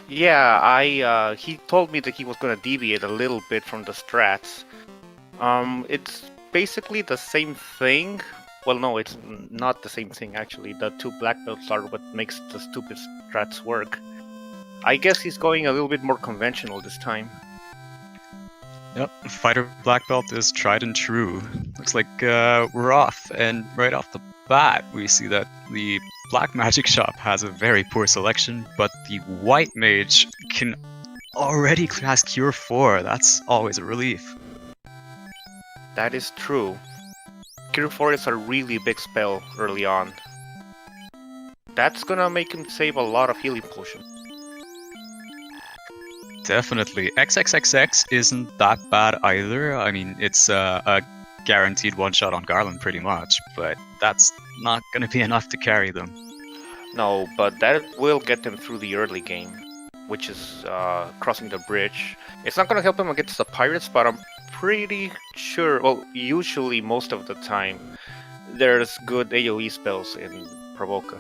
Yeah, he told me that he was gonna deviate a little bit from the strats. It's basically the same thing. Well, no, it's not the same thing actually. The two black belts are what makes the stupid strats work. I guess he's going a little bit more conventional this time. Yep, Fighter Black Belt is tried and true. Looks like we're off, and right off the bat, we see that the Black Magic Shop has a very poor selection, but the White Mage can already cast Cure 4. That's always a relief. That is true. Cure 4 is a really big spell early on. That's gonna make him save a lot of healing potions. Definitely. XXXX isn't that bad either. I mean, it's a guaranteed one-shot on Garland pretty much, but that's not going to be enough to carry them. No, but that will get them through the early game, which is crossing the bridge. It's not gonna help him against the pirates, but I'm pretty sure, well, usually most of the time, there's good AoE spells in Provoca.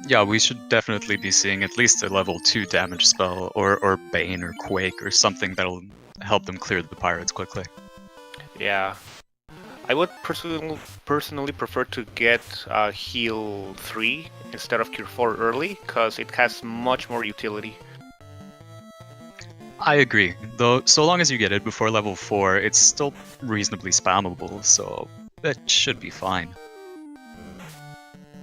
Yeah, we should definitely be seeing at least a level 2 damage spell, or Bane, or Quake, or something that'll help them clear the pirates quickly. Yeah. I would personally prefer to get heal 3 instead of cure 4 early, because it has much more utility. I agree, though so long as you get it before level 4, it's still reasonably spammable, so that should be fine.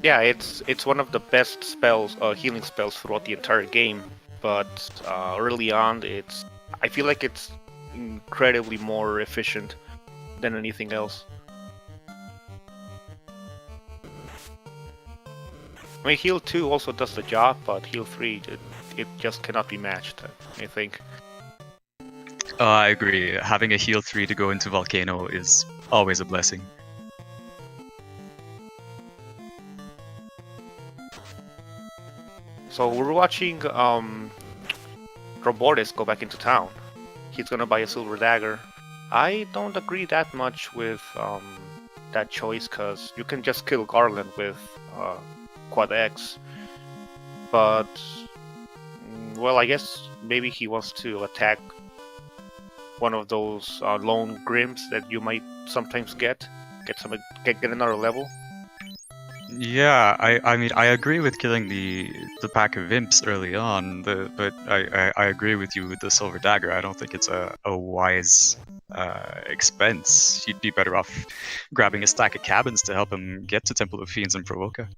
Yeah, it's one of the best spells, healing spells throughout the entire game, but early on, I feel like it's incredibly more efficient than anything else. I mean, heal 2 also does the job, but heal 3, it just cannot be matched, I think. I agree, having a heal 3 to go into Volcano is always a blessing. So we're watching Drumboardist go back into town. He's gonna buy a silver dagger. I don't agree that much with that choice, because you can just kill Garland with Quad X. But, well, I guess maybe he wants to attack one of those lone Grims that you might sometimes get another level. Yeah, I mean, I agree with killing the pack of imps early on, but I agree with you with the silver dagger. I don't think it's a wise expense. He'd be better off grabbing a stack of cabins to help him get to Temple of Fiends and Provoca.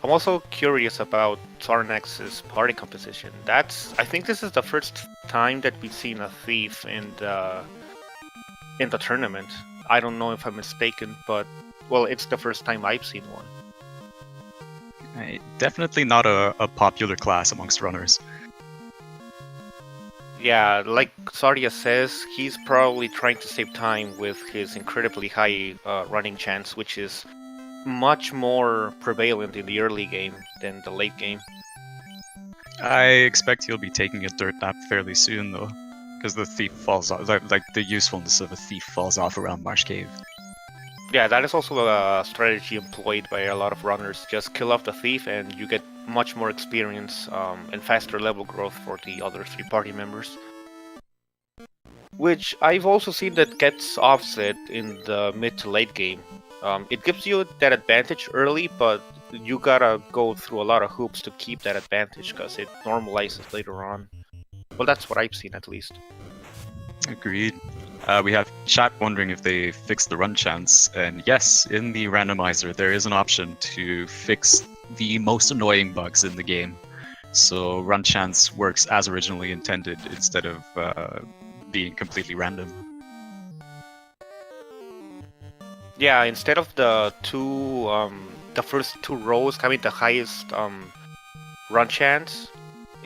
I'm also curious about Xarnax's party composition. I think this is the first time that we've seen a thief in the tournament. I don't know if I'm mistaken, but well, it's the first time I've seen one. Definitely not a popular class amongst runners. Yeah, like Sardia says, he's probably trying to save time with his incredibly high running chance, which is much more prevalent in the early game than the late game. I expect he'll be taking a dirt nap fairly soon, though, because the thief falls off. Like the usefulness of a thief falls off around Marsh Cave. Yeah, that is also a strategy employed by a lot of runners. Just kill off the thief and you get much more experience and faster level growth for the other 3 party members. Which I've also seen that gets offset in the mid to late game. It gives you that advantage early, but you gotta go through a lot of hoops to keep that advantage, because it normalizes later on. Well, that's what I've seen at least. Agreed. We have chat wondering if they fixed the run chance, and yes, in the randomizer there is an option to fix the most annoying bugs in the game. So run chance works as originally intended instead of being completely random. Yeah, instead of the first 2 rows having the highest run chance,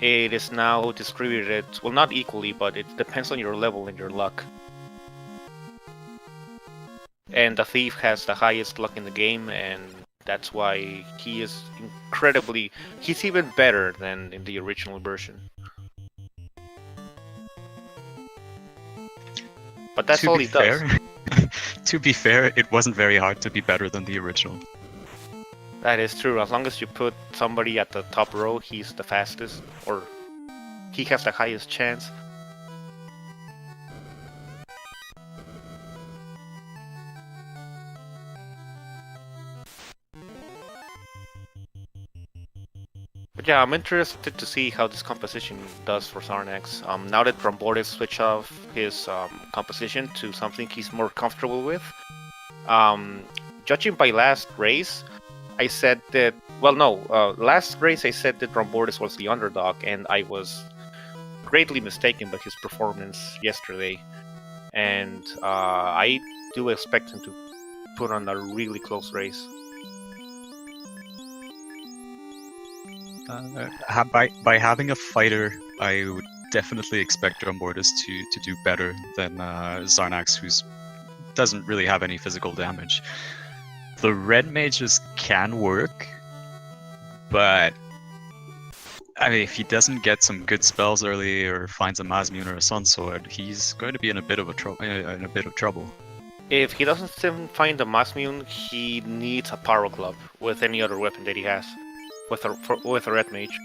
it is now distributed, well, not equally, but it depends on your level and your luck. And the thief has the highest luck in the game, and that's why he is he's even better than in the original version. But that's all he does. To be fair, it wasn't very hard to be better than the original. That is true. As long as you put somebody at the top row, he's the fastest, or he has the highest chance. But yeah, I'm interested to see how this composition does for Xarnax. Now that Drumboardist switched off his composition to something he's more comfortable with. Judging by last race, I said that, well, no, last race I said that Drumboardist was the underdog, and I was greatly mistaken by his performance yesterday. And I do expect him to put on a really close race. By having a fighter, I would definitely expect Drumboardist to do better than Xarnax, who doesn't really have any physical damage. The red mages can work, but I mean, if he doesn't get some good spells early or finds a Masmune or a Sun Sword, he's going to be in a bit of trouble. If he doesn't find the Masmune, he needs a Power Glove with any other weapon that he has, with a red mage.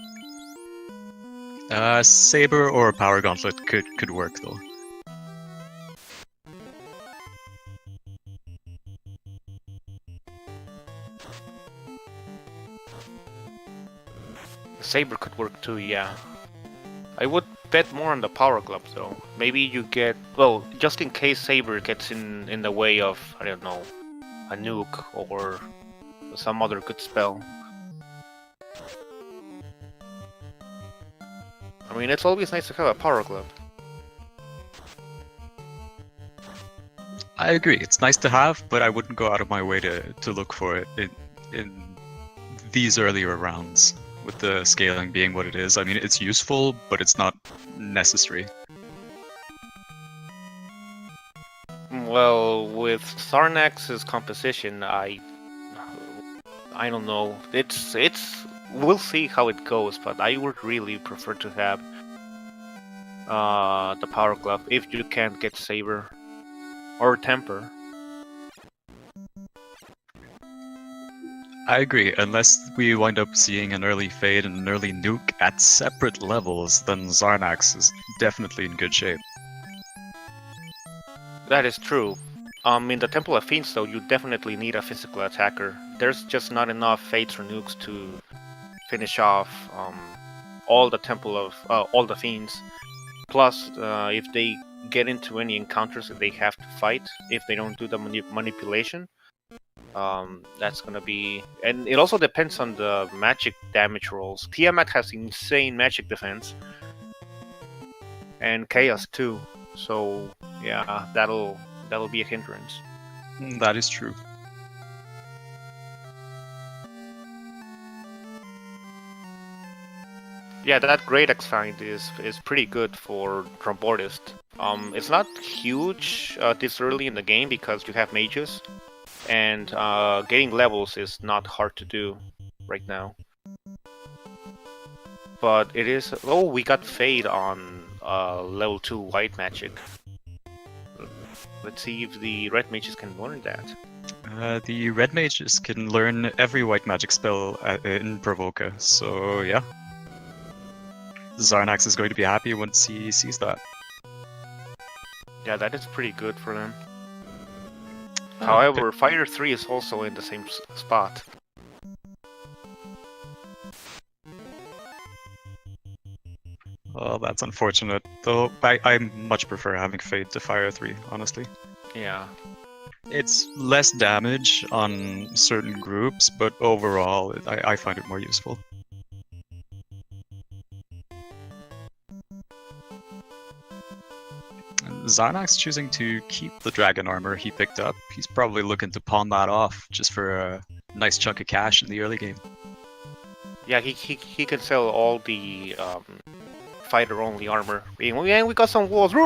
Saber or Power Gauntlet could work though. Saber could work too, yeah. I would bet more on the Power Glove though. Maybe you get, well, just in case Saber gets in the way of, I don't know, a nuke or some other good spell. I mean, it's always nice to have a Power Glove. I agree, it's nice to have, but I wouldn't go out of my way to look for it in these earlier rounds, with the scaling being what it is. I mean, it's useful, but it's not necessary. Well, with Xarnax's composition, I don't know. It's we'll see how it goes, but I would really prefer to have the Power Glove if you can't get Saber or Temper. I agree, unless we wind up seeing an early Fade and an early Nuke at separate levels, then Xarnax is definitely in good shape. That is true. In the Temple of Fiends though, you definitely need a physical attacker. There's just not enough Fades or Nukes to finish off all the Temple of all the Fiends. Plus, if they get into any encounters that they have to fight, if they don't do the manipulation, that's gonna be, and it also depends on the magic damage rolls. Tiamat has insane magic defense, and Chaos too. So yeah, that'll be a hindrance. That is true. Yeah, that Great Axe find is pretty good for Drumboardist. It's not huge this early in the game because you have mages, and getting levels is not hard to do right now. But it is. Oh, we got Fade on level 2 white magic. Let's see if the red mages can learn that. The red mages can learn every white magic spell in Provoca, so yeah. Xarnax is going to be happy once he sees that. Yeah, that is pretty good for them. However, Fighter 3 is also in the same spot. Well, that's unfortunate, though I much prefer having Fade to Fire 3, honestly. Yeah. It's less damage on certain groups, but overall, I find it more useful. Xarnax choosing to keep the dragon armor he picked up. He's probably looking to pawn that off just for a nice chunk of cash in the early game. Yeah, he can sell all the fighter-only armor. And we got some walls. We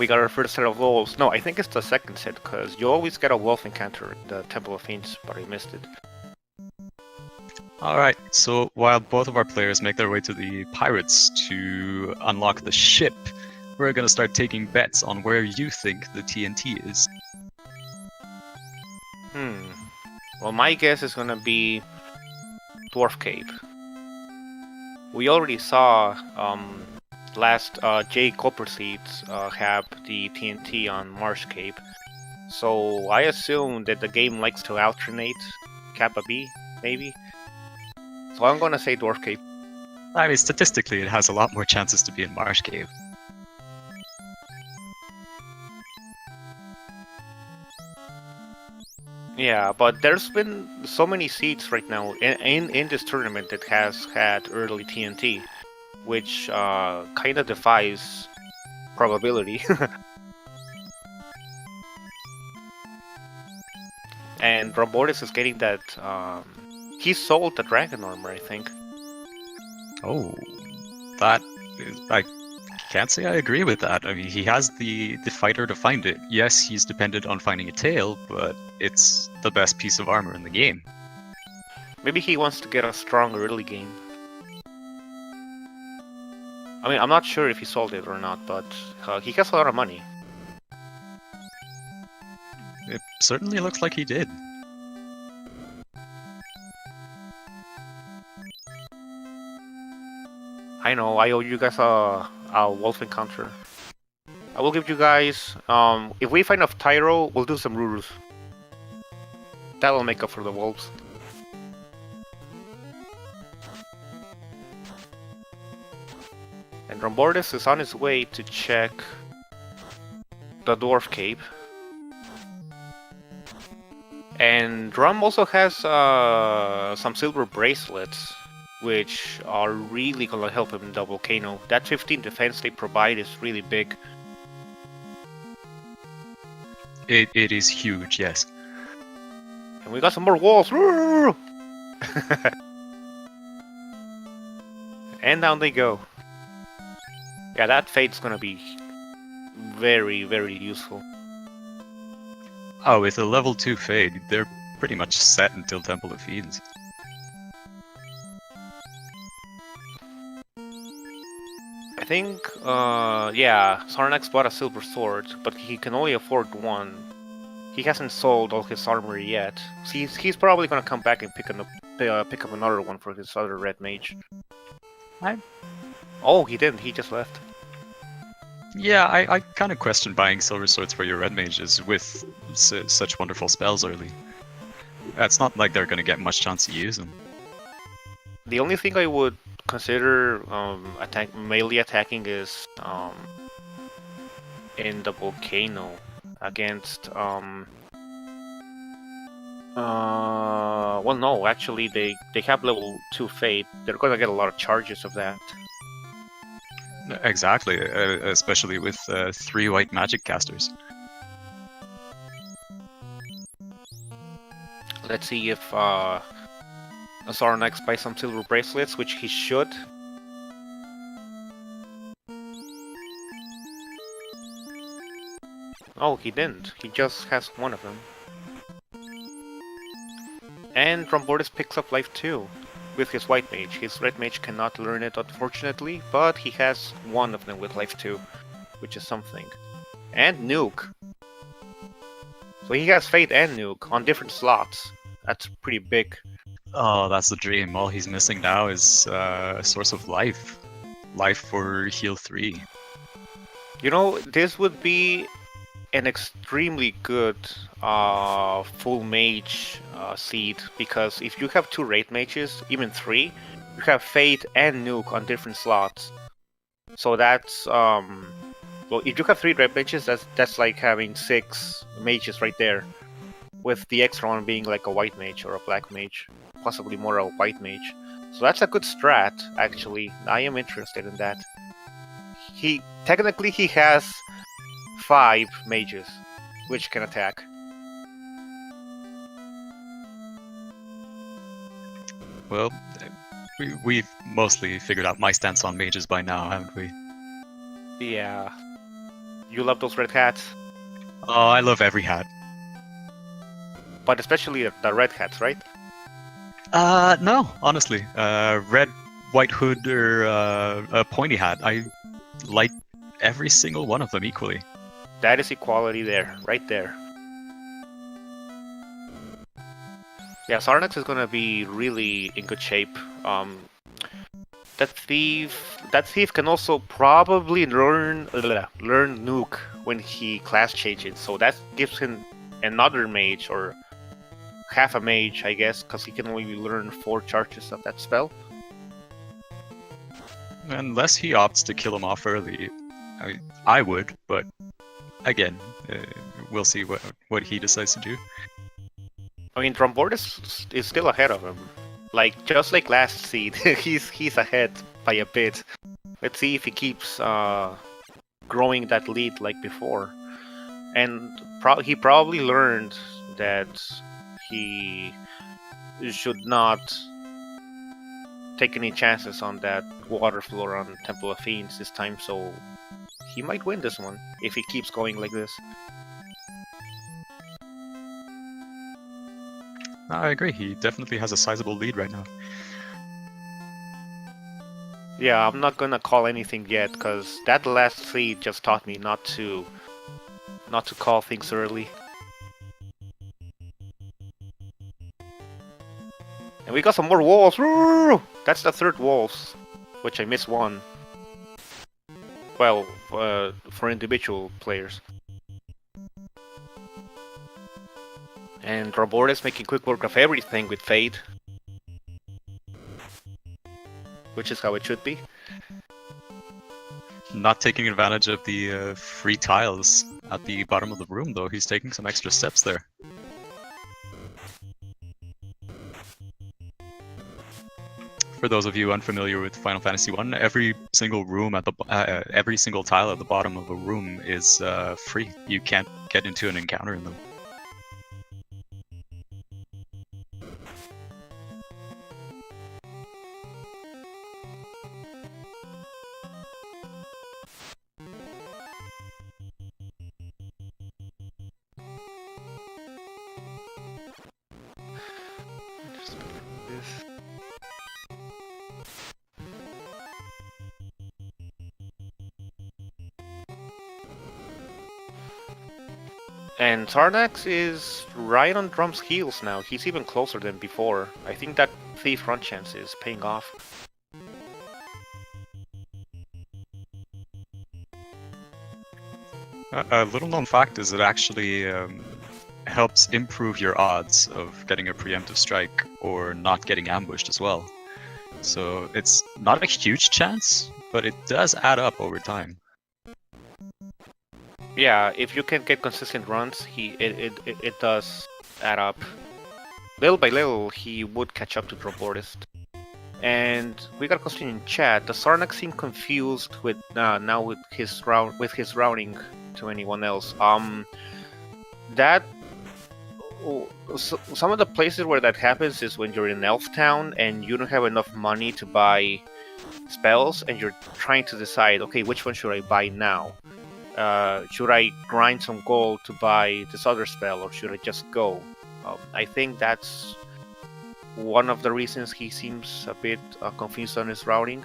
got our first set of wolves. No, I think it's the second set, because you always get a wolf encounter in the Temple of Fiends, but I missed it. Alright, so while both of our players make their way to the pirates to unlock the ship, we're gonna start taking bets on where you think the TNT is. Well, my guess is gonna be Dwarf Cave. We already saw last J Copper Seeds have the TNT on Marsh Cave, so I assume that the game likes to alternate Kappa B, maybe. So I'm gonna say Dwarf Cave. I mean, statistically, it has a lot more chances to be in Marsh Cave. Yeah, but there's been so many seeds right now in this tournament that has had early TNT, which kind of defies probability. And Drumboardist is getting that. He sold the Dragon Armor, I think. Oh, that is, I can't say I agree with that. I mean, he has the fighter to find it. Yes, he's dependent on finding a tail, but it's the best piece of armor in the game. Maybe he wants to get a strong early game. I mean, I'm not sure if he sold it or not, but he has a lot of money. It certainly looks like he did. I know, I owe you guys a wolf encounter. I will give you guys, if we find a Tyro, we'll do some Rurus. That'll make up for the wolves. And Drumboardist is on his way to check the Dwarf Cave. And Drum also has some silver bracelets, which are really gonna help him in the volcano. That 15 defense they provide is really big. It is huge, yes. And we got some more walls! And down they go. Yeah, that fate's gonna be very, very useful. Oh, with a level 2 Fade, they're pretty much set until Temple of Fiends. I think, yeah, Xarnax bought a silver sword, but he can only afford one. He hasn't sold all his armor yet. So he's probably gonna come back and pick up another one for his other red mage. Oh, he didn't. He just left. Yeah, I kind of question buying silver swords for your red mages with such wonderful spells early. It's not like they're gonna get much chance to use them. The only thing I would consider melee attacking is in the volcano against well, no, actually they have level 2 fate. They're gonna get a lot of charges of that. Exactly, especially with 3 white magic casters. Let's see if Xarnax buys some silver bracelets, which he should. Oh, he didn't. He just has one of them. And Drumboardist picks up life 2 with his white mage. His red mage cannot learn it, unfortunately, but he has one of them with life 2, which is something. And nuke. So he has fate and nuke on different slots. That's pretty big. Oh, that's the dream. All he's missing now is a source of life. Life for heal 3. You know, this would be an extremely good full mage seed, because if you have 2 raid mages, even 3, you have fate and nuke on different slots. So that's well, if you have 3 raid mages, that's like having 6 mages right there, with the extra one being like a white mage or a black mage, possibly more a white mage. So that's a good strat, actually. I am interested in that. He has 5 mages, which can attack. Well, we've mostly figured out my stance on mages by now, haven't we? Yeah. You love those red hats? Oh, I love every hat. But especially the red hats, right? No, honestly. Red, white hood, or a pointy hat. I like every single one of them equally. That is equality there, right there. Yeah, Xarnax is gonna be really in good shape. That thief can also probably learn nuke when he class changes, so that gives him another mage or half a mage, I guess, because he can only learn 4 charges of that spell. Unless he opts to kill him off early, I mean, I would, but again, we'll see what he decides to do. I mean, Drumboardist is still ahead of him. Like, just like last seed, he's ahead by a bit. Let's see if he keeps growing that lead like before. And he probably learned that he should not take any chances on that water floor on Temple of Fiends this time, so he might win this one if he keeps going like this. I agree, he definitely has a sizable lead right now. Yeah, I'm not gonna call anything yet, because that last seed just taught me not to call things early. And we got some more wolves! That's the 3rd wolves, which I missed one. Well, for individual players. And Drumboardist making quick work of everything with Fade. Which is how it should be. Not taking advantage of the free tiles at the bottom of the room, though. He's taking some extra steps there. For those of you unfamiliar with Final Fantasy 1, every single room at the every single tile at the bottom of a room is free. You can't get into an encounter in them. And Xarnax is right on Drum's heels now. He's even closer than before. I think that thief run chance is paying off. A little known fact is it actually helps improve your odds of getting a preemptive strike or not getting ambushed as well. So it's not a huge chance, but it does add up over time. Yeah, if you can get consistent runs, it does add up. Little by little, he would catch up to Drumboardist. And we got a question in chat. Does Xarnax seem confused with now with his routing to anyone else? That some of the places where that happens is when you're in Elf Town and you don't have enough money to buy spells, and you're trying to decide, okay, which one should I buy now? Should I grind some gold to buy this other spell, or should I just go? I think that's one of the reasons he seems a bit confused on his routing.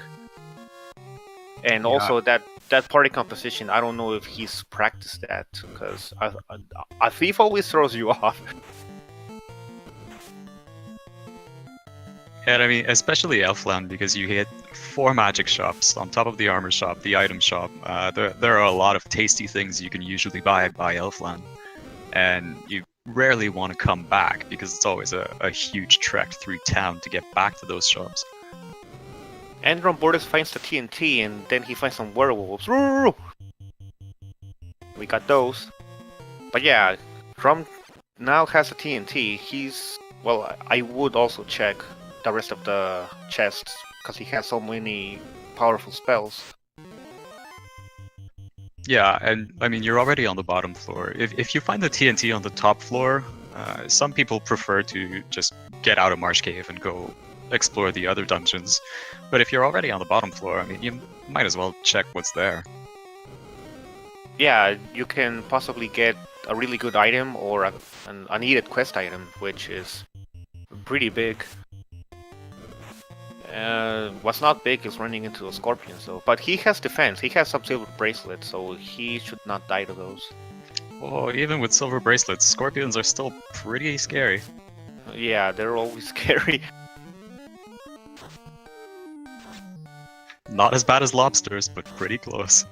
And also that party composition, I don't know if he's practiced that, because a thief always throws you off. And I mean, especially Elfland, because you hit 4 magic shops on top of the armor shop, the item shop. There are a lot of tasty things you can usually buy by Elfland, and you rarely want to come back because it's always a huge trek through town to get back to those shops. And Drumboardist finds the TNT, and then he finds some werewolves. We got those. But yeah, Drum now has the TNT. Well, I would also check the rest of the chests, because he has so many powerful spells. Yeah, and I mean, you're already on the bottom floor. If you find the TNT on the top floor, some people prefer to just get out of Marsh Cave and go explore the other dungeons. But if you're already on the bottom floor, I mean, you might as well check what's there. Yeah, you can possibly get a really good item or a needed quest item, which is pretty big. What's not big is running into a scorpion, so but he has defense. He has some silver bracelets, so he should not die to those. Oh, even with silver bracelets, scorpions are still pretty scary. Yeah, they're always scary. Not as bad as lobsters, but pretty close.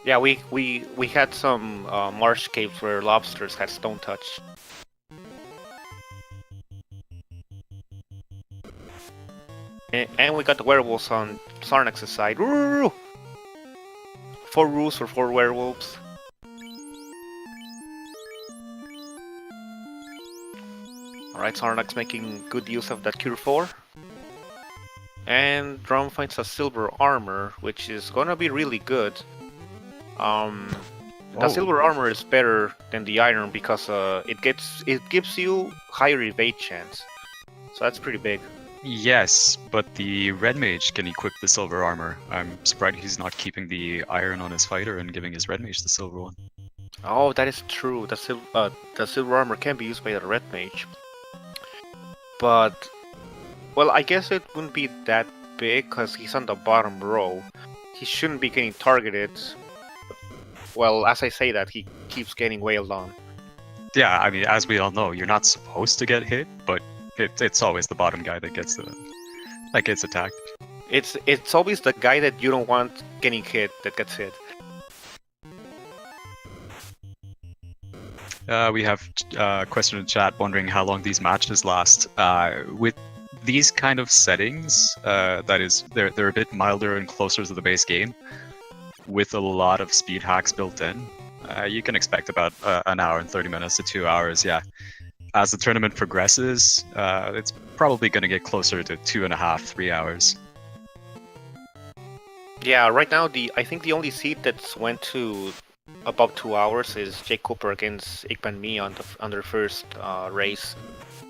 Yeah, we had some marsh caves where lobsters had stone touch. And we got the werewolves on Xarnax's side. Woo! 4 rules for 4 werewolves. Alright, Xarnax making good use of that Cure 4. And Drum finds a silver armor, which is gonna be really good. The silver armor is better than the iron because it gives you higher evade chance. So that's pretty big. Yes, but the red mage can equip the silver armor. I'm surprised he's not keeping the iron on his fighter and giving his red mage the silver one. Oh, that is true. The silver armor can be used by the red mage. But, well, I guess it wouldn't be that big because he's on the bottom row. He shouldn't be getting targeted. Well, as I say that, he keeps getting wailed on. Yeah, I mean, as we all know, you're not supposed to get hit, but it's always the bottom guy that gets attacked. It's always the guy that you don't want getting hit that gets hit. We have a question in chat wondering how long these matches last. With these kind of settings, that is, they're a bit milder and closer to the base game, with a lot of speed hacks built in. You can expect about an hour and 30 minutes to 2 hours, yeah. As the tournament progresses, it's probably going to get closer to 2.5, 3 hours. Yeah, right now I think the only seed that's went to above 2 hours is Jake Cooper against Igban Me on their first race,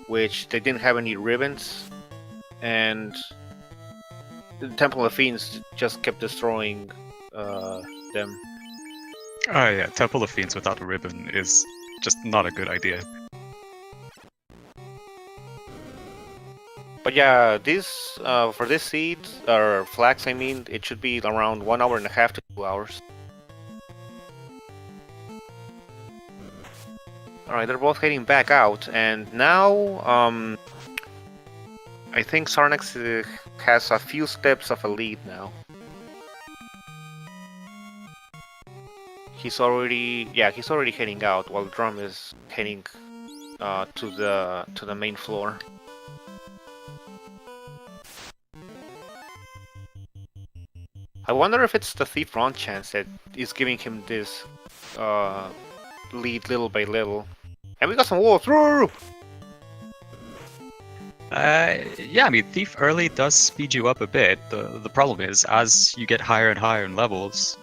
which they didn't have any ribbons, and the Temple of Fiends just kept destroying them. Oh yeah, Temple of Fiends without a ribbon is just not a good idea. But yeah, this for this seed or flags, I mean, it should be around 1.5 hours to 2 hours. All right, they're both heading back out, and now I think Xarnax has a few steps of a lead now. He's already heading out while Drum is heading to the main floor. I wonder if it's the Thief Ron chance that is giving him this lead little by little. And we got some wolves! Yeah, I mean, Thief early does speed you up a bit. The problem is, as you get higher and higher in levels,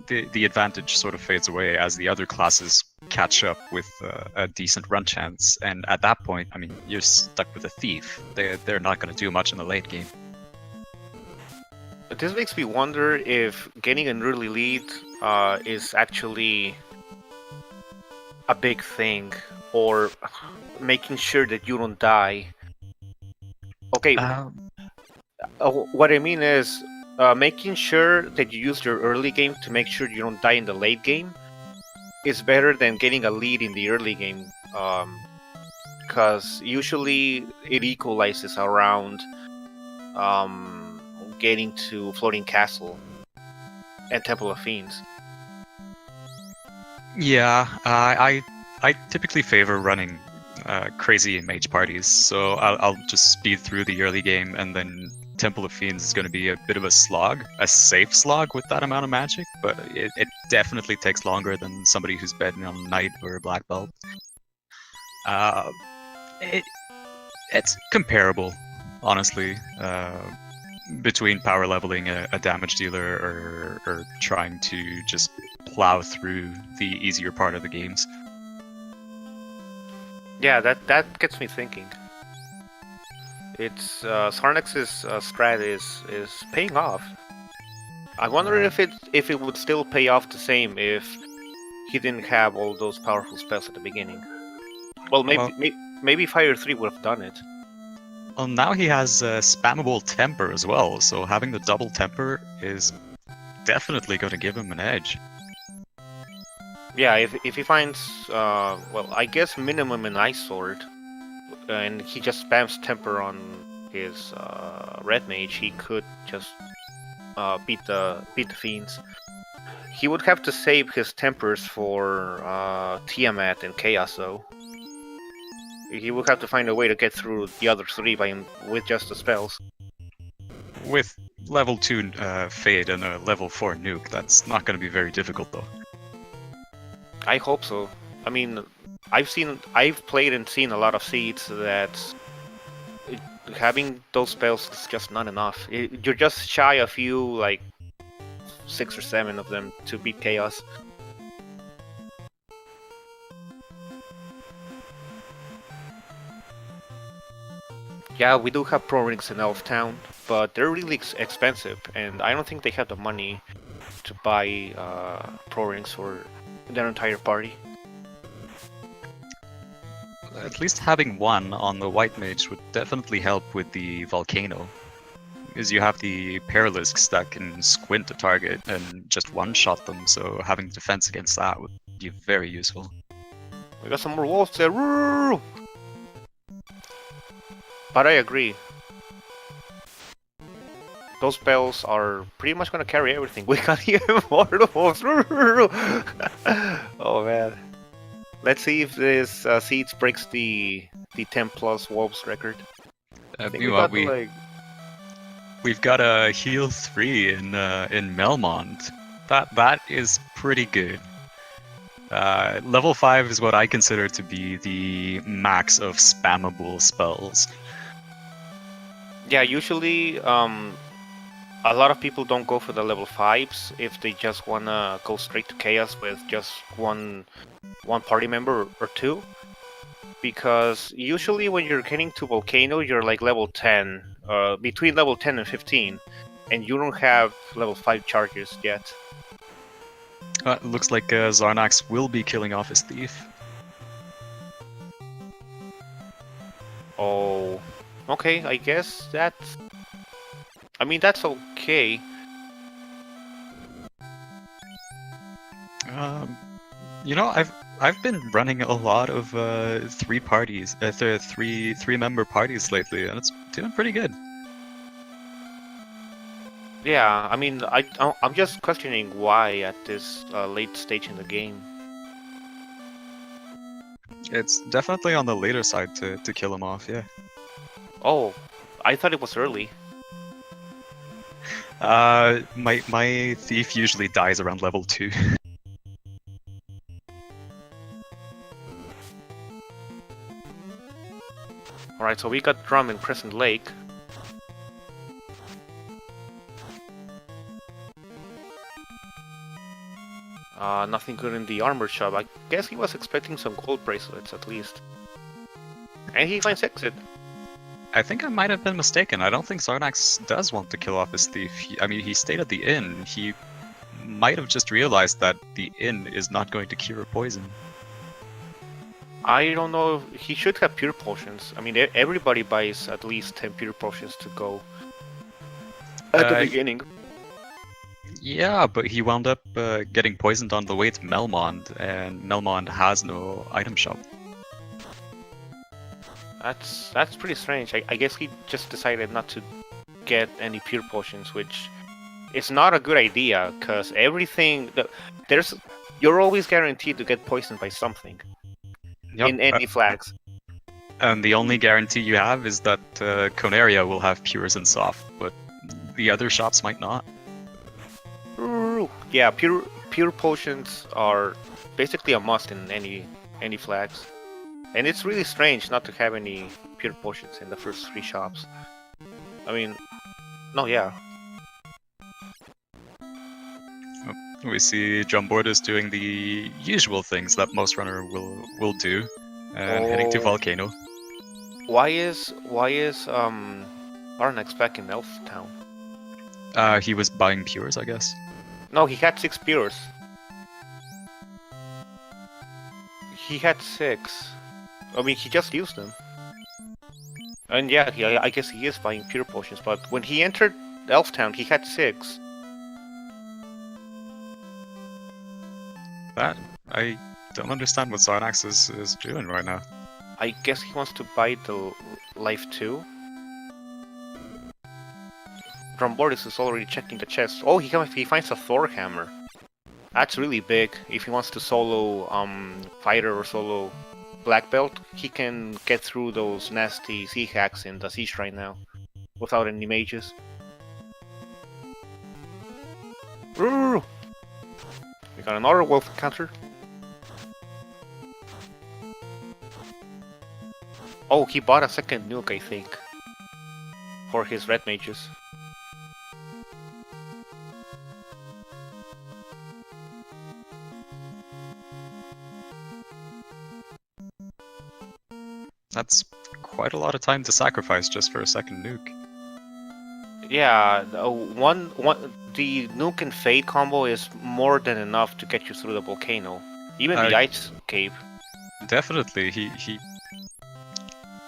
the advantage sort of fades away as the other classes catch up with a decent run chance. And at that point, I mean, you're stuck with a Thief. They're not going to do much in the late game. But this makes me wonder if getting an early lead is actually a big thing, or making sure that you don't die. Okay, what I mean is making sure that you use your early game to make sure you don't die in the late game is better than getting a lead in the early game, because usually it equalizes around getting to Floating Castle and Temple of Fiends. Yeah, I typically favor running crazy mage parties, so I'll just speed through the early game, and then Temple of Fiends is going to be a bit of a slog, a safe slog with that amount of magic, but it definitely takes longer than somebody who's betting on Knight or a Black Belt. It's comparable, honestly, between power leveling a damage dealer or trying to just plow through the easier part of the games. Yeah, that gets me thinking. It's Xarnax's strat is paying off. I wonder if it would still pay off the same if he didn't have all those powerful spells at the beginning. Well, maybe Fire 3 would have done it. Well, now he has spammable temper as well, so having the double temper is definitely going to give him an edge. Yeah, if he finds, well, I guess minimum an Ice Sword, and he just spams temper on his Red Mage, he could just beat the Fiends. He would have to save his tempers for Tiamat and Chaos, though. He would have to find a way to get through the other three with just the spells. With level 2 Fade and a level 4 Nuke, that's not going to be very difficult, though. I hope so. I mean, I've played and seen a lot of seeds that having those spells is just not enough. You're just shy a few, like 6 or 7 of them to beat Chaos. Yeah, we do have pro rings in Elf Town, but they're really expensive, and I don't think they have the money to buy pro rings for their entire party. At least having one on the White Mage would definitely help with the Volcano. Because you have the Paralisks that can squint a target and just one-shot them, so having defense against that would be very useful. We got some more wolves there. But I agree. Those spells are pretty much gonna carry everything. We got even more wolves. Oh man. Let's see if this Seeds breaks the 10 plus wolves record. Meanwhile, we've got a heal 3 in Melmond. That is pretty good. Level 5 is what I consider to be the max of spammable spells. Yeah, usually a lot of people don't go for the level 5s if they just wanna go straight to Chaos with just one party member or two. Because usually when you're getting to Volcano, you're like level 10, between level 10 and 15, and you don't have level 5 charges yet. It looks like Xarnax will be killing off his thief. Oh, okay, I guess that's... I mean, that's okay. You know, I've been running a lot of 3 parties, three member parties lately, and it's doing pretty good. Yeah, I mean, I'm just questioning why at this late stage in the game. It's definitely on the later side to kill him off, yeah. Oh, I thought it was early. My thief usually dies around level 2. Alright, so we got Drum in Crescent Lake. Nothing good in the armor shop. I guess he was expecting some gold bracelets at least. And he finds Exit. I think I might have been mistaken. I don't think Xarnax does want to kill off his thief. I mean, he stayed at the inn. He might have just realized that the inn is not going to cure poison. I don't know. He should have pure potions. I mean, everybody buys at least 10 pure potions to go at the beginning. Yeah, but he wound up getting poisoned on the way to Melmond, and Melmond has no item shop. That's pretty strange. I guess he just decided not to get any pure potions, which is not a good idea, because everything... You're always guaranteed to get poisoned by something. Yep. In any flags. And the only guarantee you have is that Conaria will have pures and soft, but the other shops might not. Yeah, pure potions are basically a must in any flags. And it's really strange not to have any pure potions in the first 3 shops. I mean, no, yeah. We see Drumboardist doing the usual things that most runner will do, and heading to Volcano. Why is Xarnax back in Elf Town? He was buying pures, I guess. No, he had 6 pures. He had 6. I mean, he just used them. And yeah, I guess he is buying pure potions, but when he entered Elf Town, he had 6. That I don't understand what Xarnax is doing right now. I guess he wants to buy the Life 2. Drumboardist is already checking the chest. Oh, he finds a Thor hammer. That's really big. If he wants to solo fighter or solo black belt, he can get through those nasty sea hacks in the sea shrine now without any mages. We got another wolf encounter. Oh, he bought a second nuke, I think, for his red mages. That's quite a lot of time to sacrifice just for a second nuke. Yeah, the nuke and fade combo is more than enough to get you through the volcano. Even the ice cave. Definitely, he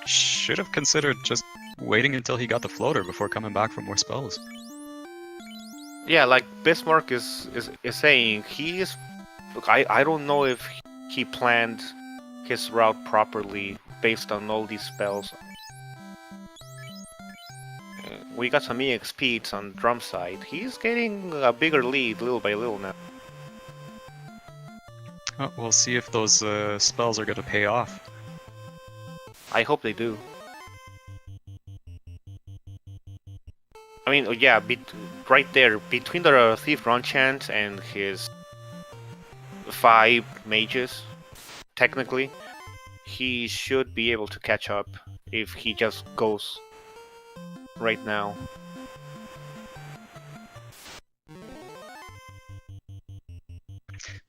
should have considered just waiting until he got the floater before coming back for more spells. Yeah, like Bismarck is saying, he is. Look, I don't know if he planned his route properly based on all these spells. We got some EXPs on drum side. He's getting a bigger lead little by little now. Oh, we'll see if those spells are going to pay off. I hope they do. I mean, yeah, right there, between the Thief Run chant and his 5 mages, technically, he should be able to catch up if he just goes right now.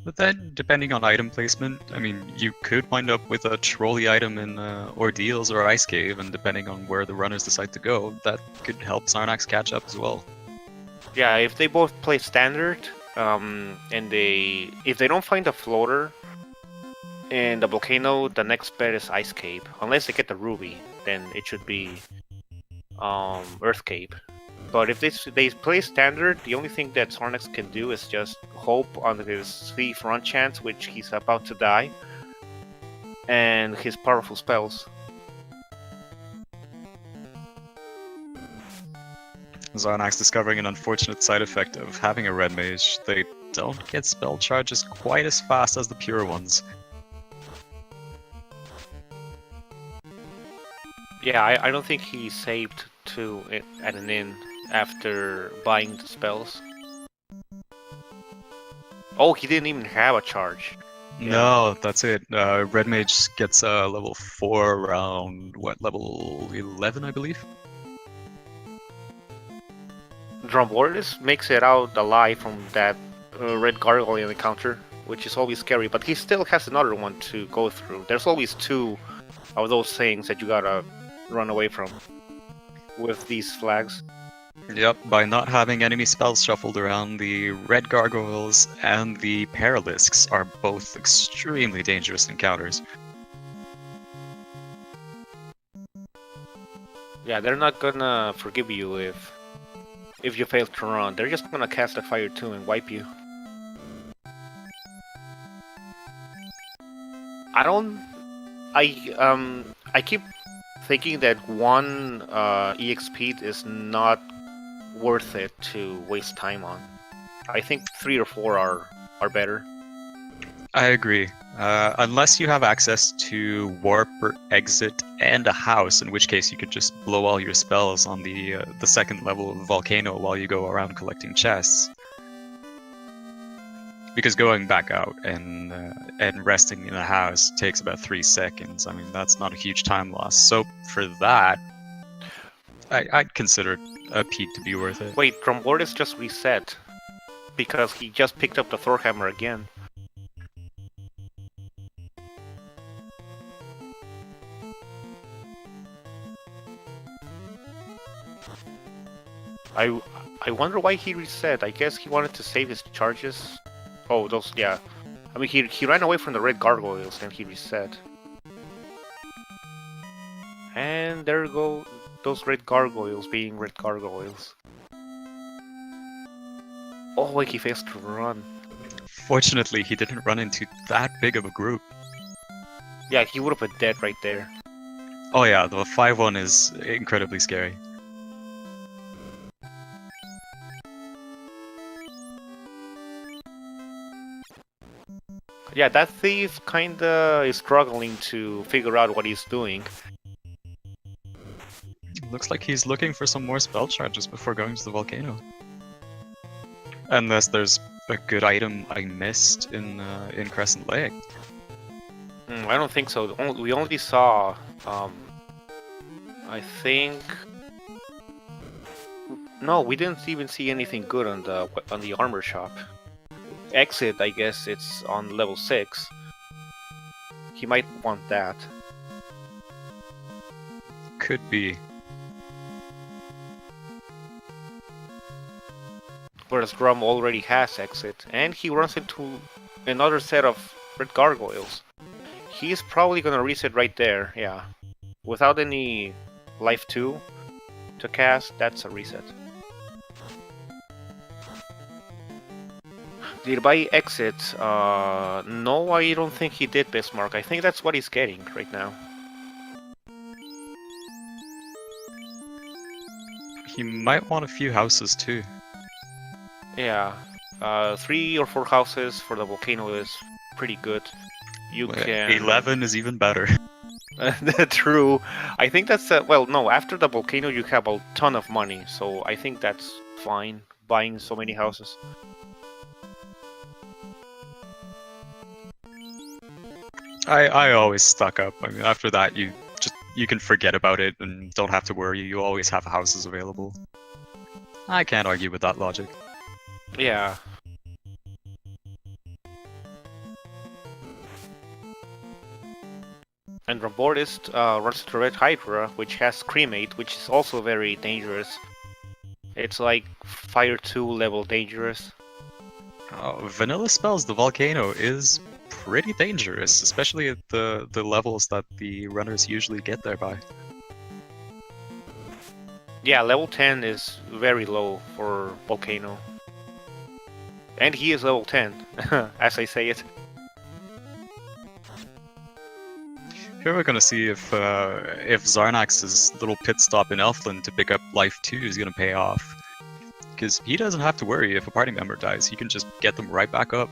But then, depending on item placement, I mean, you could wind up with a trolley item in Ordeals or Ice Cave, and depending on where the runners decide to go, that could help Xarnax catch up as well. Yeah, if they both play standard, and if they don't find a floater in the volcano, the next bet is Ice Cave. Unless they get the ruby, then it should be Earth Cave. But if they play standard, the only thing that Xarnax can do is just hope on his Thief Run chance, which he's about to die, and his powerful spells. Xarnax discovering an unfortunate side effect of having a red mage. They don't get spell charges quite as fast as the pure ones. Yeah, I don't think he saved at an inn after buying the spells. Oh, he didn't even have a charge. Yeah. No, that's it. Red Mage gets level 4 around, what, level 11, I believe? Drumboardist makes it out alive from that red gargoyle encounter, which is always scary, but he still has another one to go through. There's always 2 of those things that you gotta run away from with these flags. Yep, by not having enemy spells shuffled around, the red gargoyles and the paralisks are both extremely dangerous encounters. Yeah, they're not gonna forgive you if you fail to run. They're just gonna cast a fire too and wipe you. I keep thinking that one EXP is not worth it to waste time on. I think 3 or 4 are better. I agree. Unless you have access to warp or exit and a house, in which case you could just blow all your spells on the second level of the volcano while you go around collecting chests. Because going back out and resting in a house takes about 3 seconds. I mean, that's not a huge time loss. So for that, I'd consider a peak to be worth it. Wait, Drumboardist just reset because he just picked up the Thor hammer again. I wonder why he reset. I guess he wanted to save his charges. Oh, those, yeah. I mean, he ran away from the red gargoyles and he reset. And there go those red gargoyles being red gargoyles. Oh, wait, he fails to run. Fortunately, he didn't run into that big of a group. Yeah, he would have been dead right there. Oh yeah, the 5-1 is incredibly scary. Yeah, that thief kinda is struggling to figure out what he's doing. Looks like he's looking for some more spell charges before going to the volcano. Unless there's a good item I missed in Crescent Lake. I don't think so. We only saw, I think. No, we didn't even see anything good on the armor shop. Exit, I guess it's on level 6. He might want that. Could be. Whereas Drum already has exit, and he runs into another set of red gargoyles. He's probably gonna reset right there, yeah. Without any life 2 to cast, that's a reset. Did I exit? No, I don't think he did, Bismarck. I think that's what he's getting right now. He might want a few houses too. Yeah, 3 or 4 houses for the volcano is pretty good. You can... 11 is even better. True. I think that's... well, no, after the volcano you have a ton of money, so I think that's fine, buying so many houses. I always stock up. I mean, after that you can forget about it and don't have to worry. You always have houses available. I can't argue with that logic. Yeah. And Drumboardist runs the Red Hydra, which has Cremate, which is also very dangerous. It's like Fire 2 level dangerous. Vanilla spells, the volcano is pretty dangerous, especially at the levels that the runners usually get there by. Yeah, level 10 is very low for volcano. And he is level 10, as I say it. Here we're gonna see if Xarnax's little pit stop in Elfland to pick up Life 2 is gonna pay off. Because he doesn't have to worry if a party member dies, he can just get them right back up.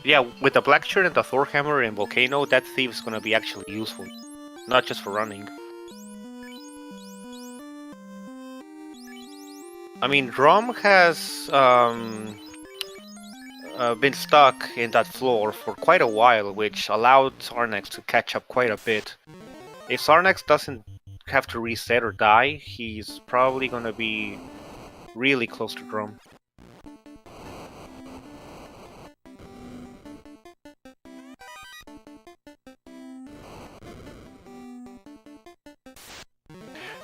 Yeah, with the Black Shirt and the Thor Hammer and Volcano, that thief is gonna be actually useful. Not just for running. I mean, Drum has been stuck in that floor for quite a while, which allowed Xarnax to catch up quite a bit. If Xarnax doesn't have to reset or die, he's probably gonna be really close to Drum.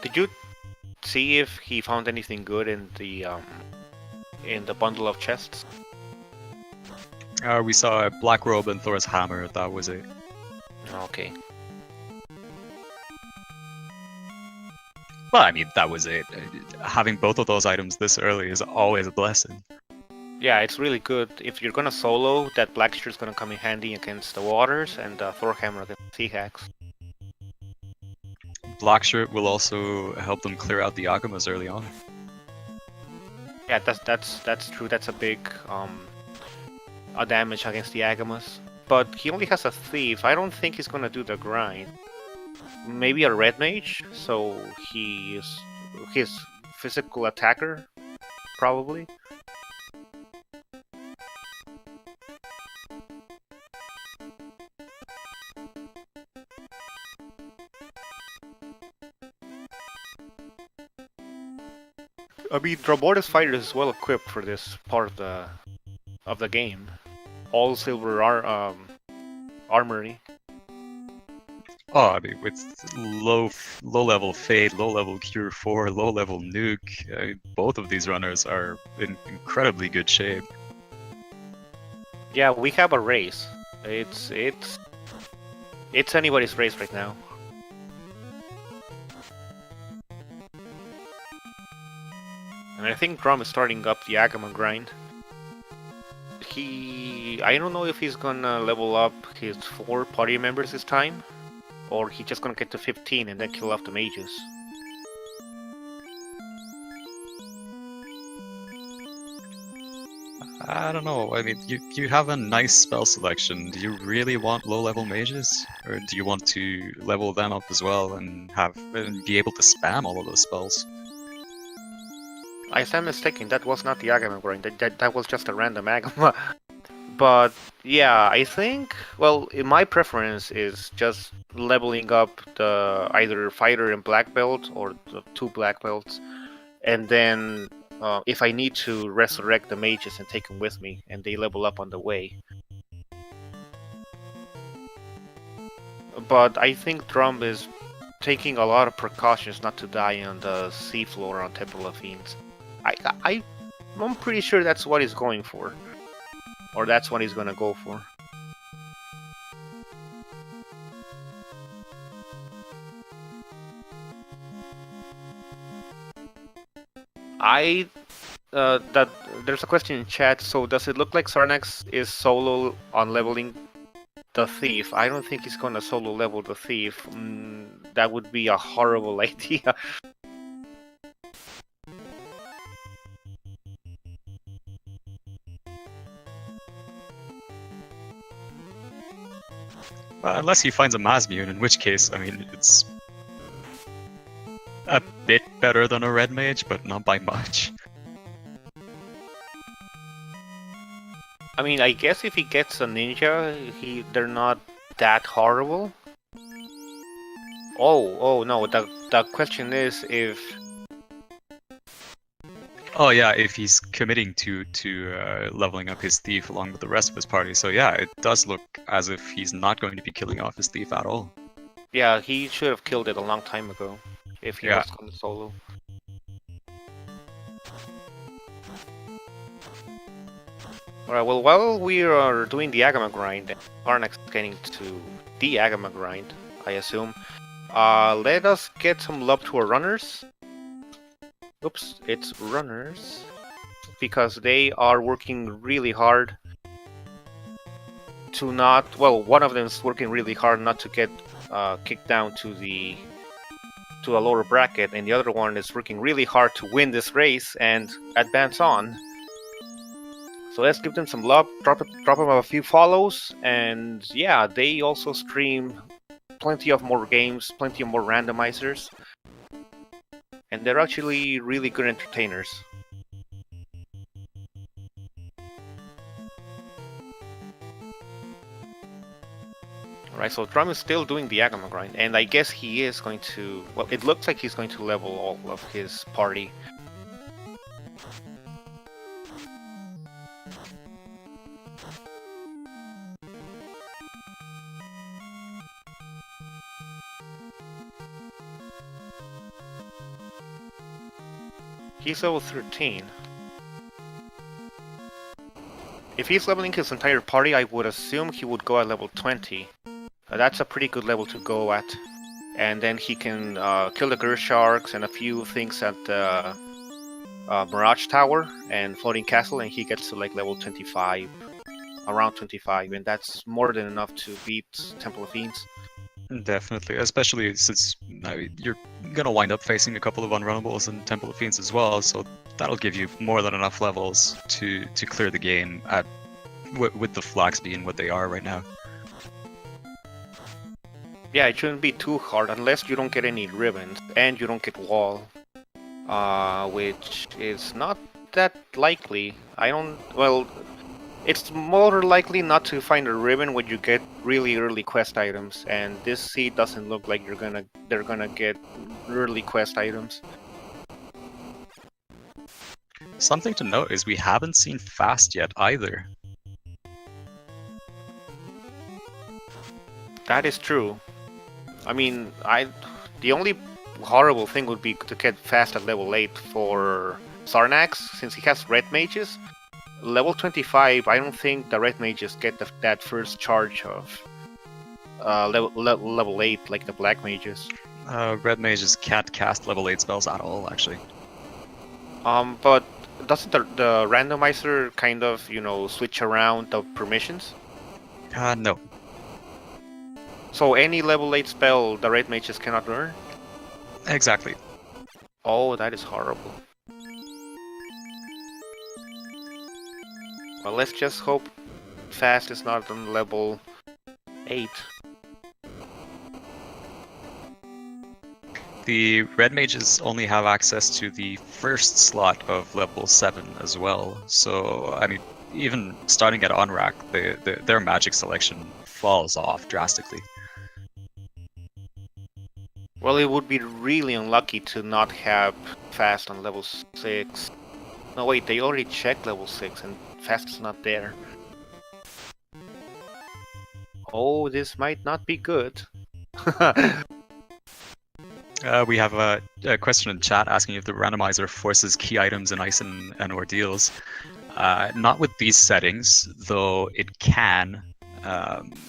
Did you see if he found anything good in the bundle of chests? We saw a Black Robe and Thor's Hammer, that was it. Okay. Well, I mean, that was it. Having both of those items this early is always a blessing. Yeah, it's really good. If you're gonna solo, that Black Shirt's gonna come in handy against the Waters and Thor Hammer against Sea Hacks. Black Shirt will also help them clear out the Agamas early on. Yeah, that's true. That's a big a damage against the Agamas. But he only has a Thief. I don't think he's gonna do the grind. Maybe a Red Mage, so he is his physical attacker, probably. I mean, Drumboardist fighter is well equipped for this part of the game. All silver armory. Oh, I mean, with low-level Fade, low-level Cure 4, low-level Nuke, both of these runners are in incredibly good shape. Yeah, we have a race. It's anybody's race right now. And I think Drum is starting up the Agama grind. I don't know if he's gonna level up his 4 party members this time, or he's just gonna get to 15 and then kill off the mages. I don't know. I mean, you have a nice spell selection. Do you really want low-level mages, or do you want to level them up as well and be able to spam all of those spells? I stand mistaken, that was not the Agama grind, that was just a random Agama. But yeah, I think, well, my preference is just leveling up the either fighter and black belt or the 2 black belts, and then if I need to resurrect the mages and take them with me, and they level up on the way. But I think Drum is taking a lot of precautions not to die on the seafloor on Temple of Fiends. I'm pretty sure that's what he's going for. Or that's what he's gonna go for. That there's a question in chat. So does it look like Xarnax is solo on leveling the thief? I don't think he's gonna solo level the thief. That would be a horrible idea. Unless he finds a Masmune, in which case, I mean, it's a bit better than a red mage, but not by much. I mean, I guess if he gets a ninja, they're not that horrible. Oh no, the question is if... Oh yeah, if he's committing to leveling up his thief along with the rest of his party. So yeah, it does look as if he's not going to be killing off his thief at all. Yeah, he should have killed it a long time ago, if he was going to solo. Alright, well, while we are doing the Agama grind, Xarnax is getting to the Agama grind, I assume, let us get some love to our runners. Oops, it's runners. Because they are working really hard to not... Well, one of them is working really hard not to get kicked down to a lower bracket, and the other one is working really hard to win this race and advance on. So let's give them some love, drop them a few follows, and yeah, they also stream plenty of more games, plenty of more randomizers, and they're actually really good entertainers. Alright, so Drum is still doing the Agama grind, and I guess he is going to... Well, it looks like he's going to level all of his party. He's level 13. If he's leveling his entire party, I would assume he would go at level 20. That's a pretty good level to go at. And then he can kill the Gersharks and a few things at the Mirage Tower and Floating Castle, and he gets to like level 25. Around 25, and that's more than enough to beat Temple of Fiends. Definitely, especially since you're gonna wind up facing a couple of unrunnables in Temple of Fiends as well, so that'll give you more than enough levels to clear the game with the flags being what they are right now. Yeah, it shouldn't be too hard unless you don't get any ribbons and you don't get wall, which is not that likely. Well, it's more likely not to find a ribbon when you get really early quest items, and this seed doesn't look like they're gonna get early quest items. Something to note is we haven't seen fast yet either. That is true. I mean, the only horrible thing would be to get fast at level 8 for Xarnax, since he has red mages. Level 25, I don't think the red mages get that first charge of level 8 like the black mages. Red mages can't cast level 8 spells at all, actually. But doesn't the randomizer kind of, switch around the permissions? No. So any level 8 spell the red mages cannot learn? Exactly. Oh, that is horrible. Well, let's just hope fast is not on level 8. The red mages only have access to the first slot of level 7 as well, so I mean, even starting at on-rack, their magic selection falls off drastically. Well, it would be really unlucky to not have fast on level 6. No, wait, they already checked level 6 and fast is not there. Oh, this might not be good. We have a question in chat asking if the randomizer forces key items in ice and ordeals. Not with these settings, though it can.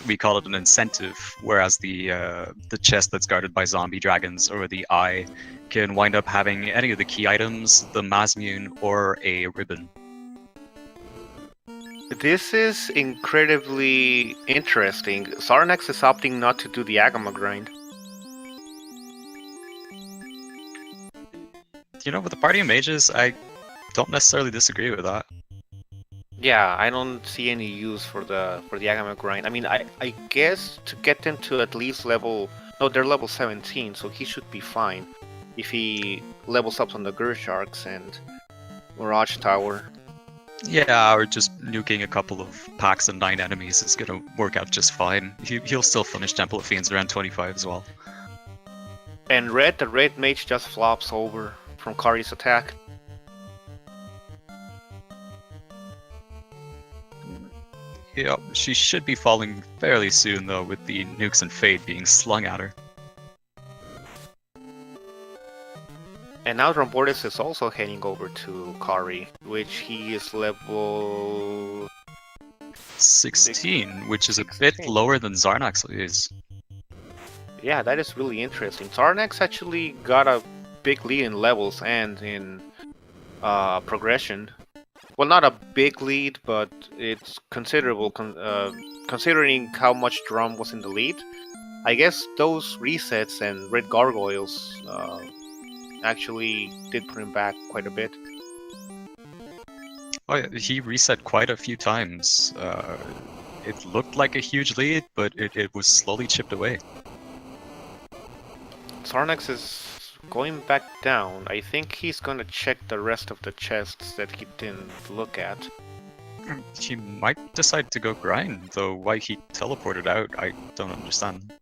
We call it an incentive, whereas the chest that's guarded by zombie dragons or the eye can wind up having any of the key items, the Masmune, or a ribbon. This is incredibly interesting. Xarnax is opting not to do the Agama grind. With the party of mages, I don't necessarily disagree with that. Yeah, I don't see any use for the Agama grind. I mean, I guess to get them to at least level... No, they're level 17, so he should be fine if he levels up on the Gersharks and Mirage Tower. Yeah, or just nuking a couple of packs and 9 enemies is gonna work out just fine. He'll still finish Temple of Fiends around 25 as well. And the red mage just flops over from Kari's attack. Yep, she should be falling fairly soon though, with the nukes and fade being slung at her. And now Drumboardist is also heading over to Kari, which he is level 16, which is a bit lower than Xarnax is. Yeah, that is really interesting. Xarnax actually got a big lead in levels and in progression. Well, not a big lead, but it's considerable considering how much Drum was in the lead. I guess those resets and red gargoyles actually did put him back quite a bit. Oh yeah, he reset quite a few times. It looked like a huge lead, but it was slowly chipped away. Xarnax is going back down. I think he's gonna check the rest of the chests that he didn't look at. He might decide to go grind, though why he teleported out, I don't understand.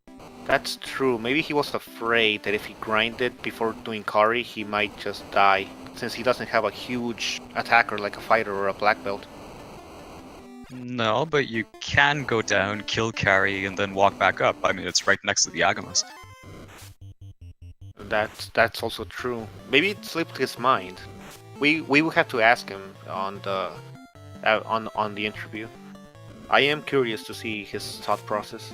That's true. Maybe he was afraid that if he grinded before doing Kari, he might just die, since he doesn't have a huge attacker like a fighter or a black belt. No, but you can go down, kill Carry, and then walk back up. I mean, it's right next to the Agamas. That's also true. Maybe it slipped his mind. We will have to ask him on the interview. I am curious to see his thought process.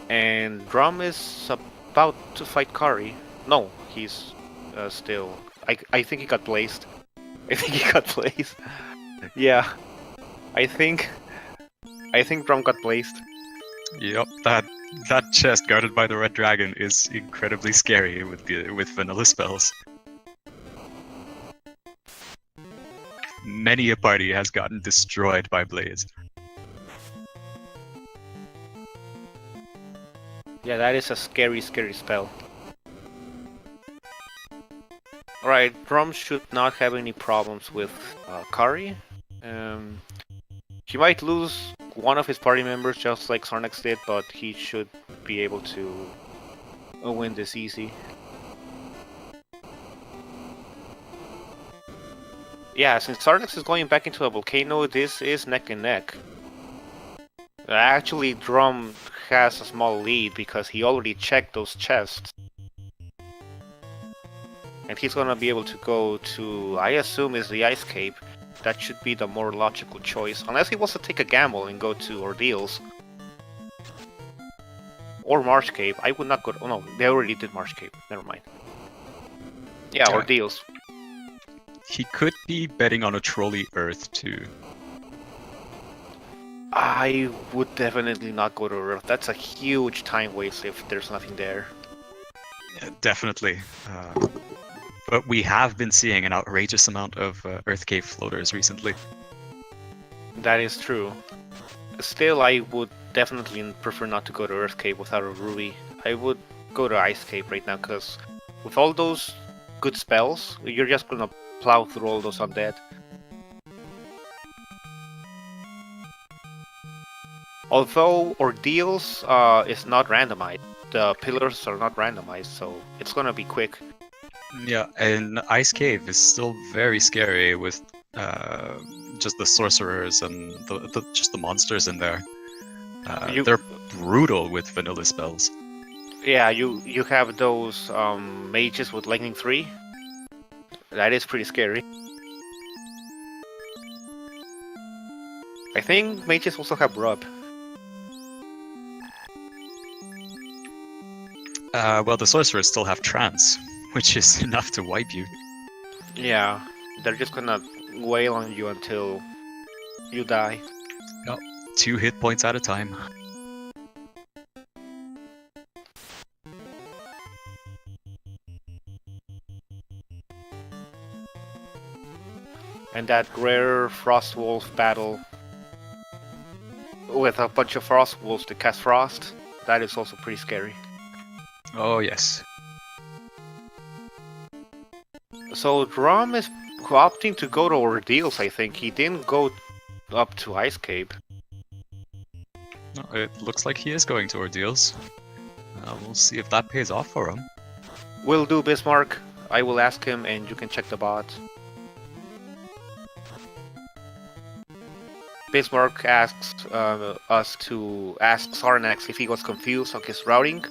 And Drum is about to fight Kari. No, he's still... I think he got blazed. I think he got blazed. Yeah. I think Drum got blazed. Yep, that chest guarded by the red dragon is incredibly scary with vanilla spells. Many a party has gotten destroyed by Blaze. Yeah, that is a scary, scary spell. Alright, Drum should not have any problems with Kari. He might lose one of his party members just like Xarnax did, but he should be able to win this easy. Yeah, since Xarnax is going back into a volcano, this is neck and neck. Actually, Drum has a small lead because he already checked those chests. And he's gonna be able to go to, I assume, is the Ice Cape. That should be the more logical choice, unless he wants to take a gamble and go to Ordeals. Or Marsh Cape. I would not go to, oh no, they already did Marsh Cape, never mind. Yeah, Ordeals. He could be betting on a trolley Earth too. I would definitely not go to Earth. That's a huge time waste if there's nothing there. Yeah, definitely. But we have been seeing an outrageous amount of Earth Cave floaters recently. That is true. Still, I would definitely prefer not to go to Earth Cave without a Ruby. I would go to Ice Cave right now, because with all those good spells, you're just gonna plow through all those undead. Although Ordeals is not randomized, the pillars are not randomized, so it's gonna be quick. Yeah, and Ice Cave is still very scary with just the sorcerers and just the monsters in there. They're brutal with vanilla spells. Yeah, you have those mages with Lightning 3. That is pretty scary. I think mages also have Rub. Well, the sorcerers still have Trance, which is enough to wipe you. Yeah, they're just gonna wail on you until you die. Yep. 2 hit points at a time. And that rare Frostwolf battle with a bunch of Frostwolves to cast Frost, that is also pretty scary. Oh yes. So Drum is opting to go to Ordeals, I think. He didn't go up to Ice Cape. It looks like he is going to Ordeals. We'll see if that pays off for him. Will do, Bismarck. I will ask him and you can check the bot. Bismarck asks us to ask Xarnax if he was confused on his routing.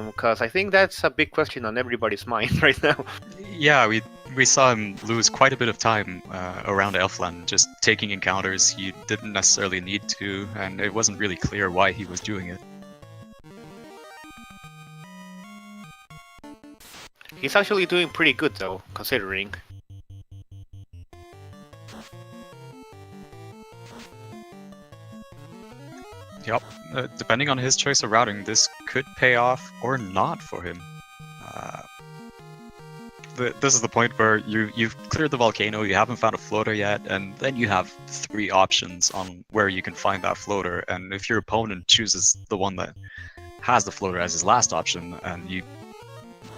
Because I think that's a big question on everybody's mind right now. Yeah, we saw him lose quite a bit of time around Elfland, just taking encounters he didn't necessarily need to, and it wasn't really clear why he was doing it. He's actually doing pretty good though, considering. Yep, depending on his choice of routing, this could pay off or not for him. This is the point where you've cleared the volcano, you haven't found a floater yet, and then you have 3 options on where you can find that floater, and if your opponent chooses the one that has the floater as his last option, and you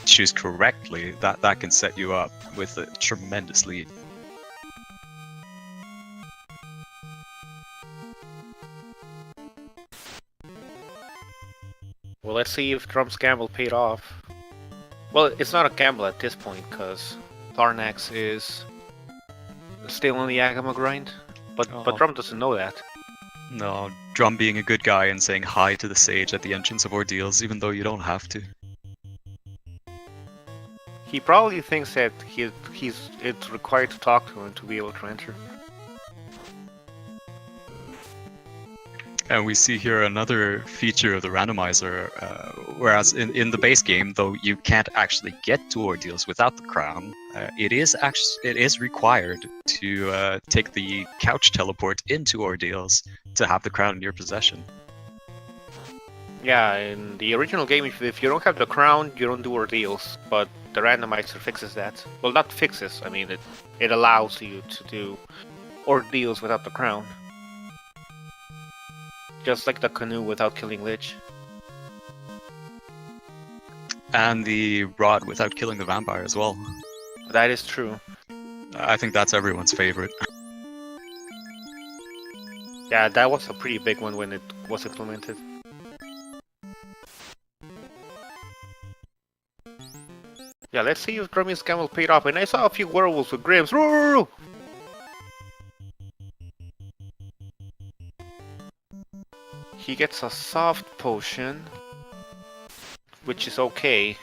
choose correctly, that can set you up with a tremendous lead. Well, let's see if Drum's gamble paid off. Well, it's not a gamble at this point, because Xarnax is still on the Agama grind, but Drum doesn't know that. No, Drum being a good guy and saying hi to the sage at the entrance of Ordeals, even though you don't have to. He probably thinks that it's required to talk to him to be able to enter. And we see here another feature of the randomizer, whereas in the base game, though you can't actually get to Ordeals without the crown, it is required to take the couch teleport into Ordeals to have the crown in your possession. Yeah, in the original game, if you don't have the crown, you don't do Ordeals, but the randomizer fixes that. Well, not fixes, I mean, it allows you to do Ordeals without the crown. Just like the canoe without killing Lich. And the rod without killing the vampire as well. That is true. I think that's everyone's favorite. Yeah, that was a pretty big one when it was implemented. Yeah, let's see if Drummy's gamble paid off. And I saw a few werewolves with Grims. Roar! He gets a soft potion, which is okay,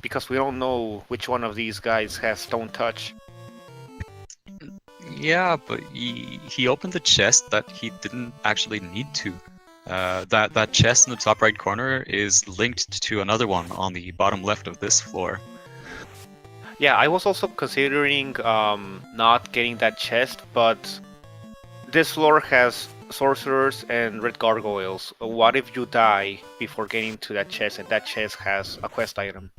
because we don't know which one of these guys has Stone Touch. Yeah, but he opened the chest that he didn't actually need to. That chest in the top right corner is linked to another one on the bottom left of this floor. Yeah, I was also considering not getting that chest, but this floor has sorcerers and red gargoyles. What if you die before getting to that chest and that chest has a quest item?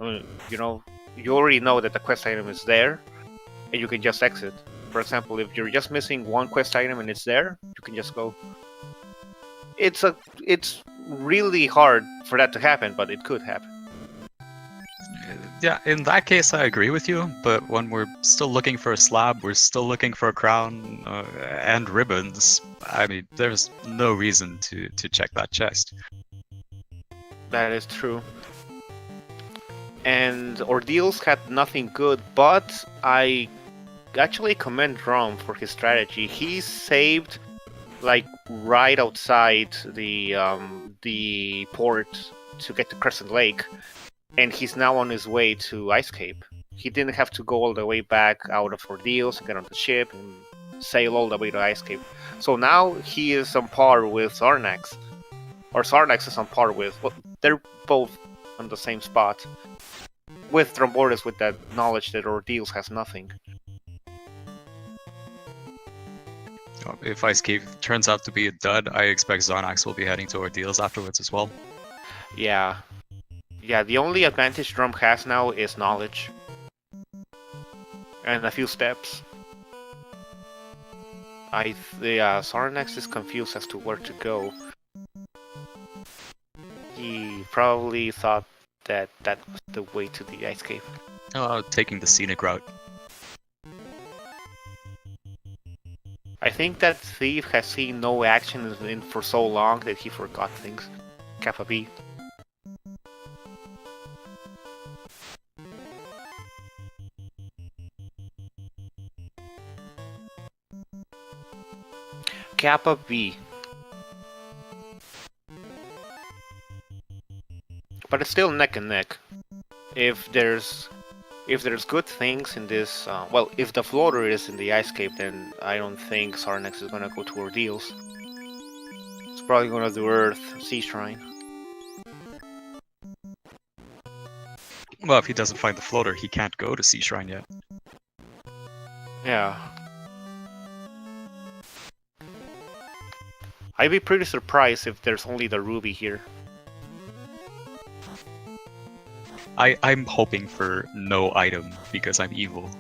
I mean, you already know that the quest item is there and you can just exit. For example, if you're just missing one quest item and it's there, you can just go. It's really hard for that to happen, but it could happen. Yeah, in that case I agree with you, but when we're still looking for a slab, we're still looking for a crown and ribbons, I mean, there's no reason to check that chest. That is true. And Ordeals had nothing good, but I actually commend Drum for his strategy. He saved like right outside the port to get to Crescent Lake, and he's now on his way to Ice Cape. He didn't have to go all the way back out of Ordeals and get on the ship and sail all the way to Ice Cape. So now he is on par with Xarnax. Or Xarnax is on par with... Well, they're both on the same spot. With Drumboardist with that knowledge that Ordeals has nothing. If Ice Cape turns out to be a dud, I expect Xarnax will be heading to Ordeals afterwards as well. Yeah. Yeah, the only advantage Drum has now is knowledge. And a few steps. Xarnax is confused as to where to go. He probably thought that that was the way to the Ice Cape. Taking the scenic route. I think that Thief has seen no action in for so long that he forgot things. Kappa B. Kappa B. But it's still neck and neck. If there's good things in this, well, if the floater is in the Ice Cape, then I don't think Xarnax is gonna go to Ordeals. It's probably gonna do Earth, Sea Shrine. Well, if he doesn't find the floater, he can't go to Sea Shrine yet. Yeah. I'd be pretty surprised if there's only the ruby here. I'm hoping for no item because I'm evil.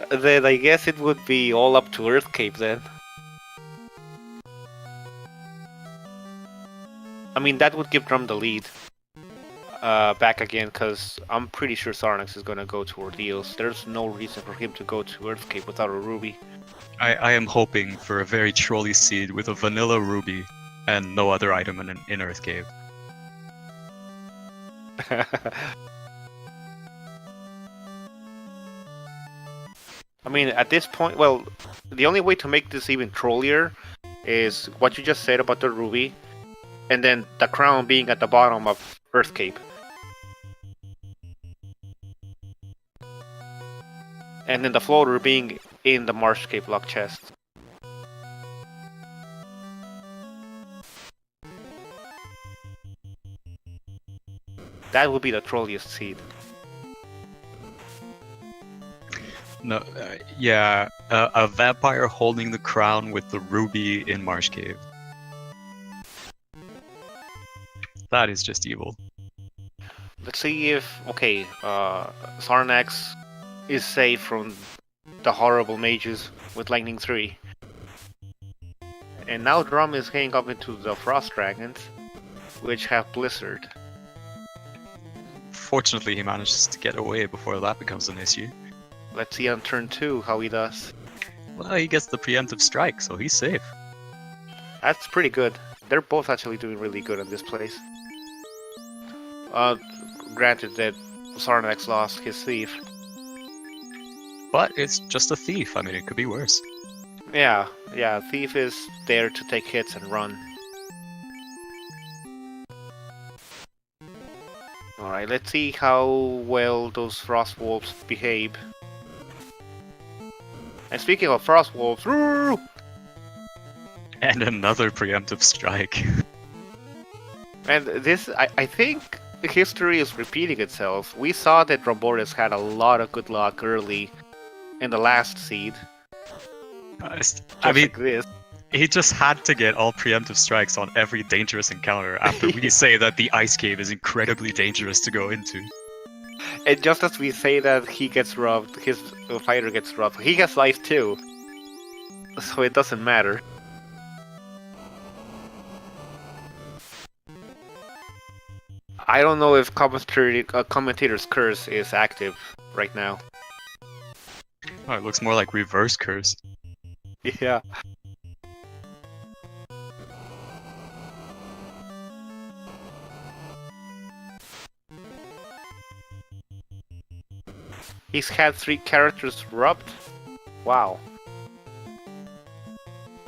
Then I guess it would be all up to Earth Cape then. I mean, that would give Drum the lead back again, because I'm pretty sure Xarnax is gonna go to Ordeals. There's no reason for him to go to Earth Cape without a ruby. I am hoping for a very trolly seed with a vanilla ruby and no other item in Earth Cave. I mean, at this point, well, the only way to make this even trollier is what you just said about the ruby, and then the crown being at the bottom of Earth Cape. And then the floater being in the Marsh Cape lock chest. That would be the trolliest seed. No, yeah, a vampire holding the crown with the ruby in Marsh Cave. That is just evil. Let's see if, okay, Xarnax is safe from the horrible mages with Lightning 3. And now Drum is heading up into the Frost Dragons, which have Blizzard. Fortunately, he manages to get away before that becomes an issue. Let's see on turn 2 how he does. Well, he gets the preemptive strike, so he's safe. That's pretty good. They're both actually doing really good in this place. Granted that Xarnax lost his thief. But it's just a thief. I mean, it could be worse. Yeah, thief is there to take hits and run. Alright, let's see how well those Frost Wolves behave. And speaking of Frost Wolves, And another preemptive strike. and this, I think history is repeating itself. We saw that Drumboardist had a lot of good luck early in the last seed. I mean, like this. he just had to get all preemptive strikes on every dangerous encounter after we say that the ice cave is incredibly dangerous to go into. And just as we say that he gets robbed, his fighter gets robbed, he has life too. So it doesn't matter. I don't know if Commentator's Curse is active right now. Oh, it looks more like reverse curse. Yeah. He's had 3 characters rubbed? Wow.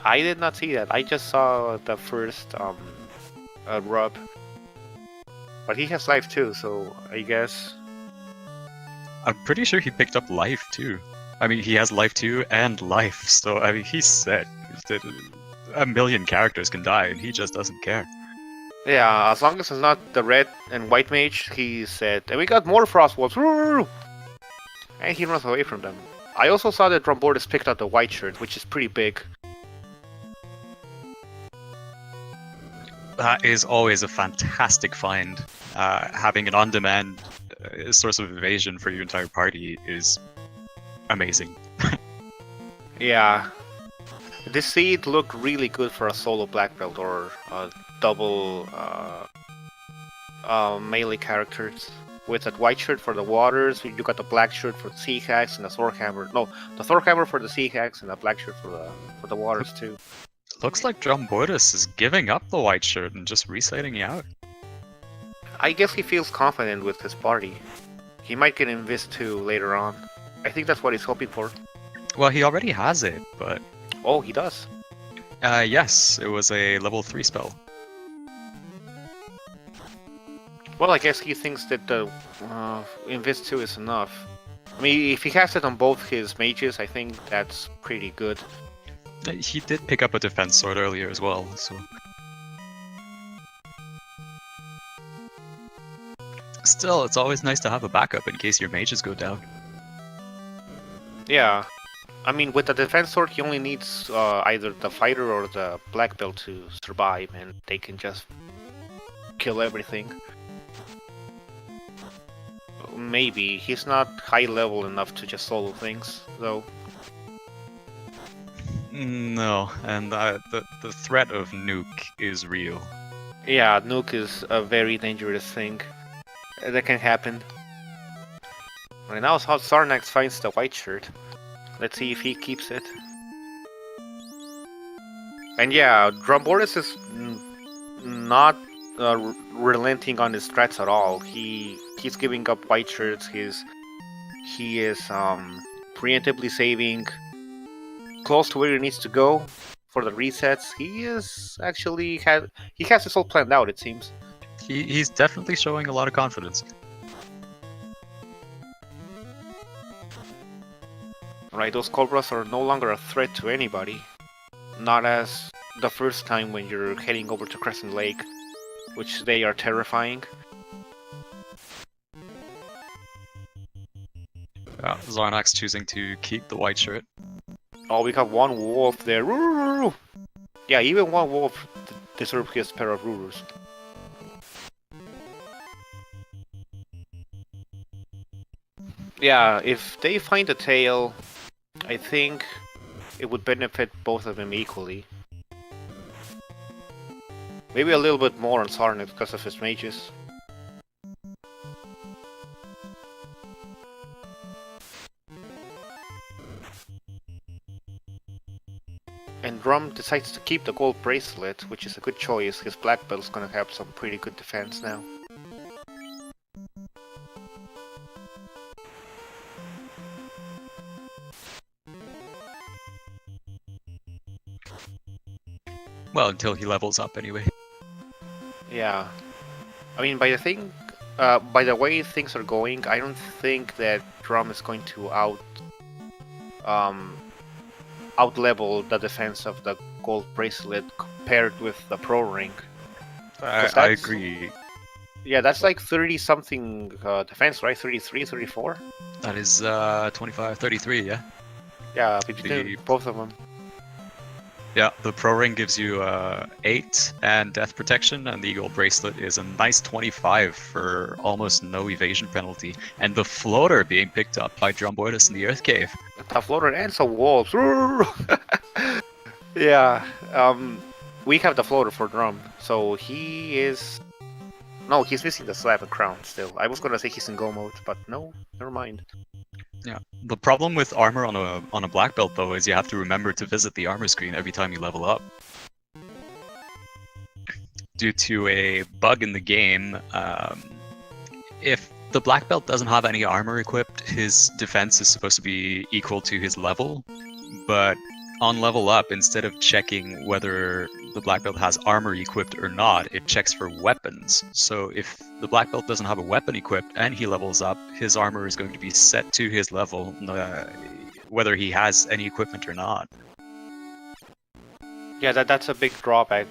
I did not see that. I just saw the first rub. But he has life too, so I guess... I'm pretty sure he picked up life too. I mean, he has life too and life, so I mean, he's set. A million characters can die, and he just doesn't care. Yeah, as long as it's not the red and white mage, he's set. And we got more Frost Wolves! And he runs away from them. I also saw that Drumboardist picked up the white shirt, which is pretty big. That is always a fantastic find. Having an on-demand source of evasion for your entire party is amazing. Yeah. This seed looked really good for a solo black belt or double melee characters. With that white shirt for the waters, you got the black shirt for the sea hacks and the Thor hammer. No, the Thor hammer for the sea hacks and the black shirt for the waters too. Looks like Drumboardist is giving up the white shirt and just resetting out. I guess he feels confident with his party. He might get Invis too later on. I think that's what he's hoping for. Well, he already has it, but... Oh, he does? Yes, it was a level 3 spell. Well, I guess he thinks that the Invis 2 is enough. I mean, if he has it on both his mages, I think that's pretty good. He did pick up a defense sword earlier as well, so... Still, it's always nice to have a backup in case your mages go down. Yeah. I mean, with the defense sword, he only needs either the fighter or the black belt to survive, and they can just kill everything. Maybe. He's not high level enough to just solo things, though. No, and the threat of nuke is real. Yeah, nuke is a very dangerous thing. That can happen. And now how Xarnax finds the white shirt. Let's see if he keeps it. And yeah, Drumboardist is not relenting on his threats at all. He's giving up white shirts. He is preemptively saving close to where he needs to go for the resets. He is actually he has this all planned out, it seems. He's definitely showing a lot of confidence. Right, those Cobras are no longer a threat to anybody. Not as the first time when you're heading over to Crescent Lake, which they are terrifying. Xarnax choosing to keep the white shirt. Oh, we got one wolf there. Yeah, even one wolf deserves his pair of Rurus. Yeah, if they find a tail, I think it would benefit both of them equally. Maybe a little bit more on Xarnax because of his mages. And Drum decides to keep the gold bracelet, which is a good choice. His black belt's gonna have some pretty good defense now. Well, until he levels up anyway. Yeah. I mean, by the way things are going, I don't think that Drum is going to out-level the defense of the gold bracelet compared with the pro ring. I agree. Yeah, that's like 30-something defense, right? 33, 34? That is 25, 33, yeah? Yeah, between both of them. Yeah, the Pro Ring gives you 8 and death protection, and the Eagle Bracelet is a nice 25 for almost no evasion penalty. And the floater being picked up by Drumboardist in the Earth Cave. The floater and some wolves. Yeah, we have the floater for Drum, so he is... No, he's missing the slab and crown still. I was gonna say he's in go mode, but no, never mind. Yeah, the problem with armor on a black belt though is you have to remember to visit the armor screen every time you level up. Due to a bug in the game, if the black belt doesn't have any armor equipped, his defense is supposed to be equal to his level, but on level up, instead of checking whether the black belt has armor equipped or not, it checks for weapons. So if the black belt doesn't have a weapon equipped and he levels up, his armor is going to be set to his level, whether he has any equipment or not. Yeah, that's a big drawback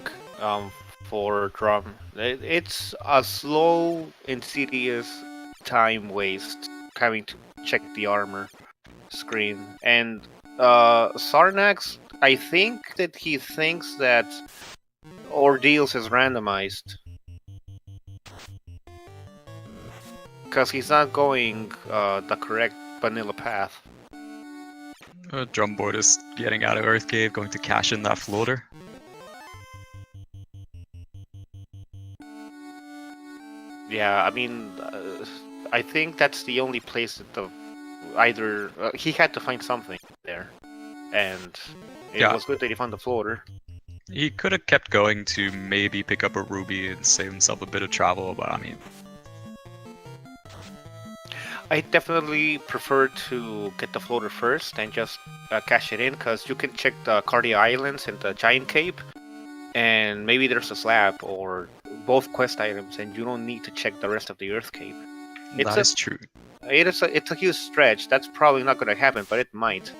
for Drum. It's a slow, insidious time waste having to check the armor screen. And Xarnax, I think that he thinks that Ordeals is randomized. Because he's not going the correct vanilla path. Drumboardist getting out of Earth Cave, going to cash in that floater. Yeah, I mean, I think that's the only place that either he had to find something there, and it was good that he found the floater. He could have kept going to maybe pick up a ruby and save himself a bit of travel, but I mean, I definitely prefer to get the floater first and just cash it in, because you can check the Cardia Islands and the Giant Cape, and maybe there's a slab or both quest items, and you don't need to check the rest of the Earth Cape. That is true. It's a huge stretch. That's probably not going to happen, but it might.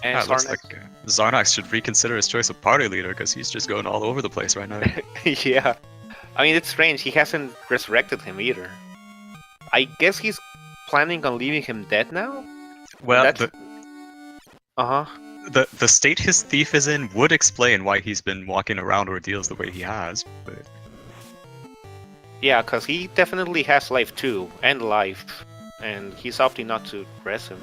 And looks like Xarnax should reconsider his choice of party leader, because he's just going all over the place right now. Yeah. I mean, it's strange. He hasn't resurrected him either. I guess he's planning on leaving him dead now? Well, the state his thief is in would explain why he's been walking around Ordeals the way he has, but... Yeah, because he definitely has life too, and life, and he's opting not to rest him.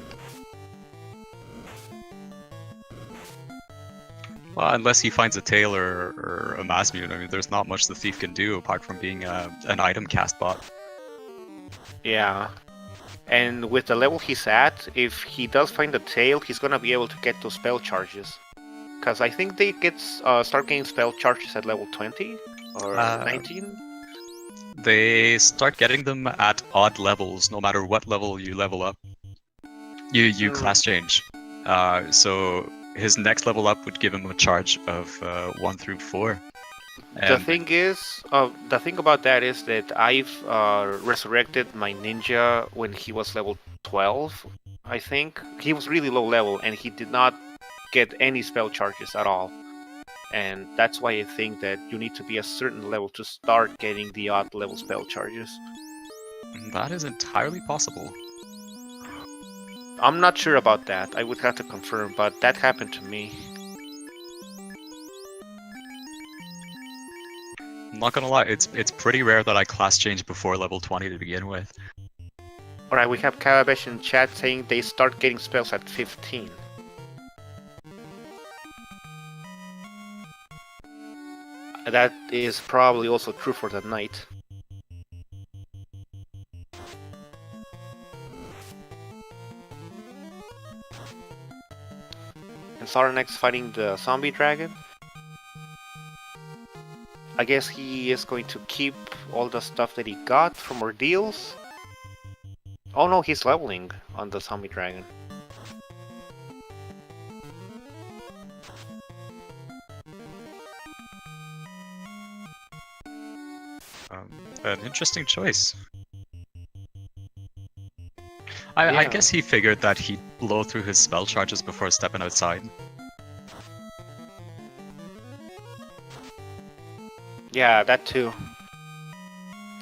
Well, unless he finds a tail or a mass mute, I mean, there's not much the thief can do apart from being an item cast bot. Yeah. And with the level he's at, if he does find a tail, he's gonna be able to get those spell charges. Because I think they start getting spell charges at level 20 or 19. They start getting them at odd levels, no matter what level you level up. You class change. So his next level up would give him a charge of 1 through 4. The thing about that is that I've resurrected my ninja when he was level 12, I think. He was really low level, and he did not get any spell charges at all. And that's why I think that you need to be a certain level to start getting the odd level spell charges. That is entirely possible. I'm not sure about that. I would have to confirm, but that happened to me. I'm not gonna lie, it's pretty rare that I class change before level 20 to begin with. Alright, we have Kalabesh in chat saying they start getting spells at 15. That is probably also true for the knight. And Xarnax fighting the zombie dragon. I guess he is going to keep all the stuff that he got from Ordeals. Oh no, he's leveling on the zombie dragon. An interesting choice. I guess he figured that he'd blow through his spell charges before stepping outside. Yeah, that too.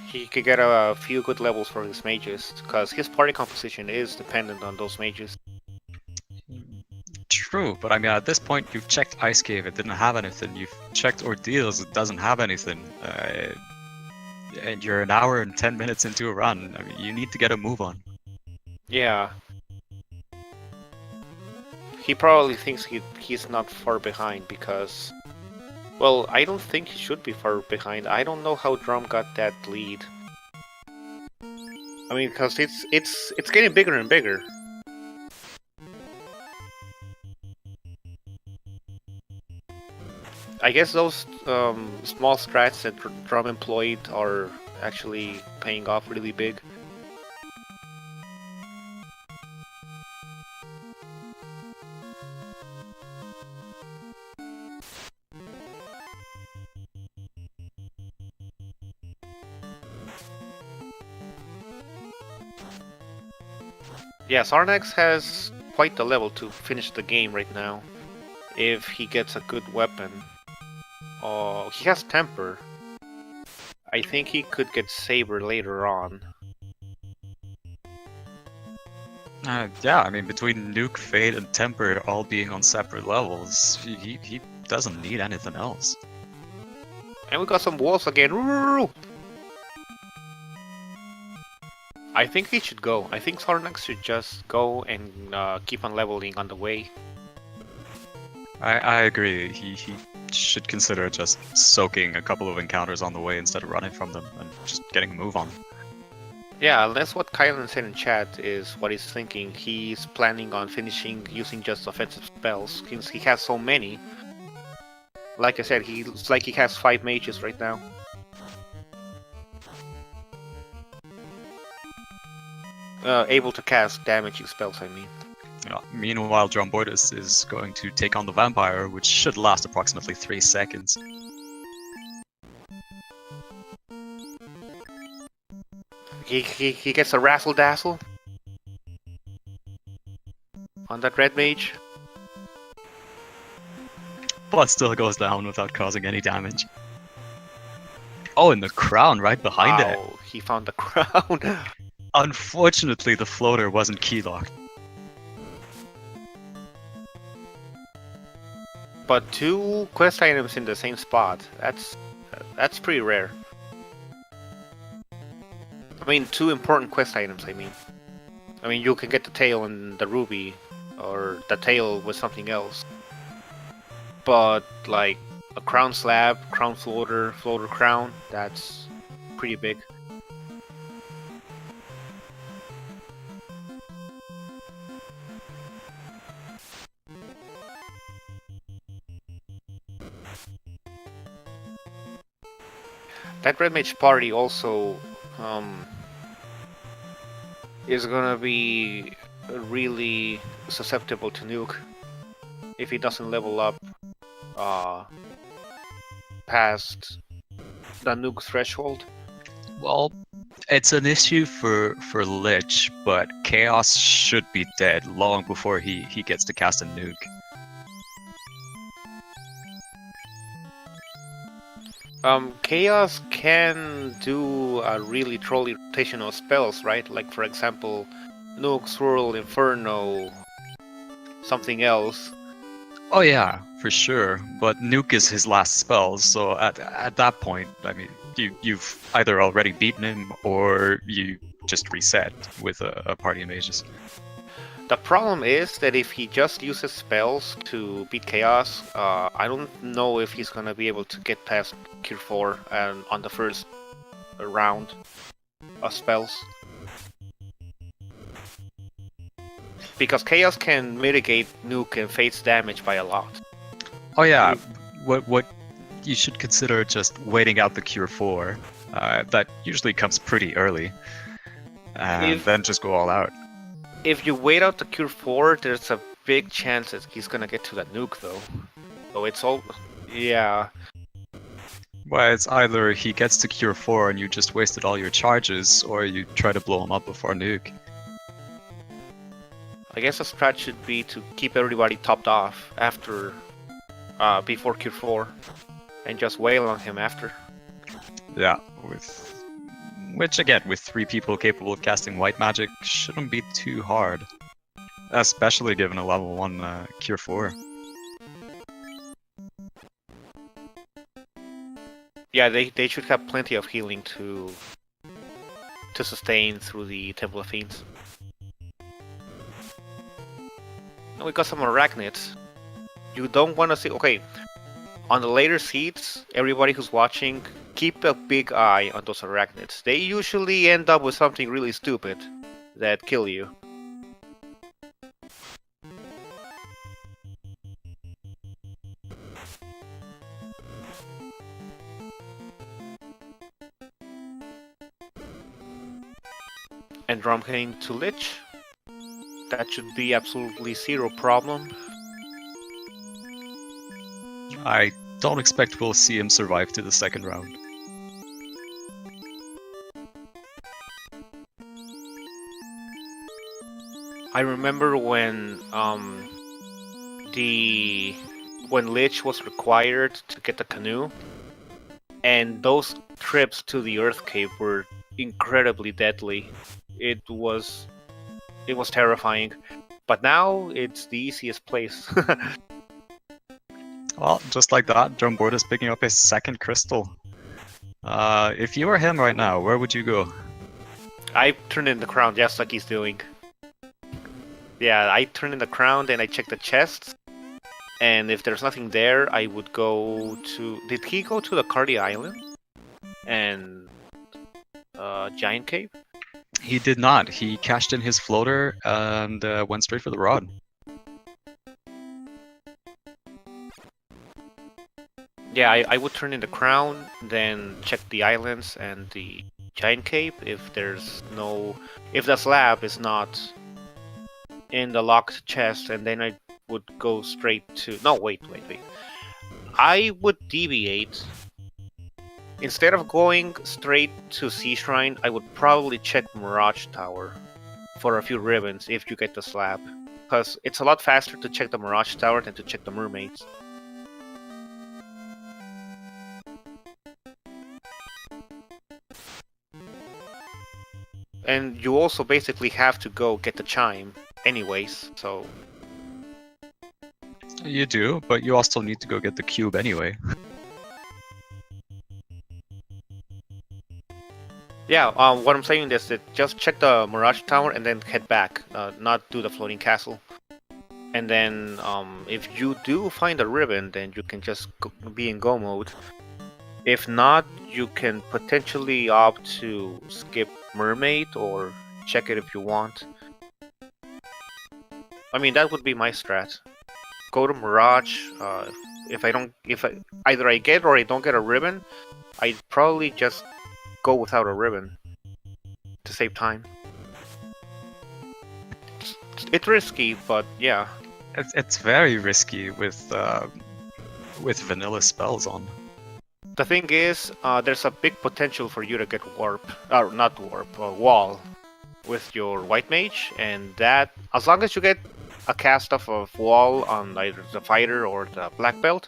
He could get a few good levels for his mages, because his party composition is dependent on those mages. True, but I mean, at this point, you've checked Ice Cave, it didn't have anything. You've checked Ordeals, it doesn't have anything. And you're an hour and 10 minutes into a run. I mean, you need to get a move on. Yeah. He probably thinks he's not far behind because... Well, I don't think he should be far behind. I don't know how Drum got that lead. I mean, because it's getting bigger and bigger. I guess those small strats that Drum employed are actually paying off really big. Yeah, Xarnax has quite the level to finish the game right now, if he gets a good weapon. Oh, he has Temper. I think he could get Saber later on. Yeah, I mean, between Nuke, Fade, and Temper all being on separate levels, he doesn't need anything else. And we got some walls again. I think he should go. I think Xarnax should just go and keep on leveling on the way. I agree. He should consider just soaking a couple of encounters on the way instead of running from them and just getting a move on. Yeah, that's what Kylan said in chat is what he's thinking. He's planning on finishing using just offensive spells since he has so many. Like I said, it's like he has 5 mages right now. Able to cast damaging spells, I mean. Meanwhile, Drumboardist is going to take on the vampire, which should last approximately 3 seconds. He gets a razzle dazzle on that red mage, but still goes down without causing any damage. Oh, and the crown right behind it. Oh, he found the crown. Unfortunately, the floater wasn't keylocked. But 2 quest items in the same spot. That's pretty rare. I mean, 2 important quest items, I mean, you can get the tail and the ruby, or the tail with something else. But, like, a crown slab, crown floater, floater crown, that's pretty big. That red mage party also is gonna be really susceptible to nuke if he doesn't level up past the nuke threshold. Well, it's an issue for Lich, but Chaos should be dead long before he gets to cast a nuke. Chaos can do a really trolly rotation of spells, right? Like, for example, Nuke, Swirl, Inferno, something else. Oh yeah, for sure. But Nuke is his last spell, so at that point, I mean, you've either already beaten him or you just reset with a party of mages. The problem is that if he just uses spells to beat Chaos, I don't know if he's gonna be able to get past Cure 4 and on the first round of spells. Because Chaos can mitigate Nuke and Fate's damage by a lot. Oh yeah, what you should consider just waiting out the Cure 4. That usually comes pretty early. and then just go all out. If you wait out the Cure 4, there's a big chance that he's gonna get to that nuke, though. So it's all... Yeah. Well, it's either he gets to Cure 4 and you just wasted all your charges, or you try to blow him up before nuke. I guess the strat should be to keep everybody topped off after... before Cure 4. And just wail on him after. Yeah, which again, with 3 people capable of casting white magic, shouldn't be too hard. Especially given a level 1 Cure 4. Yeah, they should have plenty of healing to sustain through the Temple of Fiends. And we got some arachnids. You don't want to see... Okay, on the later seeds, everybody who's watching, keep a big eye on those arachnids. They usually end up with something really stupid that kill you. And drum hitting to Lich. That should be absolutely zero problem. I don't expect we'll see him survive to the second round. I remember when Lich was required to get the canoe, and those trips to the Earth Cave were incredibly deadly. It was terrifying, but now it's the easiest place. Well, just like that, Drumboardist picking up his second crystal. If you were him right now, where would you go? I turn in the crown just like he's doing. Yeah, I turn in the crown, then I check the chests, and if there's nothing there, I would go to... Did he go to the Cardi Island? And... Giant Cave? He did not. He cashed in his floater and went straight for the rod. Yeah, I would turn in the crown, then check the islands and the Giant Cave if there's no... If the slab is not in the locked chest, and then I would go straight to... No, wait. I would deviate. Instead of going straight to Sea Shrine, I would probably check Mirage Tower for a few ribbons if you get the slab. Because it's a lot faster to check the Mirage Tower than to check the mermaids. And you also basically have to go get the chime anyways, so... You do, but you also need to go get the cube anyway. Yeah, what I'm saying is that just check the Mirage Tower and then head back, not do the floating castle. And then, if you do find a ribbon, then you can just be in go mode. If not, you can potentially opt to skip Mermaid or check it if you want. I mean, that would be my strat. Go to Mirage. If either I get or I don't get a ribbon, I'd probably just go without a ribbon to save time. It's risky, but yeah. It's very risky with vanilla spells on. The thing is, there's a big potential for you to get wall with your white mage, and that, as long as you get a cast of a wall on either the fighter or the black belt,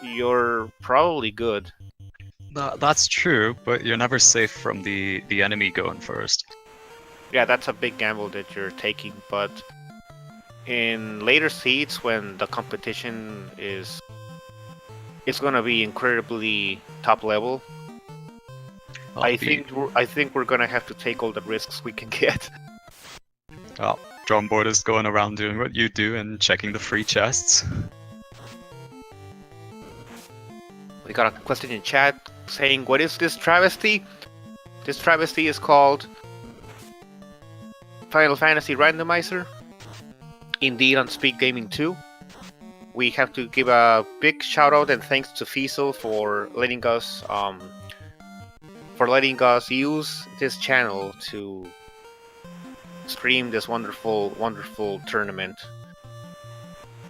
you're probably good. That's true, but you're never safe from the enemy going first. Yeah, that's a big gamble that you're taking, but in later seeds when the competition it's gonna be incredibly top level, I think we're gonna have to take all the risks we can get. Well, Drumboardist going around doing what you do and checking the free chests. We got a question in chat saying, what is this travesty? This travesty is called Final Fantasy Randomizer. Indeed, on Speed Gaming 2. We have to give a big shout out and thanks to Fiesel for letting us for letting us use this channel to stream this wonderful, wonderful tournament.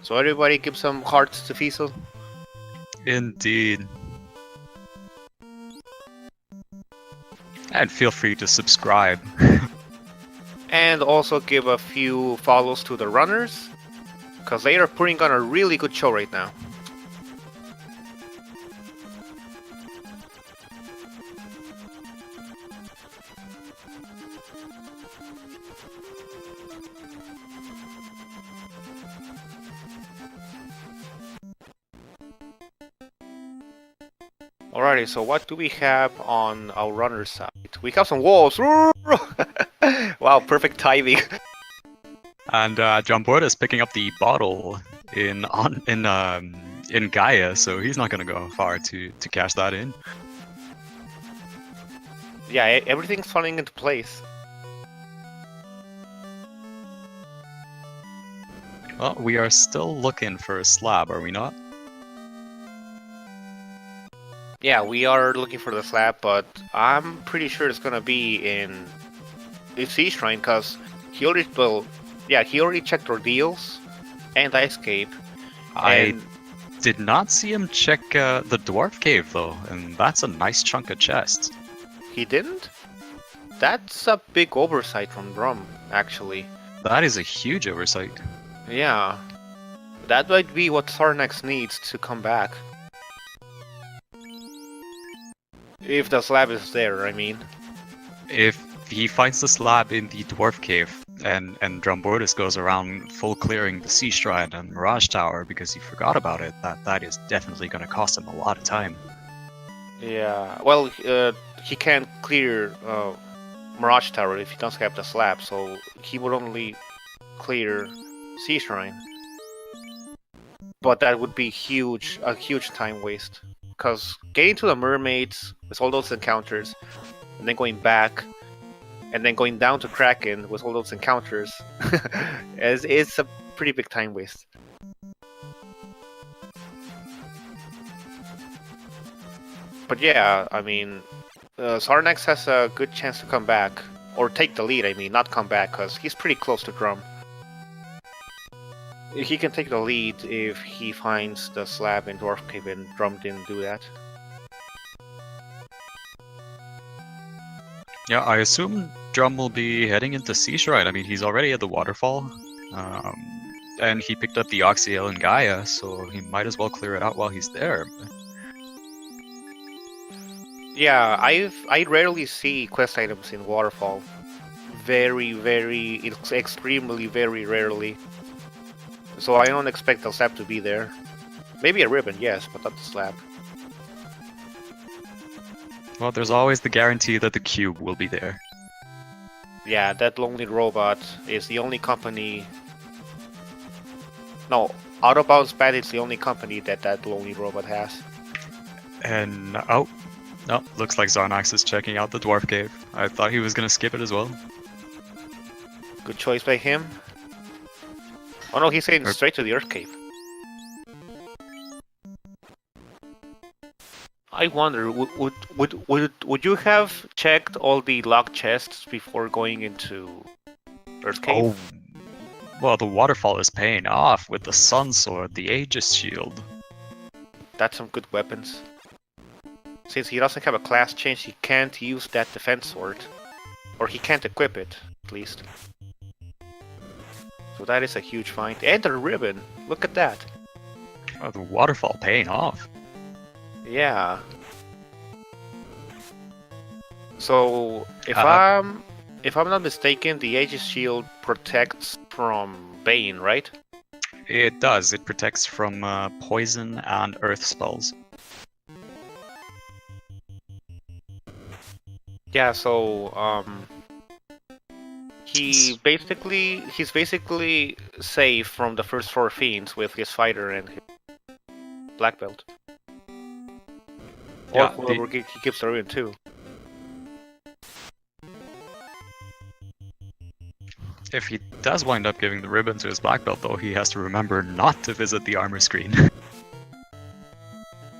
So everybody give some hearts to Fiesel. Indeed. And feel free to subscribe. And also give a few follows to the runners, because they are putting on a really good show right now. Alrighty, so what do we have on our runner side? We have some walls. Wow, perfect timing. And Drumboardist picking up the bottle in Gaia, so he's not gonna go far to cash that in. Yeah, everything's falling into place. Well, we are still looking for a slab, are we not? Yeah, we are looking for the slab, but I'm pretty sure it's gonna be in Sea Shrine, because he already, well, yeah, he already checked ordeals and Ice Cave. I did not see him check the Dwarf Cave, though, and that's a nice chunk of chests. He didn't? That's a big oversight from Drum, actually. That is a huge oversight. Yeah. That might be what Xarnax needs to come back. If the slab is there, I mean. If he finds the slab in the Dwarf Cave, and Drumboardist goes around full clearing the Sea Shrine and Mirage Tower because he forgot about it, that is definitely going to cost him a lot of time. Yeah, well, he can't clear Mirage Tower if he doesn't have the slab, so he would only clear Sea Shrine. But that would be a huge time waste. Because getting to the mermaids with all those encounters, and then going back, and then going down to Kraken with all those encounters, it's a pretty big time waste. But yeah, I mean, Xarnax has a good chance to come back, or take the lead, I mean, not come back, because he's pretty close to Drum. He can take the lead if he finds the slab in Dwarf Cave, and Drum didn't do that. Yeah, I assume Drum will be heading into Sea Shrine. I mean, he's already at the waterfall, and he picked up the Oxyale in Gaia, so he might as well clear it out while he's there. Yeah, I rarely see quest items in Waterfall. Extremely, very rarely. So I don't expect the slab to be there. Maybe a ribbon, yes, but not the slab. Well, there's always the guarantee that the cube will be there. Yeah, that lonely robot is the only company... No, Out of Bounds Bad is the only company that lonely robot has. And, oh, no, looks like Xarnax is checking out the Dwarf Cave. I thought he was gonna skip it as well. Good choice by him. Oh no, he's heading straight to the Earth Cave. I wonder, would you have checked all the locked chests before going into Earth Cave? Oh, well, the waterfall is paying off with the Sun Sword, the Aegis Shield. That's some good weapons. Since he doesn't have a class change, he can't use that defense sword. Or he can't equip it, at least. So that is a huge find. And a ribbon! Look at that! Oh, the waterfall paying off. Yeah. So, if I'm not mistaken, the Aegis Shield protects from Bane, right? It does. It protects from poison and earth spells. Yeah, so he's basically safe from the first 4 fiends with his fighter and his black belt. Or whoever he keeps the ruin too. If he does wind up giving the ribbon to his black belt, though, he has to remember not to visit the armor screen.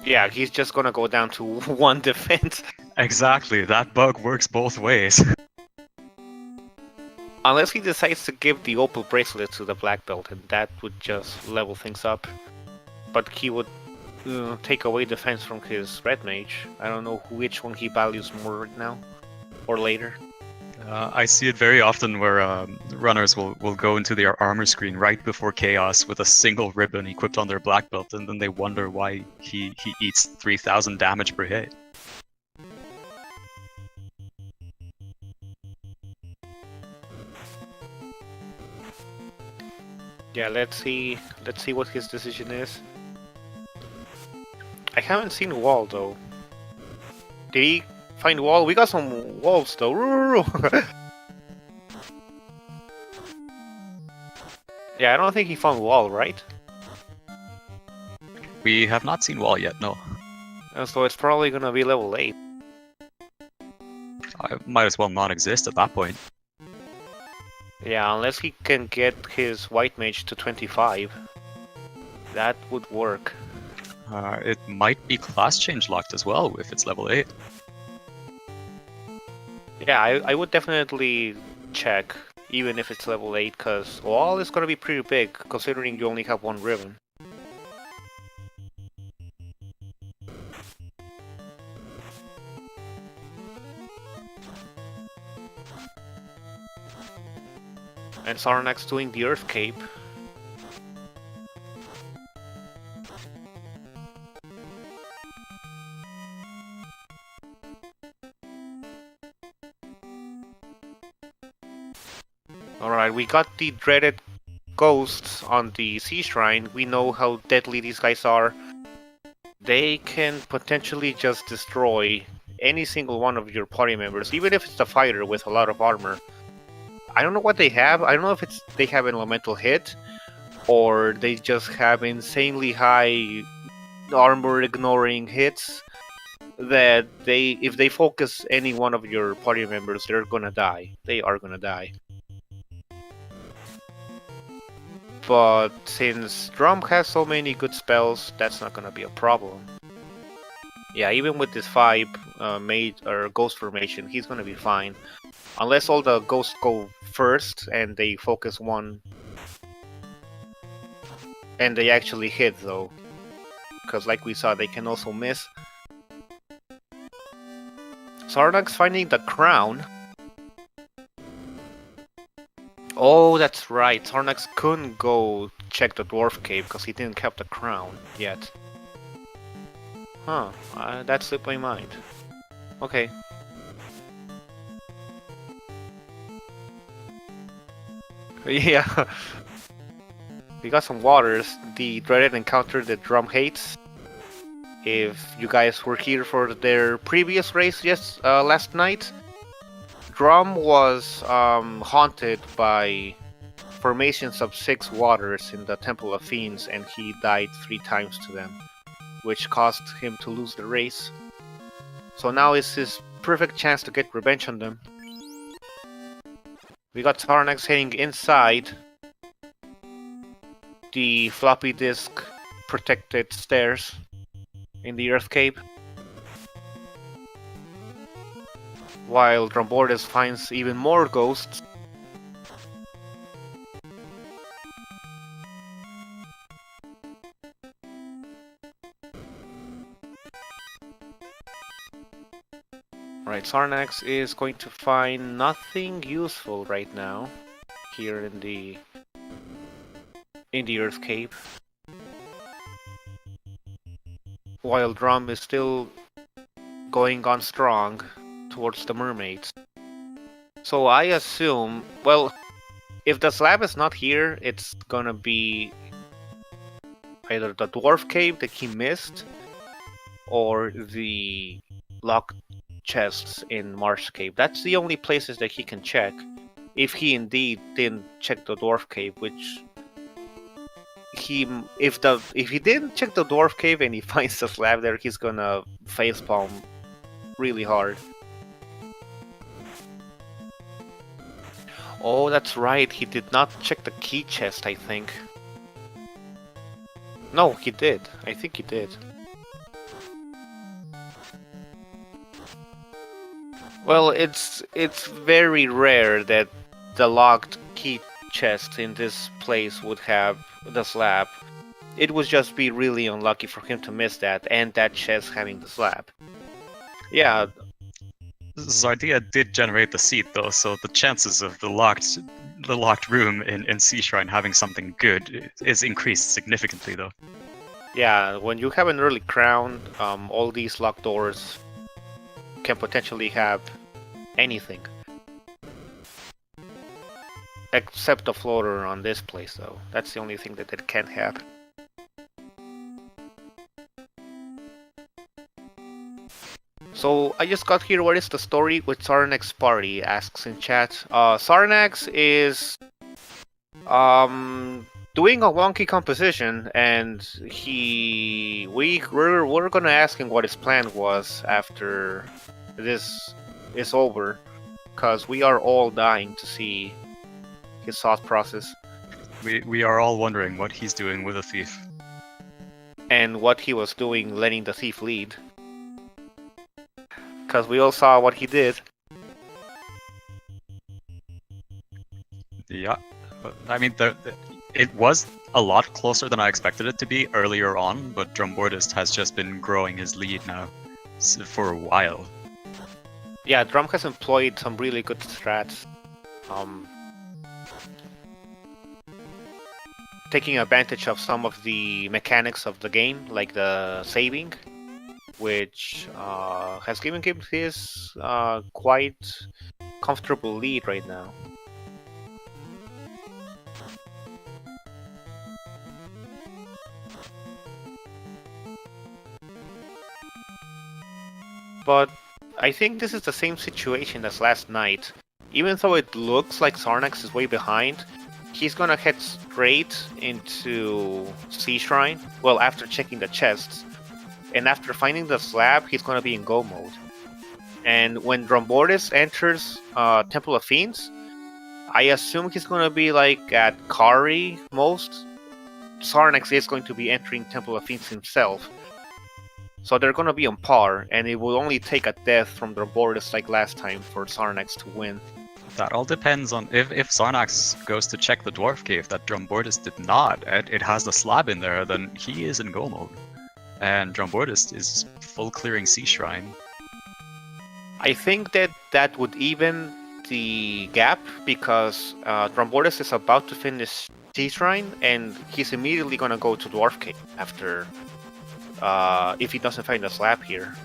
Yeah, he's just gonna go down to 1 defense. Exactly, that bug works both ways. Unless he decides to give the opal bracelet to the black belt, and that would just level things up. But he would take away defense from his red mage. I don't know which one he values more right now, or later. I see it very often where runners will go into their armor screen right before chaos with a single ribbon equipped on their black belt, and then they wonder why he eats 3,000 damage per hit. Yeah, let's see what his decision is. I haven't seen Wall though. Did he find Wall? We got some walls though. Yeah, I don't think he found Wall, right? We have not seen Wall yet, no. So it's probably gonna be level 8. I might as well not exist at that point. Yeah, unless he can get his white mage to 25. That would work. It might be class change locked as well if it's level 8. Yeah, I would definitely check, even if it's level 8, because Wall is gonna be pretty big, considering you only have one ribbon. And Xarnax doing the Earth Cape. Alright, we got the dreaded ghosts on the Sea Shrine. We know how deadly these guys are. They can potentially just destroy any single one of your party members, even if it's a fighter with a lot of armor. I don't know what they have. I don't know if they have an elemental hit, or they just have insanely high armor ignoring hits that if they focus any one of your party members, they're gonna die. They are gonna die. But since Drum has so many good spells, that's not gonna be a problem. Yeah, even with this 5 mage or ghost formation, he's gonna be fine. Unless all the ghosts go first and they focus one. And they actually hit though. Because like we saw, they can also miss. Xarnax finding the crown. Oh, that's right. Xarnax couldn't go check the dwarf cave because he didn't have the crown yet. Huh, that slipped my mind. Okay. Yeah. We got some waters. The dreaded encounter that Drum hates. If you guys were here for their previous race last night, Drum was haunted by formations of 6 waters in the Temple of Fiends, and he died 3 times to them, which caused him to lose the race. So now is his perfect chance to get revenge on them. We got Xarnax heading inside the floppy disk protected stairs in the Earth Cape, while Drumboardist finds even more ghosts. Right, Xarnax is going to find nothing useful right now here in the Earth Cape, while Drum is still going on strong towards the mermaids. So I assume, well, if the slab is not here, it's gonna be either the dwarf cave that he missed or the locked chests in Marsh Cave. That's the only places that he can check, if he indeed didn't check the dwarf cave, which if he didn't check the dwarf cave and he finds the slab there, he's gonna facepalm really hard. Oh, that's right, he did not check the key chest, I think. No, he did. I think he did. Well, it's very rare that the locked key chest in this place would have the slab. It would just be really unlucky for him to miss that, and that chest having the slab. Yeah, Zardia did generate the seed though, so the chances of the locked room in Sea Shrine having something good is increased significantly though. yeah. When you have an early crown, all these locked doors can potentially have anything. Except the floater on this place, though. That's the only thing that it can't have. So, I just got here. What is the story with Xarnax party? Asks in chat. Xarnax is doing a wonky composition, and we're gonna ask him what his plan was after this is over, because we are all dying to see his thought process We are all wondering what he's doing with a thief. and what he was doing letting the thief lead. Because we all saw what he did. Yeah, I mean, it was a lot closer than I expected it to be earlier on, but Drumboardist has just been growing his lead now for a while. Yeah, Drum has employed some really good strats. Taking advantage of some of the mechanics of the game, like the saving, which has given him his quite comfortable lead right now. But I think this is the same situation as last night. Even though it looks like Xarnax is way behind, he's gonna head straight into Sea Shrine. Well, after checking the chests. And after finding the slab, he's gonna be in go mode. And when Drumboardist enters Temple of Fiends, I assume he's gonna be like at Kari most. Xarnax is going to be entering Temple of Fiends himself. So they're gonna be on par, and it will only take a death from Drumboardist like last time for Xarnax to win. That all depends on if Xarnax goes to check the dwarf cave that Drumboardist did not, and it has the slab in there, then he is in go mode. And Drumboardist is full clearing Sea Shrine. I think that would even the gap, because Drumboardist is about to finish Sea Shrine, and he's immediately gonna go to Dwarf Cave after, if he doesn't find the slab here.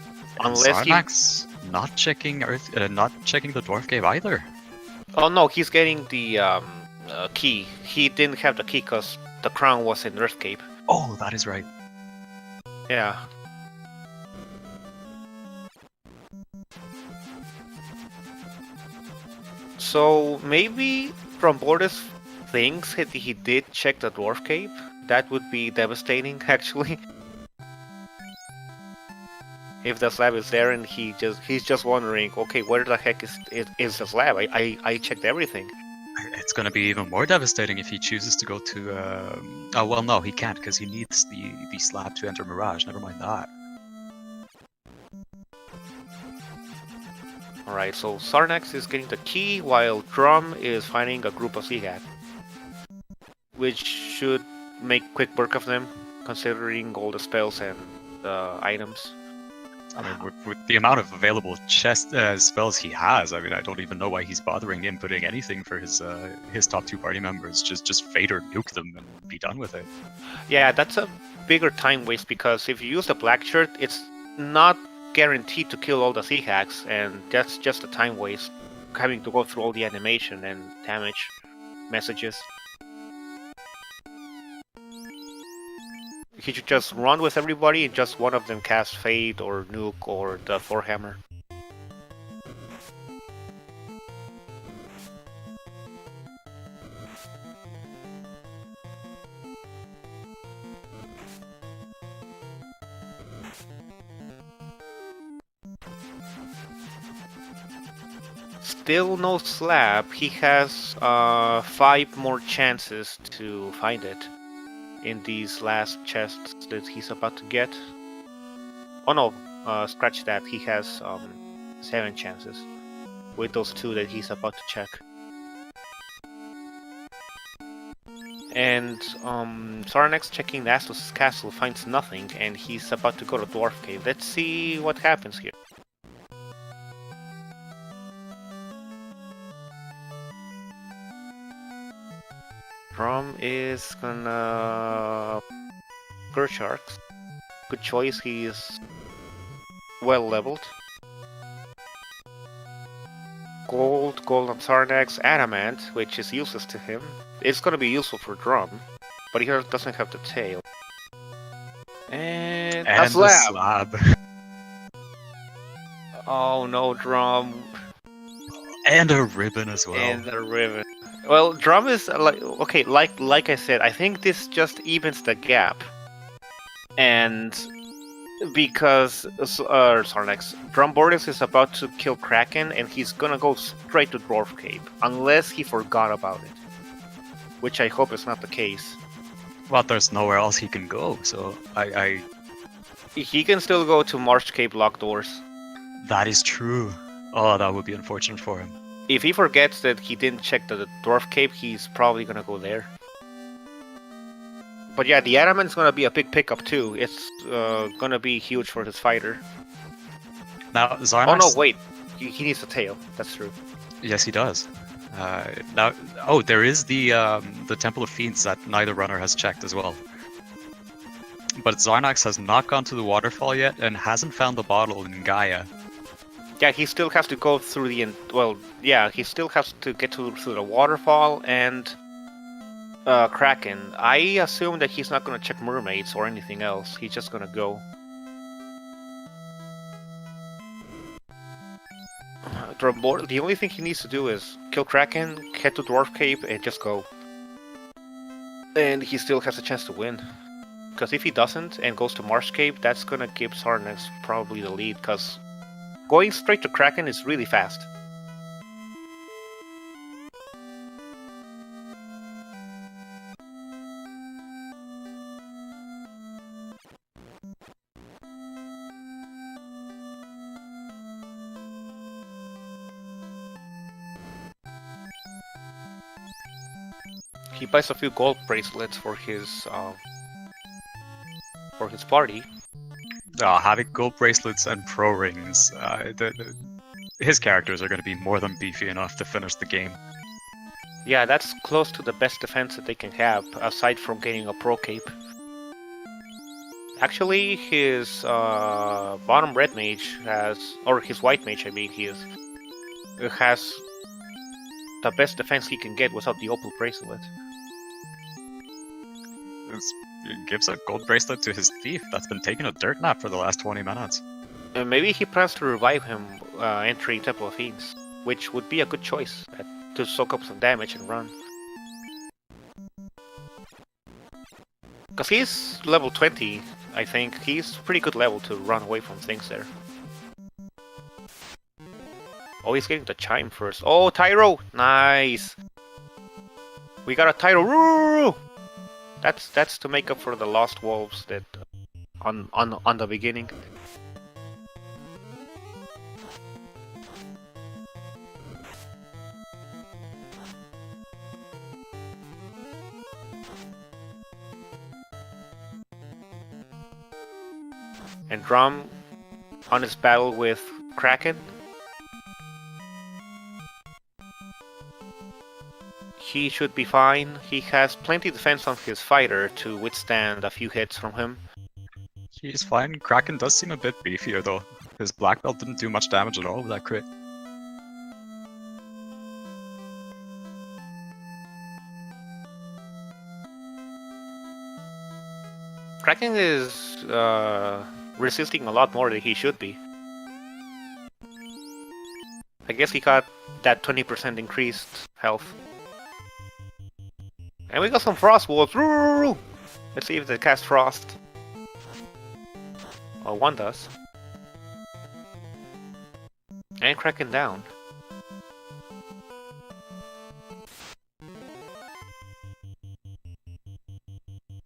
Unless Xarnax not checking the dwarf cave either. Oh no, he's getting the key. He didn't have the key because the crown was in Earthcape. Oh, that is right. Yeah. So maybe Drumboardist thinks that he did check the Dwarf Cave. That would be devastating, actually. If the slab is there and he's just wondering, okay, where the heck is the slab? I checked everything. It's gonna be even more devastating if he chooses to go to. Oh well, no, he can't because he needs the slab to enter Mirage. Never mind that. All right, so Xarnax is getting the key while Drum is finding a group of Seagat, which should make quick work of them, considering all the spells and the items. I mean, with the amount of available chest spells he has, I mean, I don't even know why he's bothering inputting anything for his top two party members. Just fade or nuke them and be done with it. Yeah, that's a bigger time waste, because if you use the black shirt, it's not guaranteed to kill all the sea hacks, and that's just a time waste, having to go through all the animation and damage messages. He should just run with everybody and just one of them cast Fade or Nuke or the Thor Hammer. Still no slab. He has 5 more chances to find it in these last chests that he's about to get. Oh no, scratch that. He has 7 chances. with those two that he's about to check. And Xarnax checking the Astos castle finds nothing, and he's about to go to Dwarf Cave. Let's see what happens here. Drum is gonna Sharks. Good choice, he's well leveled. Gold on Xarnax, Adamant, which is useless to him. It's gonna be useful for Drum, but he doesn't have the tail. And a slab! Oh no, Drum. And a ribbon as well. And a ribbon. Well, Drum is like, okay, like I said, I think this just evens the gap. And because Xarnax, Drumboardist is about to kill Kraken, and he's gonna go straight to Dwarf Cave, unless he forgot about it. Which I hope is not the case. Well, there's nowhere else he can go, so He can still go to Marsh Cave locked doors. That is true. Oh, that would be unfortunate for him. If he forgets that he didn't check the Dwarf Cave, he's probably gonna go there. But yeah, the Adamant's gonna be a big pickup too. It's gonna be huge for his fighter. Now, Xarnax... Oh no, wait. He needs a tail. That's true. Yes, he does. Now, there is the Temple of Fiends that neither runner has checked as well. But Xarnax has not gone to the waterfall yet and hasn't found the bottle in Gaia. Yeah, he still has to go through the... Well, yeah, he still has to get through the waterfall and... Kraken. I assume that he's not gonna check mermaids or anything else. He's just gonna go. The only thing he needs to do is kill Kraken, head to Dwarf Cave, and just go. And he still has a chance to win. Because if he doesn't and goes to Marsh Cave, that's gonna give Xarnax probably the lead, because going straight to Kraken is really fast. He buys a few gold bracelets for his party. Having gold bracelets and pro rings, his characters are going to be more than beefy enough to finish the game. Yeah, that's close to the best defense that they can have, aside from getting a pro cape. Actually, his bottom red mage has, or his white mage, I mean, has the best defense he can get without the opal bracelet. It gives a gold bracelet to his thief that's been taking a dirt nap for the last 20 minutes. And maybe he plans to revive him entering Temple of Fiends, which would be a good choice to soak up some damage and run. Because he's level 20, I think. He's pretty good level to run away from things there. Oh, he's getting the chime first. Oh, Tyro! Nice! We got a Tyro! Woo! That's to make up for the lost wolves that on the beginning. And Drum on his battle with Kraken. He should be fine. He has plenty defense on his fighter to withstand a few hits from him. He's fine. Kraken does seem a bit beefier though. His black belt didn't do much damage at all with that crit. Kraken is resisting a lot more than he should be. I guess he got that 20% increased health. And we got some Frost Wolves! Let's see if they cast Frost. Oh, one does. And Kraken down.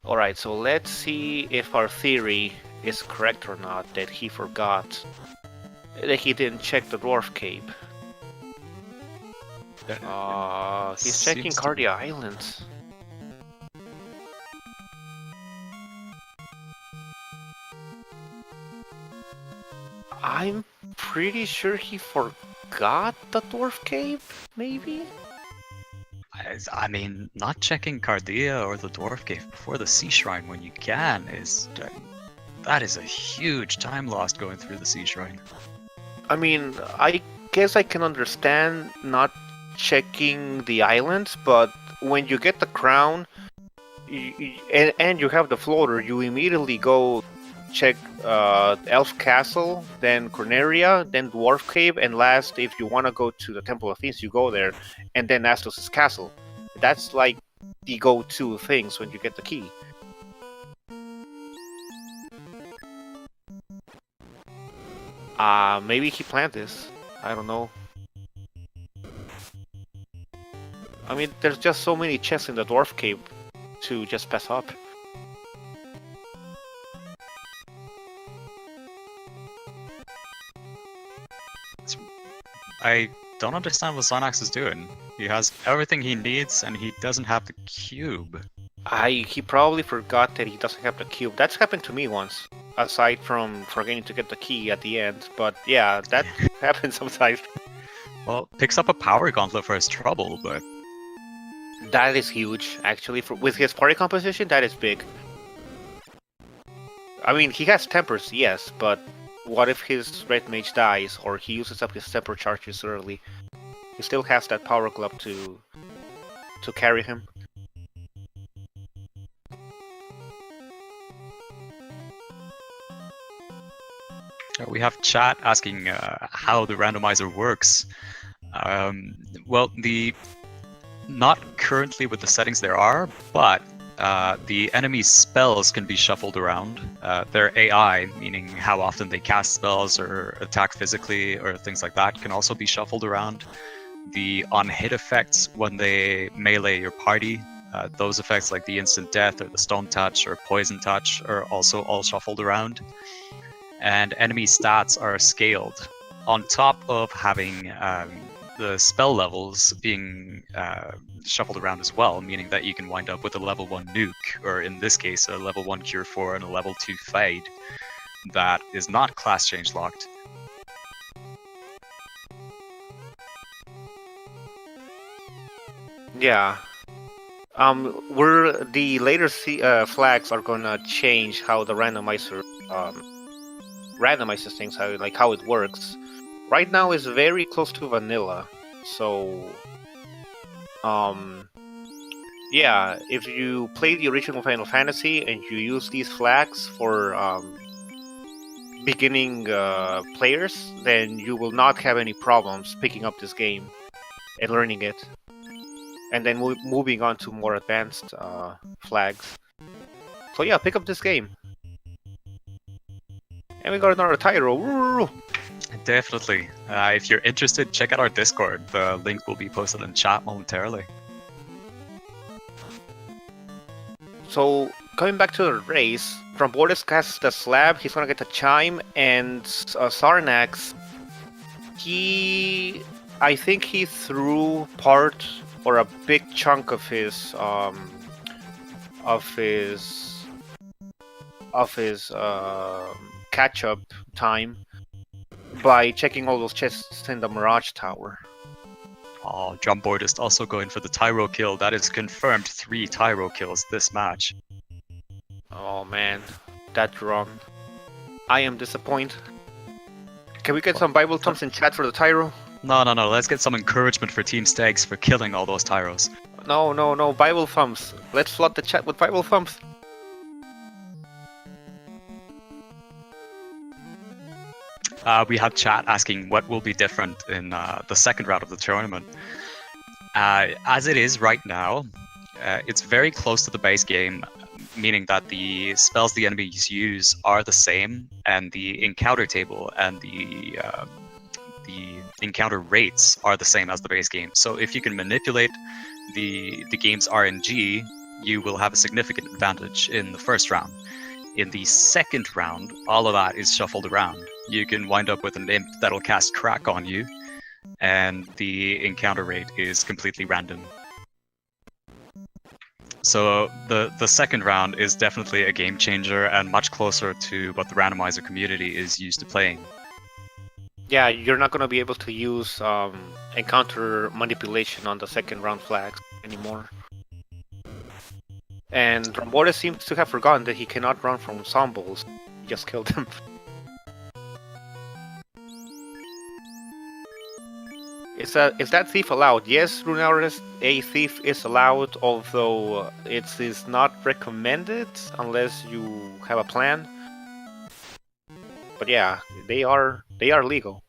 Alright, so let's see if our theory is correct or not, that he forgot that he didn't check the Dwarf Cape. He's checking Seems to be- Cardia Islands. I'm pretty sure he forgot the Dwarf Cave, maybe? I mean, not checking Cardia or the Dwarf Cave before the Sea Shrine when you can is... that is a huge time lost going through the Sea Shrine. I mean, I guess I can understand not checking the islands, but when you get the crown and you have the floater, you immediately go check Elf Castle, then Corneria, then Dwarf Cave, and last, if you want to go to the Temple of Thieves, you go there, and then Astos' Castle. That's like the go-to things when you get the key. Maybe he planned this. I don't know. I mean, there's just so many chests in the Dwarf Cave to just pass up. I don't understand what Xarnax is doing. He has everything he needs, and he doesn't have the cube. He probably forgot that he doesn't have the cube. That's happened to me once, aside from forgetting to get the key at the end. But yeah, that happens sometimes. Well, picks up a power gauntlet for his trouble, but That is huge, actually. With his party composition, that is big. I mean, he has tempers, yes, but what if his red mage dies, or he uses up his temper charges early? He still has that power glove to carry him. we have chat asking how the randomizer works. Well, not currently with the settings there are, but the enemy's spells can be shuffled around. Their AI, meaning how often they cast spells or attack physically or things like that, can also be shuffled around. The on-hit effects when they melee your party, those effects like the instant death or the stone touch or poison touch are also all shuffled around. And enemy stats are scaled on top of having the spell levels being shuffled around as well, meaning that you can wind up with a level 1 nuke, or in this case, a level 1 Cure 4 and a level 2 Fade that is not class change locked. Yeah. The later flags are gonna change how the randomizer randomizes things, how it works. Right now is very close to vanilla, so yeah, if you play the original Final Fantasy and you use these flags for beginning players, then you will not have any problems picking up this game and learning it, and then moving on to more advanced flags. So yeah, pick up this game. And we got another Tyro. Woo! Definitely. If you're interested, check out our Discord. The link will be posted in chat momentarily. So, coming back to the race, Drumboardist casts the slab, he's gonna get the chime, and Xarnax, I think he threw part or a big chunk of his catch-up time by checking all those chests in the Mirage Tower. Oh, Drumboardist also going for the Tyro kill. That is confirmed 3 Tyro kills this match. Oh man, that run. I am disappointed. Can we get some Bible thumbs in chat for the Tyro? No. Let's get some encouragement for Team Stags for killing all those Tyros. No. Bible thumbs. Let's flood the chat with Bible thumbs. We have chat asking what will be different in the second round of the tournament. As it is right now, it's very close to the base game, meaning that the spells the enemies use are the same, and the encounter table and the encounter rates are the same as the base game. So if you can manipulate the game's RNG, you will have a significant advantage in the first round. In the second round, all of that is shuffled around. You can wind up with an imp that'll cast crack on you, and the encounter rate is completely random. So the second round is definitely a game changer and much closer to what the randomizer community is used to playing. Yeah, you're not gonna be able to use encounter manipulation on the second round flags anymore. And Drumboardist seems to have forgotten that he cannot run from zombies. He just killed him. Is that thief allowed? Yes, Runarist, a thief is allowed, although it is not recommended unless you have a plan. But yeah, they are legal.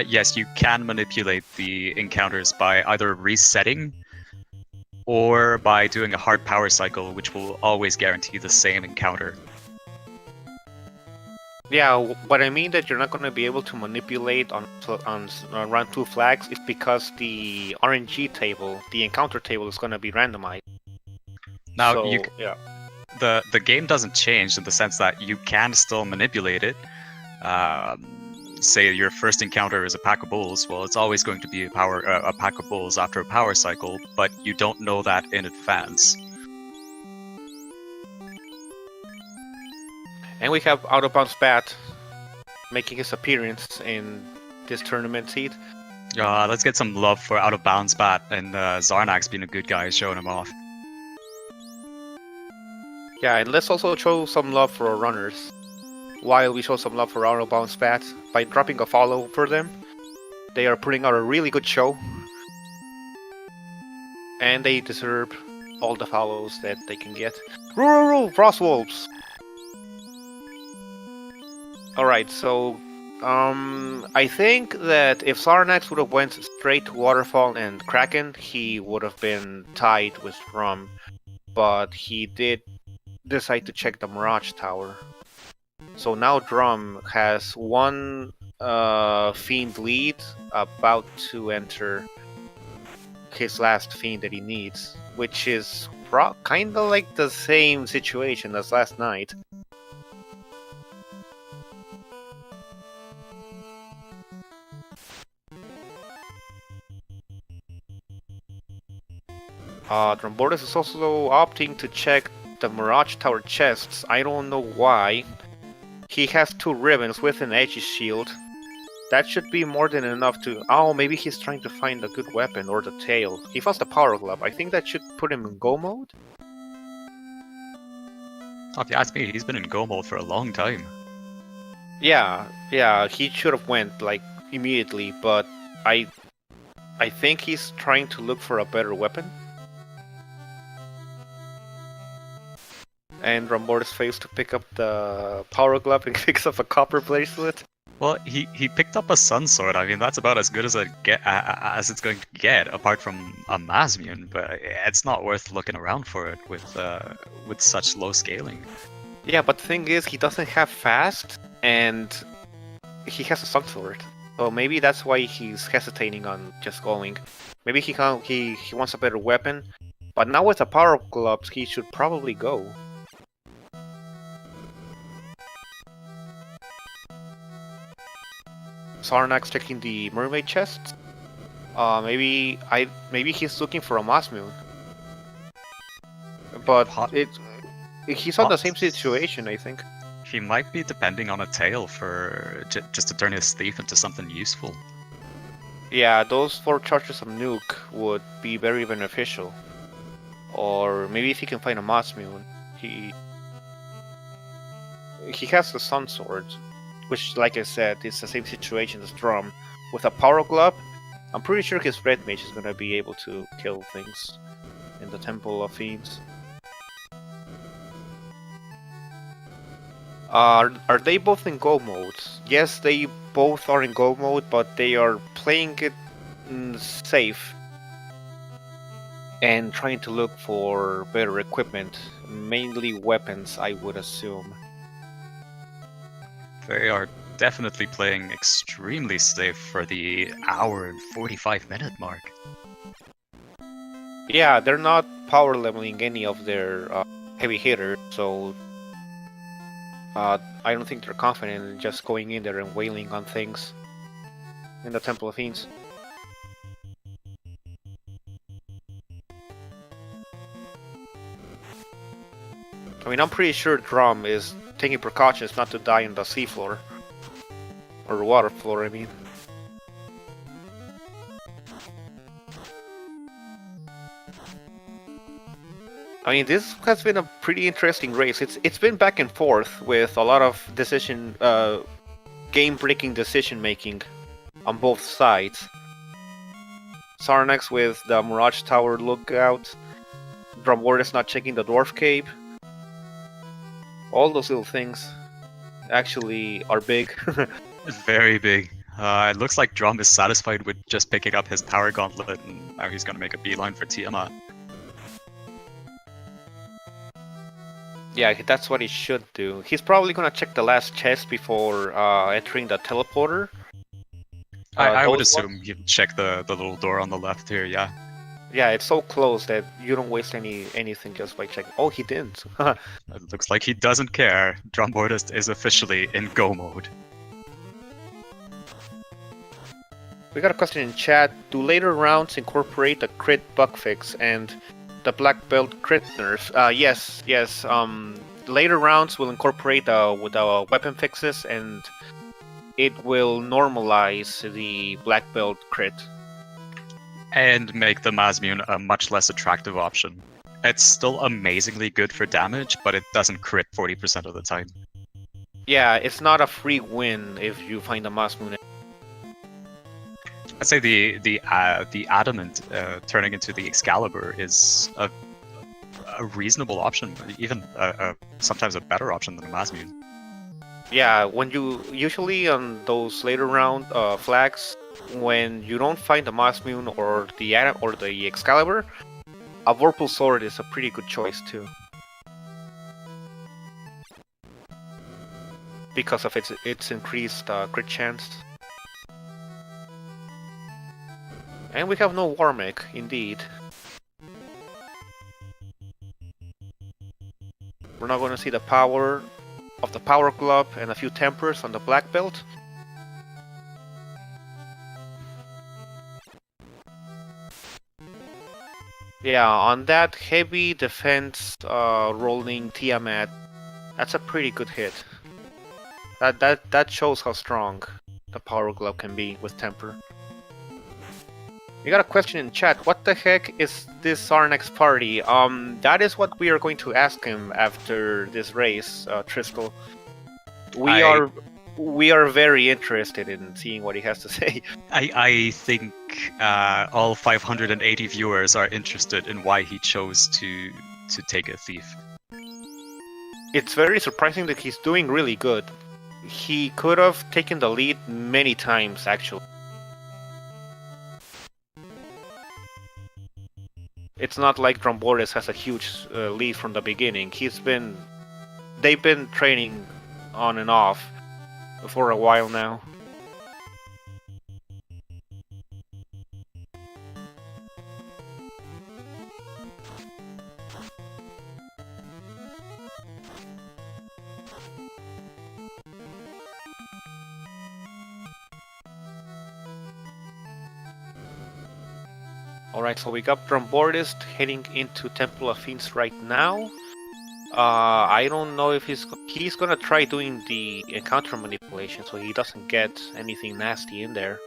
Yes, you can manipulate the encounters by either resetting or by doing a hard power cycle, which will always guarantee the same encounter. Yeah, what I mean that you're not going to be able to manipulate on round 2 flags is because the RNG table, the encounter table, is going to be randomized. Now, so, yeah. The game doesn't change in the sense that you can still manipulate it. Say your first encounter is a pack of bulls, well, it's always going to be a pack of bulls after a power cycle, but you don't know that in advance. And we have Out of Bounds Bat making his appearance in this tournament seed. Let's get some love for Out of Bounds Bat and Xarnax being a good guy, showing him off. Yeah, and let's also show some love for our runners. While we show some love for Out of Bounds Bat by dropping a follow for them, they are putting out a really good show. And they deserve all the follows that they can get. Roo, Frostwolves! Alright, so I think that if Xarnax would have went straight to Waterfall and Kraken, he would have been tied with Drum. But he did decide to check the Mirage Tower. So now Drum has one Fiend lead, about to enter his last Fiend that he needs, which is kinda like the same situation as last night. Drumboardist is also opting to check the Mirage Tower chests. I don't know why. He has 2 ribbons with an edgy shield. That should be more than enough to... Oh, maybe he's trying to find a good weapon or the tail. He found the Power Glove. I think that should put him in go mode? Oh, if you ask me, he's been in go mode for a long time. Yeah, he should have went, like, immediately, but I think he's trying to look for a better weapon. And Drumboardist fails to pick up the Power Glove and picks up a copper bracelet. Well, he picked up a Sun Sword. I mean, that's about as good as it's going to get, apart from a Masmian. But it's not worth looking around for it with such low scaling. Yeah, but the thing is, he doesn't have fast, and he has a Sun Sword. So maybe that's why he's hesitating on just going. Maybe he wants a better weapon. But now with the Power Gloves, he should probably go. Xarnax checking the mermaid chest. Maybe he's looking for a Mossmoon. But he's on the same situation, I think. He might be depending on a tail for just to turn his thief into something useful. Yeah, those 4 charges of nuke would be very beneficial. Or maybe if he can find a Mossmoon. He has the Sun Sword, which, like I said, is the same situation as Drum. With a Power Glove, I'm pretty sure his Red Mage is gonna be able to kill things in the Temple of Fiends. Are they both in go mode? Yes, they both are in go mode, but they are playing it safe and trying to look for better equipment, mainly weapons, I would assume. They are definitely playing extremely safe for the hour and 45-minute mark. Yeah, they're not power leveling any of their heavy hitters, so I don't think they're confident in just going in there and wailing on things in the Temple of Fiends. I mean, I'm pretty sure Drum is taking precautions not to die on the seafloor. Or water floor, I mean. I mean, this has been a pretty interesting race. It's been back and forth with a lot of game-breaking decision making on both sides. Xarnax with the Mirage Tower lookout, Drumboardist not checking the Dwarf Cave. All those little things actually are big. Very big. It looks like Drum is satisfied with just picking up his Power Gauntlet, and now he's gonna make a beeline for Tiamat. Yeah, that's what he should do. He's probably gonna check the last chest before entering the teleporter. I would assume he'd check the little door on the left here, yeah. Yeah, it's so close that you don't waste anything just by checking. Oh, he didn't. It looks like he doesn't care. Drumboardist is officially in go mode. We got a question in chat. Do later rounds incorporate the crit bug fix and the black belt crit nerf? Yes. Later rounds will incorporate the weapon fixes, and it will normalize the black belt crit. And make the Masmune a much less attractive option. It's still amazingly good for damage, but it doesn't crit 40% of the time. Yeah, it's not a free win if you find a Masmune. I'd say the Adamant turning into the Excalibur is a reasonable option, even sometimes a better option than a Masmune. Yeah, when you usually on those later round flags, when you don't find the Masmune or the Excalibur, a Vorpal Sword is a pretty good choice too, because of its increased crit chance. And we have no Warmech, indeed. We're not going to see the power of the Power Glove and a few Tempers on the Black Belt. Yeah, on that heavy defense rolling Tiamat, that's a pretty good hit. That shows how strong the Power Glove can be with Temper. We got a question in chat. What the heck is this Xarnax party? That is what we are going to ask him after this race, Tristal. We are very interested in seeing what he has to say. I think all 580 viewers are interested in why he chose to take a thief. It's very surprising that he's doing really good. He could have taken the lead many times, actually. It's not like Drumboardist has a huge lead from the beginning. They've been training on and off for a while now. Alright, so we got Drumboardist heading into Temple of Fiends right now. I don't know if he's gonna try doing the encounter manipulation so he doesn't get anything nasty in there.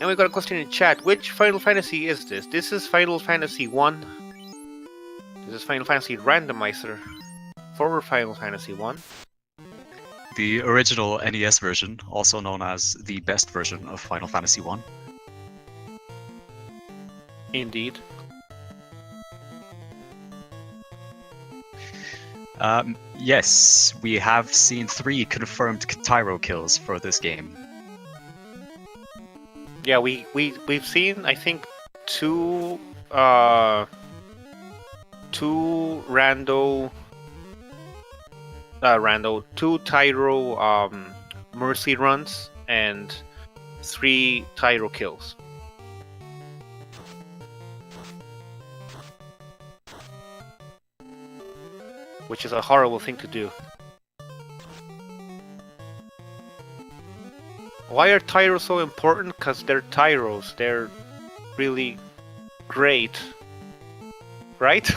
And we got a question in chat. Which Final Fantasy is this? This is Final Fantasy 1. This is Final Fantasy Randomizer for Final Fantasy 1. The original NES version, also known as the best version of Final Fantasy 1. Indeed. Yes, we have seen 3 confirmed Tyro kills for this game. Yeah, we've seen, I think, two Tyro Mercy runs and 3 Tyro kills. which is a horrible thing to do. Why are Tyros so important? Because they're Tyros. They're really great. Right?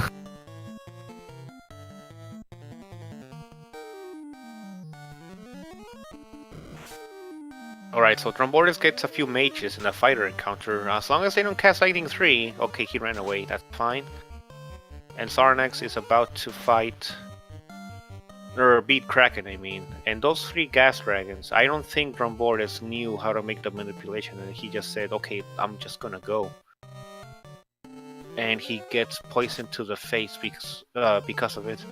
Alright, so Drumboardist gets a few mages in a fighter encounter. As long as they don't cast Lightning 3. Okay, he ran away. That's fine. And Xarnax is about to fight... or beat Kraken, I mean. And those 3 gas dragons, I don't think Drumboardist knew how to make the manipulation, and he just said, okay, I'm just gonna go. And he gets poisoned to the face because of it.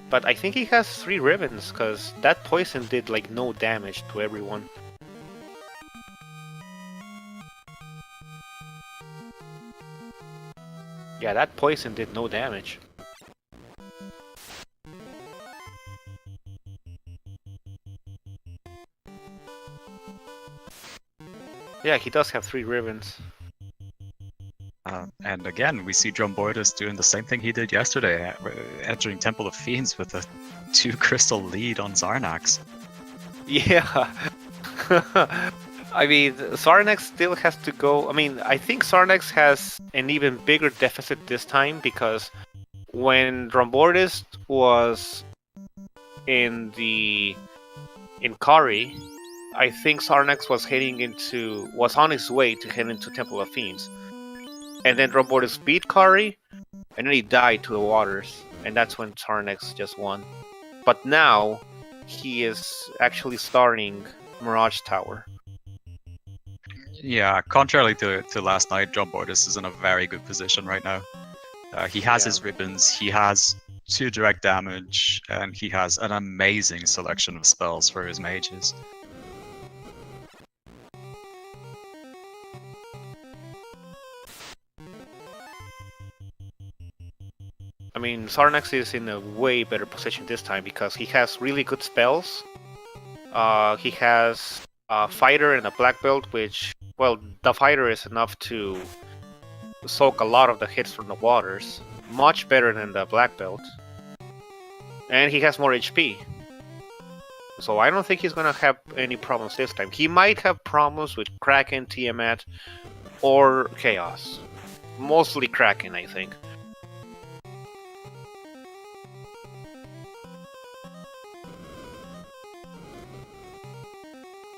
But I think he has 3 ribbons, because that poison did like no damage to everyone. Yeah, that poison did no damage. Yeah, he does have 3 ribbons. And again, we see Drumboardist doing the same thing he did yesterday, entering Temple of Fiends with a 2 crystal lead on Xarnax. Yeah. I mean, Xarnax still has to go. I mean, I think Xarnax has an even bigger deficit this time because when Drumboardist was in Kari, I think Xarnax was on his way to head into Temple of Fiends. And then Drumboardist beat Kari, and then he died to the waters, and that's when Xarnax just won. But now, he is actually starting Mirage Tower. Yeah, contrary to last night, Drumboardist is in a very good position right now. He has his ribbons, he has 2 direct damage, and he has an amazing selection of spells for his mages. I mean, Xarnax is in a way better position this time because he has really good spells. He has a fighter and a black belt, which, well, the fighter is enough to soak a lot of the hits from the waters. Much better than the black belt. And he has more HP. So I don't think he's gonna have any problems this time. He might have problems with Kraken, Tiamat, or Chaos. Mostly Kraken, I think.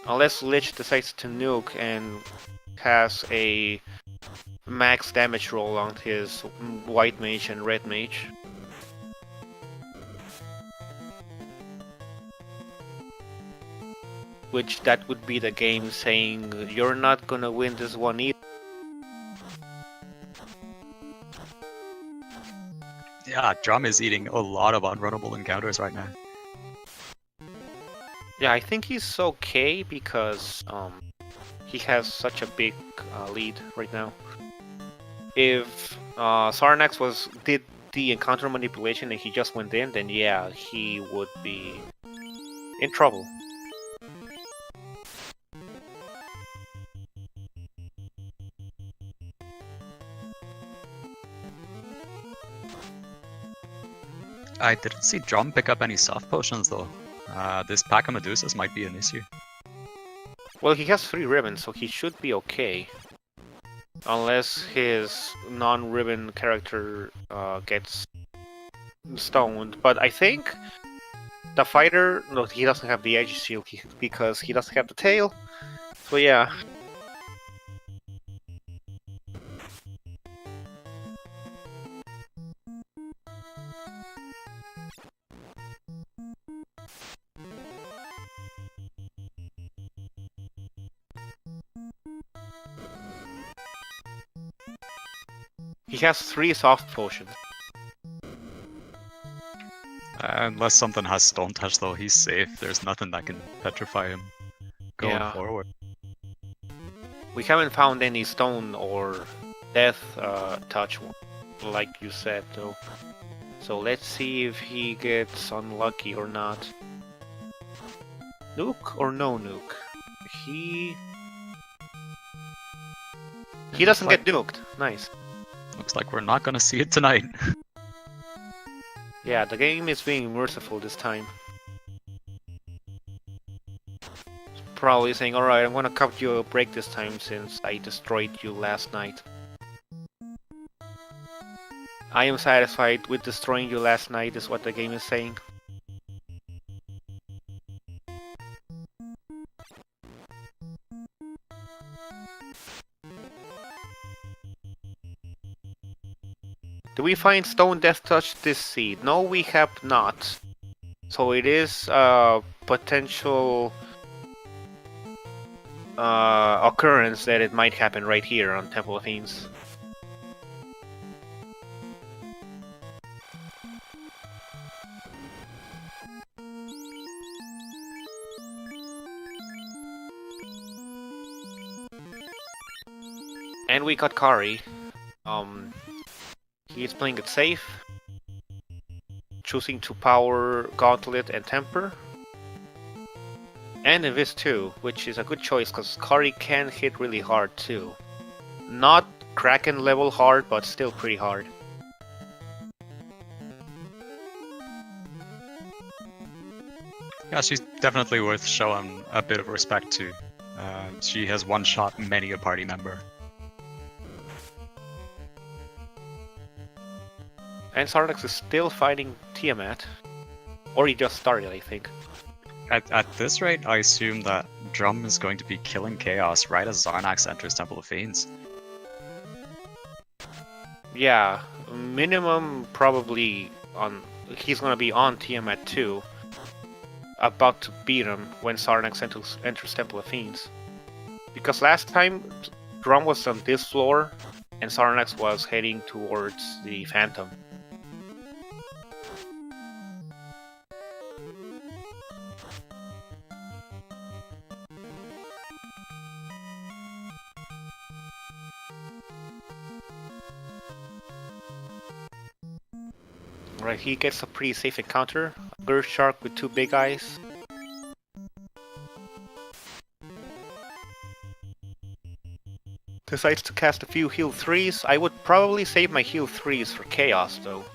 Unless Lich decides to nuke and has a max damage roll on his white mage and red mage. Which that would be the game saying, you're not gonna win this one either. Yeah, Drum is eating a lot of unrunnable encounters right now. Yeah, I think he's okay because he has such a big lead right now. If Xarnax did the encounter manipulation and he just went in, then yeah, he would be in trouble. I didn't see Drum pick up any soft potions though. This pack of Medusas might be an issue. Well, he has 3 ribbons, so he should be okay. Unless his non-ribbon character gets stoned. But I think the fighter... No, he doesn't have the edge shield because he doesn't have the tail. So yeah. He has 3 soft potions. Unless something has Stone Touch though, he's safe. There's nothing that can petrify him going forward. We haven't found any Stone or Death Touch, like you said though. So let's see if he gets unlucky or not. Nuke or no nuke? He doesn't get nuked. Nice. Looks like we're not gonna see it tonight. Yeah, the game is being merciful this time. Probably saying, alright, I'm gonna cut you a break this time since I destroyed you last night. I am satisfied with destroying you last night, is what the game is saying. Do we find Stone Death Touch this seed? No, we have not. So it is a potential occurrence that it might happen right here on Temple of Fiends. And we got Kari. He is playing it safe, choosing to power Gauntlet and Temper. And Invis too, which is a good choice because Kari can hit really hard too. Not Kraken level hard, but still pretty hard. Yeah, she's definitely worth showing a bit of respect to. She has one-shot many a party member. And Xarnax is still fighting Tiamat. Or he just started, I think. At this rate, I assume that Drum is going to be killing Chaos right as Xarnax enters Temple of Fiends. Yeah, minimum probably on... He's gonna be on Tiamat too. About to beat him when Xarnax enters Temple of Fiends. Because last time, Drum was on this floor, and Xarnax was heading towards the Phantom. Right, he gets a pretty safe encounter. Bird Shark with 2 big eyes. Decides to cast a few heal 3s. I would probably save my heal 3s for Chaos though.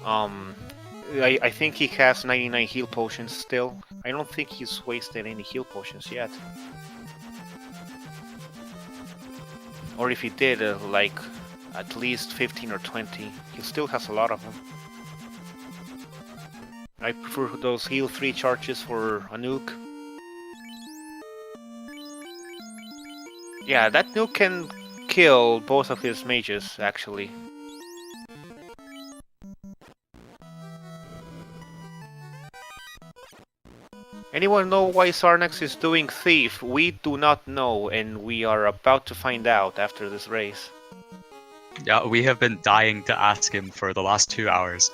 I think he has 99 heal potions still. I don't think he's wasted any heal potions yet. Or if he did, like at least 15 or 20. He still has a lot of them. I prefer those heal 3 charges for a nuke. Yeah, that nuke can kill both of his mages, actually. Anyone know why Xarnax is doing Thief? We do not know, and we are about to find out after this race. Yeah, we have been dying to ask him for the last 2 hours.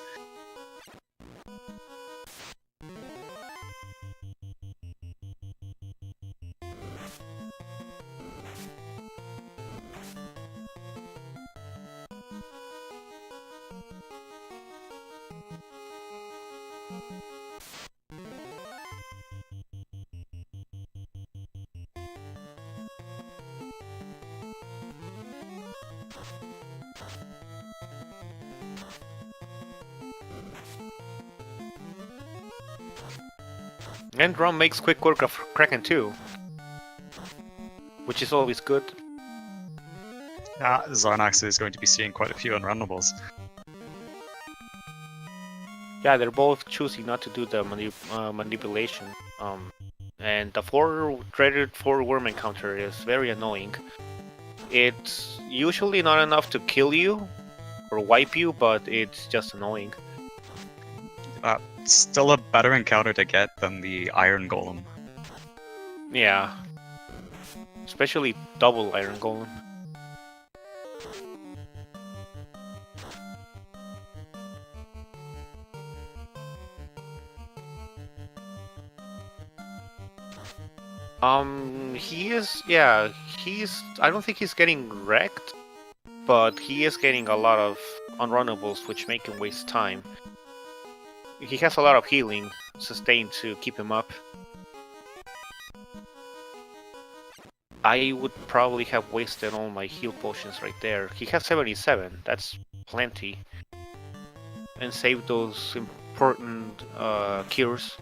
And Drum makes quick work of Kraken too, which is always good. Xarnax is going to be seeing quite a few unrunnables. Yeah, they're both choosing not to do the manipulation. And the dreaded 4 worm encounter is very annoying. It's usually not enough to kill you or wipe you, but it's just annoying. Still a better encounter to get than the Iron Golem. Yeah. Especially double Iron Golem. I don't think he's getting wrecked, but he is getting a lot of unrunnables, which make him waste time. He has a lot of healing sustained to keep him up. I would probably have wasted all my heal potions right there. He has 77, that's plenty. And save those important cures.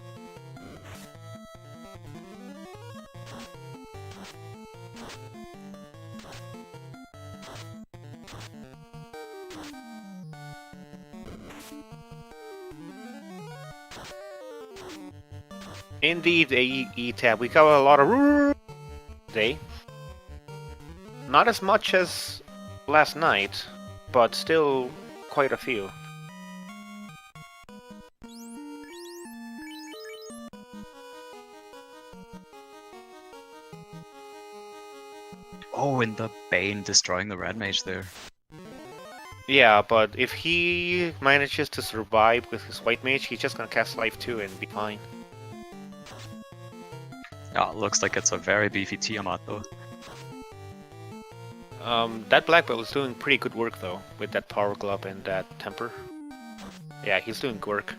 Indeed, a E-tab. We got a lot of today. Not as much as last night, but still quite a few. Oh, and the Bane destroying the Red Mage there. Yeah, but if he manages to survive with his White Mage, he's just gonna cast Life 2 and be fine. Yeah, it looks like it's a very beefy Tiamat though. That Black Belt is doing pretty good work though, with that Power Glove and that Temper. Yeah, he's doing good work.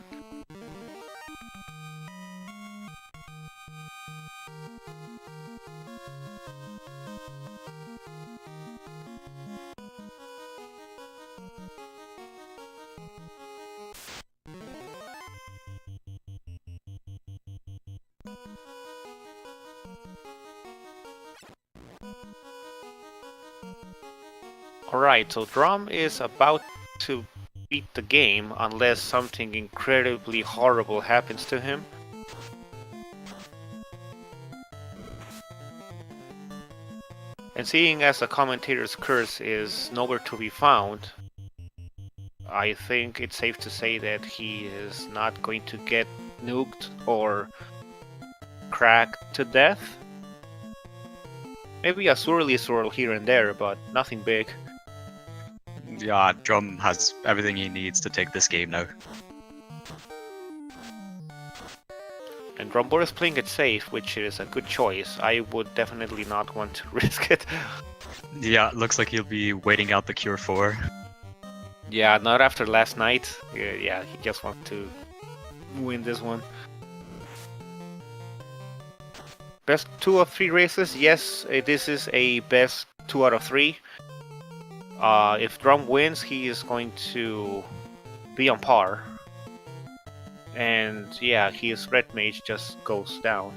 Alright, so Drum is about to beat the game unless something incredibly horrible happens to him. And seeing as the commentator's curse is nowhere to be found, I think it's safe to say that he is not going to get nuked or cracked to death. Maybe a swirly swirl here and there, but nothing big. Yeah, Drum has everything he needs to take this game now. And Drumboardist is playing it safe, which is a good choice. I would definitely not want to risk it. Yeah, it looks like he'll be waiting out the Cure 4. Yeah, not after last night. Yeah, he just wants to win this one. Best 2 of 3 races? Yes, this is a best 2 out of 3. If Drum wins, he is going to be on par. And yeah, his Red Mage just goes down.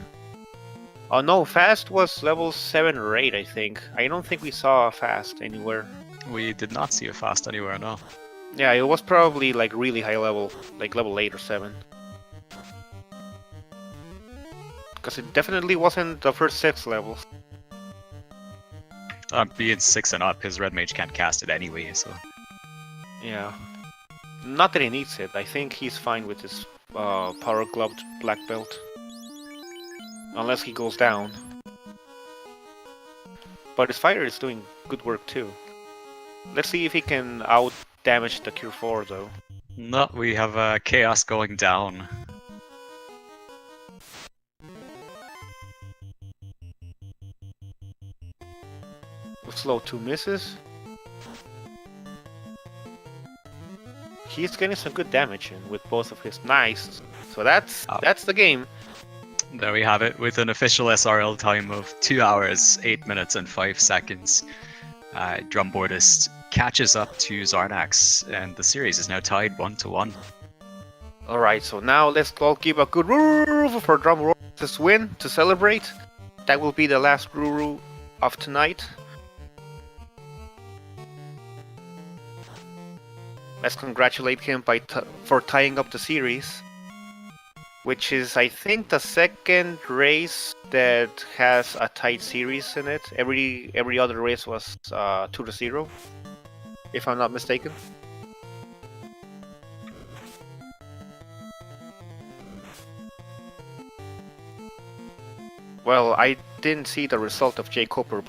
Oh no, Fast was level 7 or 8, I think. I don't think we saw a Fast anywhere. We did not see a Fast anywhere, no. Yeah, it was probably like really high level, like level 8 or 7. Because it definitely wasn't the first 6 levels. Being 6 and up, his Red Mage can't cast it anyway, so... Yeah. Not that he needs it. I think he's fine with his Power Gloved Black Belt. Unless he goes down. But his fighter is doing good work too. Let's see if he can out-damage the Cure 4 though. No, we have Chaos going down. Slow 2 misses. He's getting some good damage in with both of his nice. So that's the game. There we have it, with an official SRL time of 2 hours, 8 minutes and 5 seconds. Drumboardist catches up to Xarnax, and the series is now tied 1-1. Alright, so now let's all give a good Ruru for Drumboardist's win to celebrate. That will be the last Ruru of tonight. Let's congratulate him for tying up the series, which is, I think, the second race that has a tied series in it. Every other race was 2-0, if I'm not mistaken. Well, I didn't see the result of Jay Cooper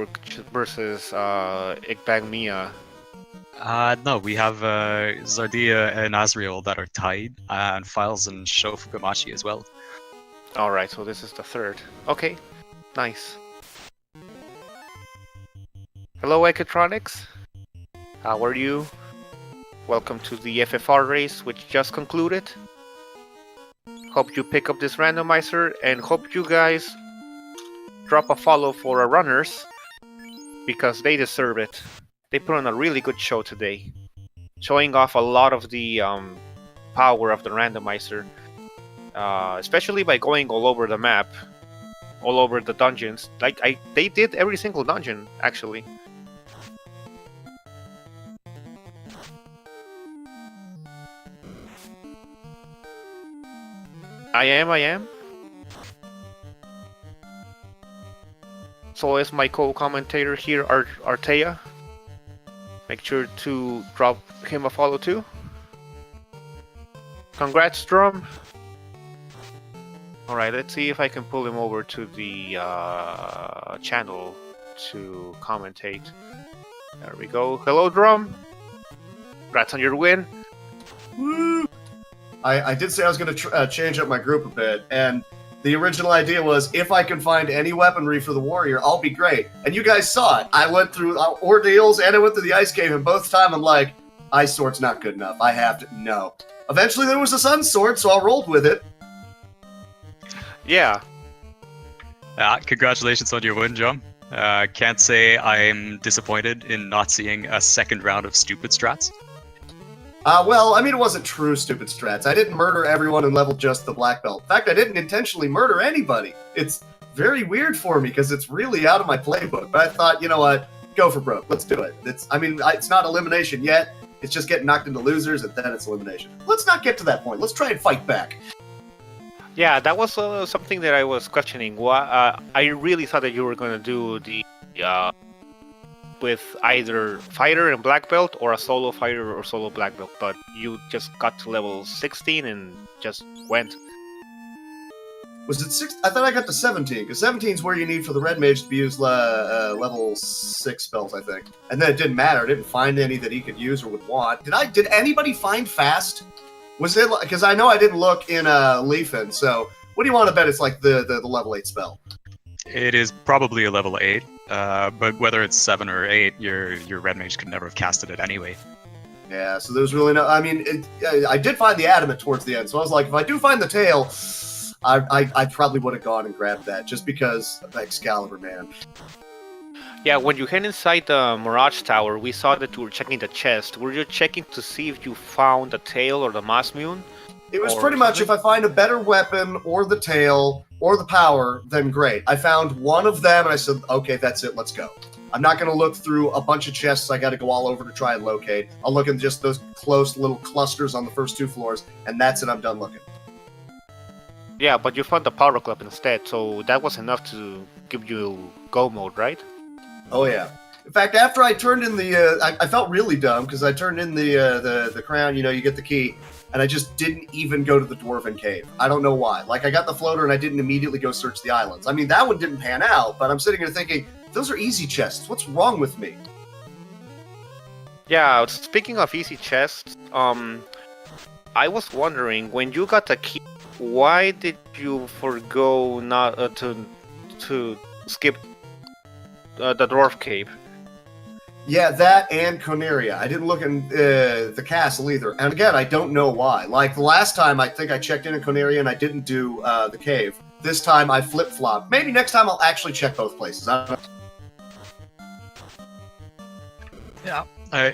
versus Igbang Mia. No, we have Zardia and Azriel that are tied, and Files and Sho Fukamachi as well. Alright, so this is the third. Okay, nice. Hello, Ecotronics. How are you? Welcome to the FFR race, which just concluded. Hope you pick up this randomizer, and hope you guys drop a follow for our runners. because they deserve it. They put on a really good show today, showing off a lot of the power of the randomizer, especially by going all over the map, all over the dungeons. They did every single dungeon actually. I am. So is my co-commentator here, Artea. Make sure to drop him a follow too. Congrats, Drum. Alright, let's see if I can pull him over to the channel to commentate. There we go. Hello, Drum. Congrats on your win. Woo! I did say I was going to change up my group a bit, and the original idea was if I can find any weaponry for the warrior, I'll be great. And you guys saw it. I went through ordeals and I went through the ice cave, and both time I'm like, ice sword's not good enough. I have to. No. Eventually there was a sun sword, so I rolled with it. Yeah. Congratulations on your win, John. Can't say I'm disappointed in not seeing a second round of stupid strats. Well, I mean, it wasn't true stupid strats. I didn't murder everyone and level just the black belt. In fact, I didn't intentionally murder anybody. It's very weird for me because it's really out of my playbook. But I thought, you know what? Go for broke. Let's do it. It's not elimination yet. It's just getting knocked into losers, and then it's elimination. Let's not get to that point. Let's try and fight back. Yeah, that was something that I was questioning. I really thought that you were going to do the with either fighter and black belt or a solo fighter or solo black belt, but you just got to level 16 and just went. Was it 6? I thought I got to 17, because 17 is where you need for the red mage to be used level 6 spells, I think. And then it didn't matter. I didn't find any that he could use or would want. Did anybody find fast? Was it, because I know I didn't look in Leafin, so what do you want to bet it's like the level 8 spell? It is probably a level 8, but whether it's 7 or 8, your red mage could never have casted it anyway. Yeah, so there's really no... I mean, I did find the adamant towards the end, so I was like, if I do find the tail, I probably would have gone and grabbed that, just because of Excalibur, man. Yeah, when you head inside the Mirage Tower, we saw that you were checking the chest. Were you checking to see if you found the tail or the Mossmune? It was pretty much, if I find a better weapon, or the tail, or the power, then great. I found one of them, and I said, okay, that's it, let's go. I'm not going to look through a bunch of chests I got to go all over to try and locate. I'll look at just those close little clusters on the first 2 floors, and that's it, I'm done looking. Yeah, but you found the Power Club instead, so that was enough to give you go mode, right? Oh, yeah. In fact, after I turned in the... I felt really dumb, because I turned in the crown, you know, you get the key, and I just didn't even go to the Dwarven Cave. I don't know why. Like, I got the floater, and I didn't immediately go search the islands. I mean, that one didn't pan out, but I'm sitting here thinking, those are easy chests. What's wrong with me? Yeah, speaking of easy chests, I was wondering, when you got the key, why did you forgo not to skip the Dwarf Cave? Yeah, that and Coneria. I didn't look in the castle either. And again, I don't know why. Like, the last time, I think I checked in Coneria and I didn't do the cave. This time, I flip-flopped. Maybe next time I'll actually check both places. I don't know. Yeah,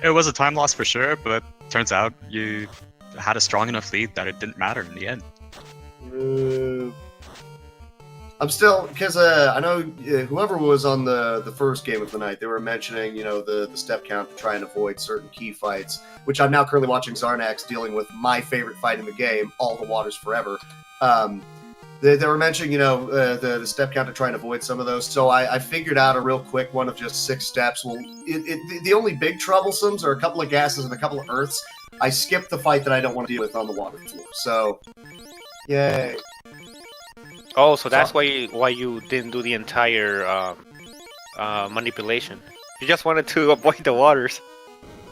it was a time loss for sure, but turns out you had a strong enough lead that it didn't matter in the end. I'm still, because I know whoever was on the first game of the night, they were mentioning, you know, the step count to try and avoid certain key fights, which I'm now currently watching Xarnax dealing with my favorite fight in the game, All the Waters Forever. They were mentioning, you know, the step count to try and avoid some of those, so I figured out a real quick one of just 6 steps. Well, the only big troublesomes are a couple of gases and a couple of earths. I skipped the fight that I don't want to deal with on the water floor, so yay. Oh, so that's why you didn't do the entire manipulation. You just wanted to avoid the waters.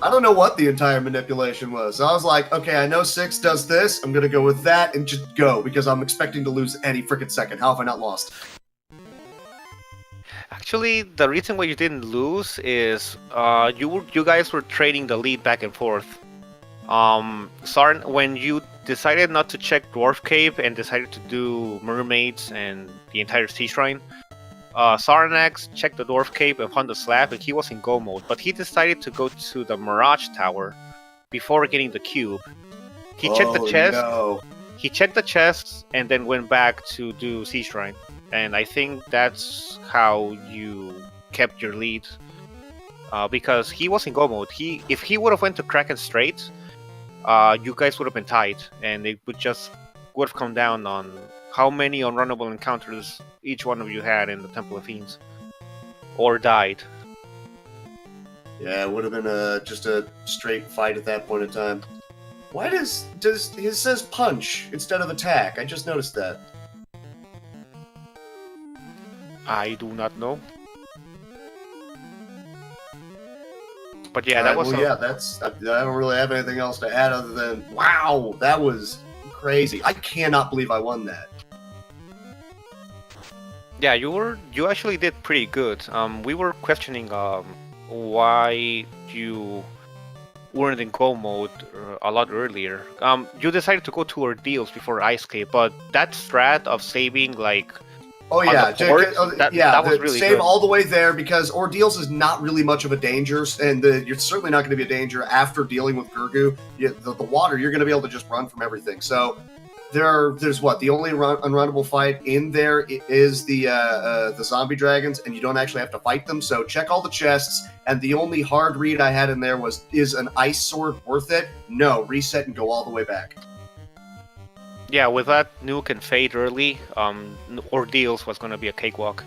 I don't know what the entire manipulation was. So I was like, okay, I know 6 does this. I'm going to go with that and just go, because I'm expecting to lose any freaking second. How have I not lost? Actually, the reason why you didn't lose is you guys were trading the lead back and forth. Sarn, when you decided not to check Dwarf Cave and decided to do Mermaids and the entire Sea Shrine, Xarnax checked the Dwarf Cave and found the slab, and he was in go mode, but he decided to go to the Mirage Tower before getting the cube. He checked the chest. No. He checked the chests and then went back to do Sea Shrine. And I think that's how you kept your lead. Because he was in go mode. If he would have went to Kraken straight, you guys would have been tied, and it would have come down on how many unrunnable encounters each one of you had in the Temple of Fiends, or died. Yeah, it would have been just a straight fight at that point in time. Why does it says punch instead of attack? I just noticed that. I do not know. But yeah, that was. Well, yeah, that's. I don't really have anything else to add other than wow, that was crazy. I cannot believe I won that. Yeah, you actually did pretty good. We were questioning why you weren't in go mode a lot earlier. You decided to go to Ordeals before Ice Cave, but that strat of saving like. Oh yeah, that was really save good. all the way there because Ordeals is not really much of a danger, and you're certainly not going to be a danger after dealing with Gurgu. The water, you're going to be able to just run from everything. So there's what the only unrunnable fight in there is the zombie dragons, and you don't actually have to fight them. So check all the chests, and the only hard read I had in there is an ice sword worth it? No, reset and go all the way back. Yeah, with that nuke and fade early, Ordeals was going to be a cakewalk.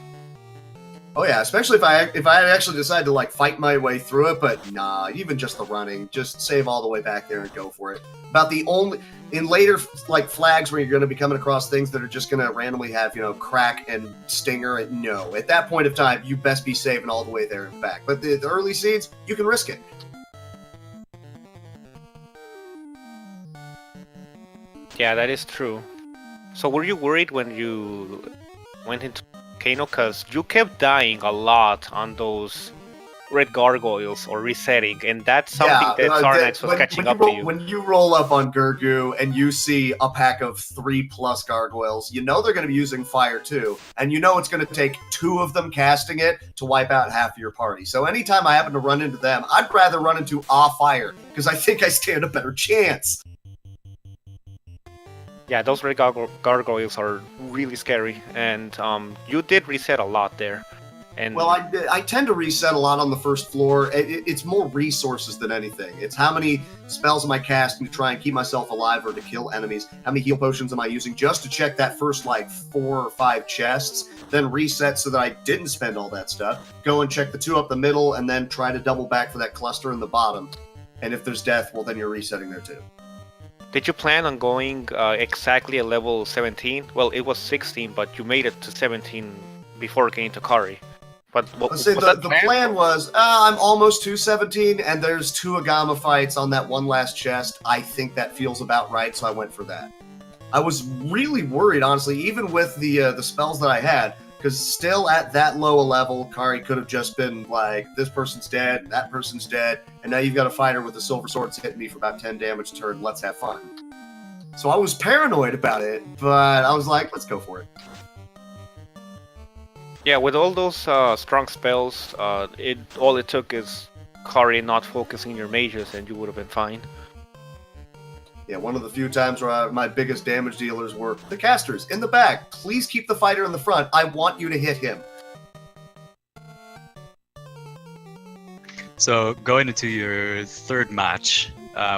Oh yeah, especially if I had actually decided to like fight my way through it, but nah, even just the running, just save all the way back there and go for it. About the only in later like flags where you're going to be coming across things that are just going to randomly have crack and stinger. And no, at that point of time, you best be saving all the way there and back. But the early seeds, you can risk it. Yeah, that is true. So were you worried when you went into Volcano? Because you kept dying a lot on those red gargoyles or resetting, and that's something that Xarnax was catching up to you. When you roll up on Gurgu and you see a pack of 3+ gargoyles, you know they're going to be using fire too, and you know it's going to take 2 of them casting it to wipe out half of your party. So anytime I happen to run into them, I'd rather run into fire, because I think I stand a better chance. Yeah, those red gargoyles are really scary, and you did reset a lot there. And well, I tend to reset a lot on the first floor. It's more resources than anything. It's how many spells am I casting to try and keep myself alive or to kill enemies? How many heal potions am I using just to check that first 4 or 5 chests, then reset so that I didn't spend all that stuff. Go and check the 2 up the middle, and then try to double back for that cluster in the bottom. And if there's death, well, then you're resetting there too. Did you plan on going exactly at level 17? Well, it was 16, but you made it to 17 before getting to Kari. But the plan was, I'm almost to 17, and there's 2 Agama fights on that one last chest. I think that feels about right, so I went for that. I was really worried, honestly, even with the spells that I had, because still at that low a level, Kari could have just been like, this person's dead, and that person's dead, and now you've got a fighter with a silver sword hitting me for about 10 damage a turn. Let's have fun. So I was paranoid about it, but I was like, let's go for it. Yeah, with all those strong spells, all it took is Kari not focusing your mages, and you would have been fine. Yeah, one of the few times where my biggest damage dealers were the casters in the back. Please keep the fighter in the front. I want you to hit him. So going into your 3rd match,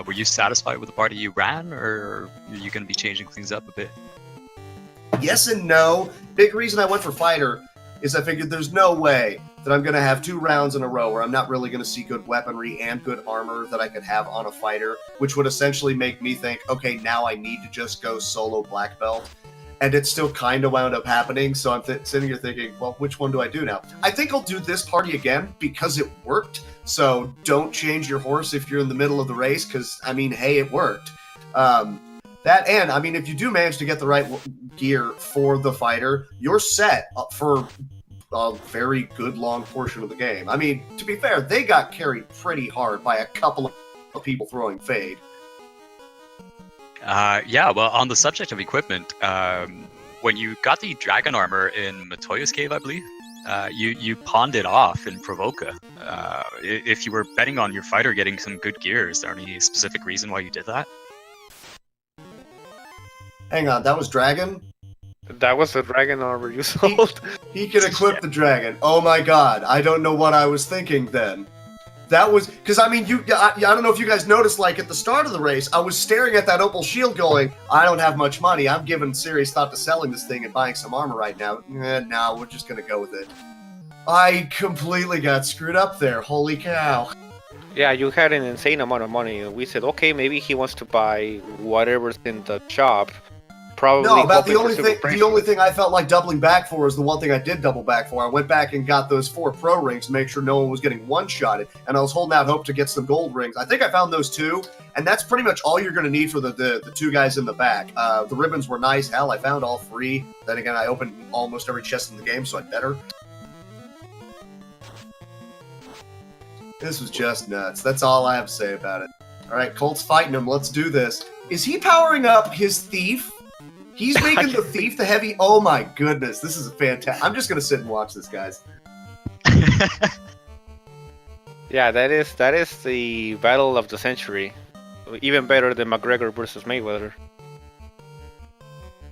were you satisfied with the party you ran, or are you going to be changing things up a bit? Yes and no. Big reason I went for fighter is I figured there's no way that I'm going to have 2 rounds in a row where I'm not really going to see good weaponry and good armor that I could have on a fighter, which would essentially make me think, okay, now I need to just go solo black belt. And it still kind of wound up happening, so I'm sitting here thinking, well, which one do I do now? I think I'll do this party again because it worked, so don't change your horse if you're in the middle of the race, because, I mean, hey, it worked. That and, I mean, if you do manage to get the right gear for the fighter, you're set for a very good long portion of the game. I mean, to be fair, they got carried pretty hard by a couple of people throwing fade. Yeah, well, on the subject of equipment, when you got the dragon armor in Matoya's cave, I believe, You pawned it off in Provoca. If you were betting on your fighter getting some good gear, is there any specific reason why you did that? Hang on, that was Dragon? That was the dragon armor you sold. He can equip the dragon. Oh my god, I don't know what I was thinking then. That was because I mean, I don't know if you guys noticed. Like at the start of the race, I was staring at that opal shield, going, "I don't have much money. I'm giving serious thought to selling this thing and buying some armor right now." No, we're just gonna go with it. I completely got screwed up there. Holy cow! Yeah, you had an insane amount of money. We said, okay, maybe he wants to buy whatever's in the shop. Probably No, about hoping the for only silver thing. The bracelet. only thing I felt like doubling back for is the one thing I did double back for. I went back and got those 4 pro rings to make sure no one was getting one-shotted, and I was holding out hope to get some gold rings. I think I found those 2, and that's pretty much all you're going to need for the 2 guys in the back. The ribbons were nice. Hell, I found all 3. Then again, I opened almost every chest in the game, so I'd better. This was just nuts. That's all I have to say about it. All right, Colt's fighting him. Let's do this. Is he powering up his thief? He's making the thief the heavy. Oh my goodness, this is a fantastic. I'm just gonna sit and watch this, guys. Yeah, that is the battle of the century. Even better than McGregor versus Mayweather.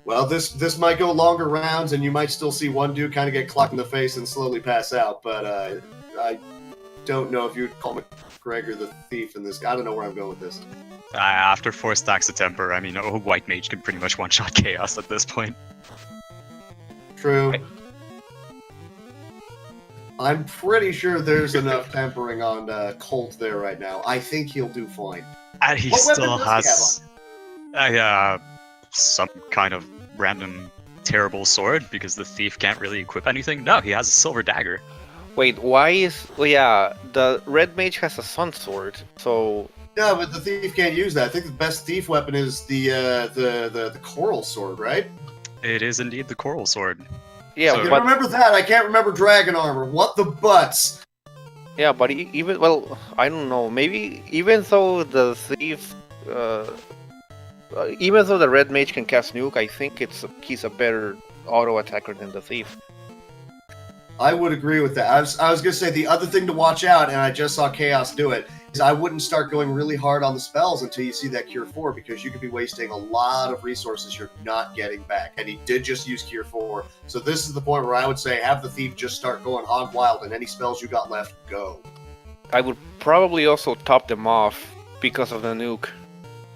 Well, this might go longer rounds, and you might still see one dude kind of get clocked in the face and slowly pass out. But I don't know if you'd call McGregor the thief in this. I don't know where I'm going with this. After 4 stacks of temper, I mean, a white mage can pretty much one-shot chaos at this point. True. I'm pretty sure there's enough tempering on Colt there right now. I think he'll do fine. And he What weapon still does he has some kind of random terrible sword because the thief can't really equip anything. No, he has a silver dagger. Wait, why is... Well, yeah, the red mage has a sun sword, so... No, but the thief can't use that. I think the best thief weapon is the coral sword, right? It is indeed the coral sword. Yeah, So- I can but remember that. I can't remember dragon armor. What the butts? yeah, but even well, I don't know. Maybe even though the thief, even though the red mage can cast nuke, I think he's a better auto attacker than the thief. I would agree with that. I was gonna say the other thing to watch out, and I just saw Chaos do it, is I wouldn't start going really hard on the spells until you see that Cure 4, because you could be wasting a lot of resources you're not getting back. And he did just use Cure 4. So this is the point where I would say have the thief just start going hog wild, and any spells you got left, go. I would probably also top them off because of the nuke.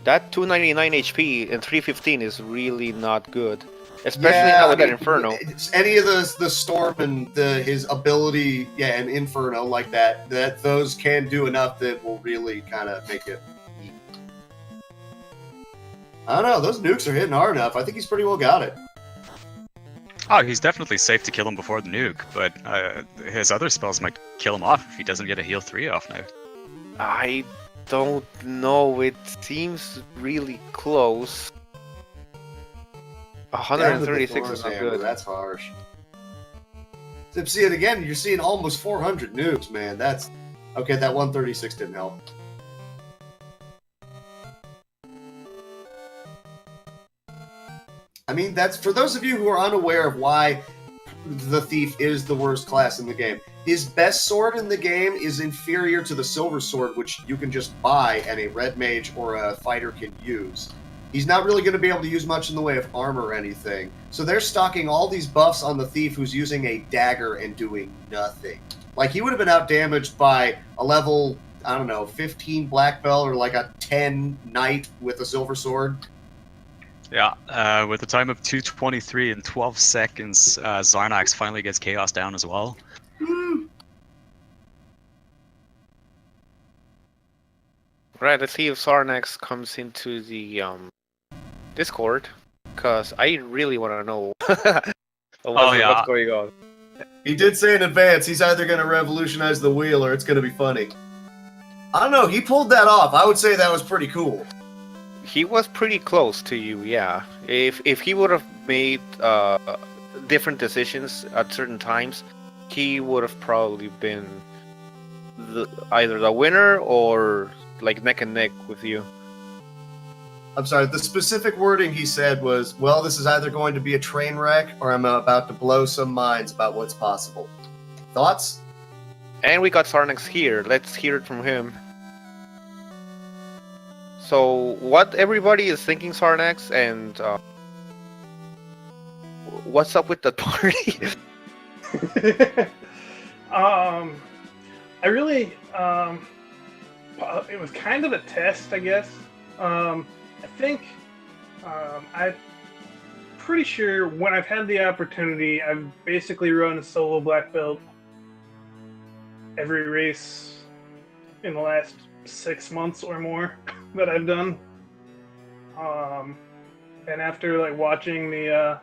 That 299 HP and 315 is really not good. Especially now with that Inferno. It's any of the storm and his ability, and Inferno like that those can do enough that will really kind of make it. I don't know. Those nukes are hitting hard enough. I think he's pretty well got it. Oh, he's definitely safe to kill him before the nuke, but his other spells might kill him off if he doesn't get a heal 3 off now. I don't know. It seems really close. 136 is not good. That's harsh. So see it again. You're seeing almost 400 nukes, man. That's okay. That 136 didn't help. I mean, that's for those of you who are unaware of why the thief is the worst class in the game. His best sword in the game is inferior to the silver sword, which you can just buy and a red mage or a fighter can use. He's not really going to be able to use much in the way of armor or anything. So they're stocking all these buffs on the thief who's using a dagger and doing nothing. Like, he would have been outdamaged by a level, I don't know, 15 black belt or like a 10 knight with a silver sword. Yeah, with a time of 2:23 and 12 seconds, Xarnax finally gets Chaos down as well. Right, let's see if Xarnax comes into the Discord, because I really want to know what's going on. He did say in advance he's either going to revolutionize the wheel or it's going to be funny. I don't know. He pulled that off. I would say that was pretty cool. He was pretty close to you, yeah. If he would have made different decisions at certain times, he would have probably been either the winner or like neck and neck with you. I'm sorry, the specific wording he said was, well, this is either going to be a train wreck or I'm about to blow some minds about what's possible. Thoughts? And we got Xarnax here. Let's hear it from him. So, what everybody is thinking, Xarnax, and what's up with the party? I really, it was kind of a test, I guess. I think, I'm pretty sure when I've had the opportunity, I've basically run a solo black belt every race in the last 6 months or more that I've done. And after like watching the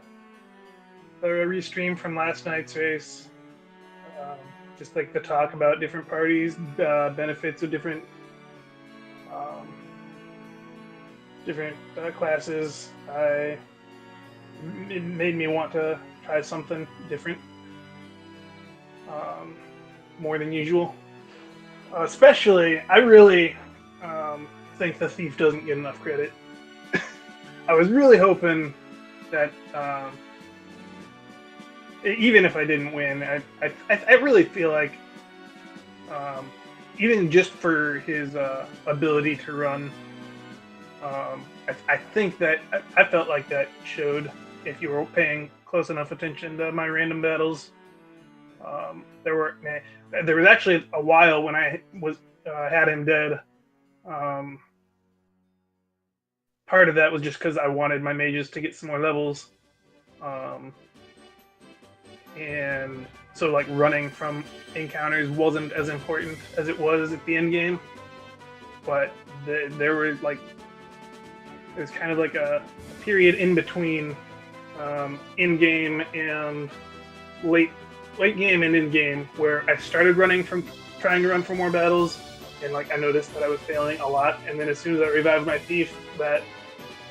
restream from last night's race, just like the talk about different parties, benefits of different classes, it made me want to try something different, more than usual. Especially, I really think the Thief doesn't get enough credit. I was really hoping that even if I didn't win, I really feel like even just for his ability to run, I think that I felt like that showed if you were paying close enough attention to my random battles. There was actually a while when I was had him dead. Part of that was just because I wanted my mages to get some more levels. And so like running from encounters wasn't as important as it was at the end game. But there were like, there's kind of like a period in between in game and late game and in game where I started trying to run for more battles, and like I noticed that I was failing a lot. And then as soon as I revived my thief, that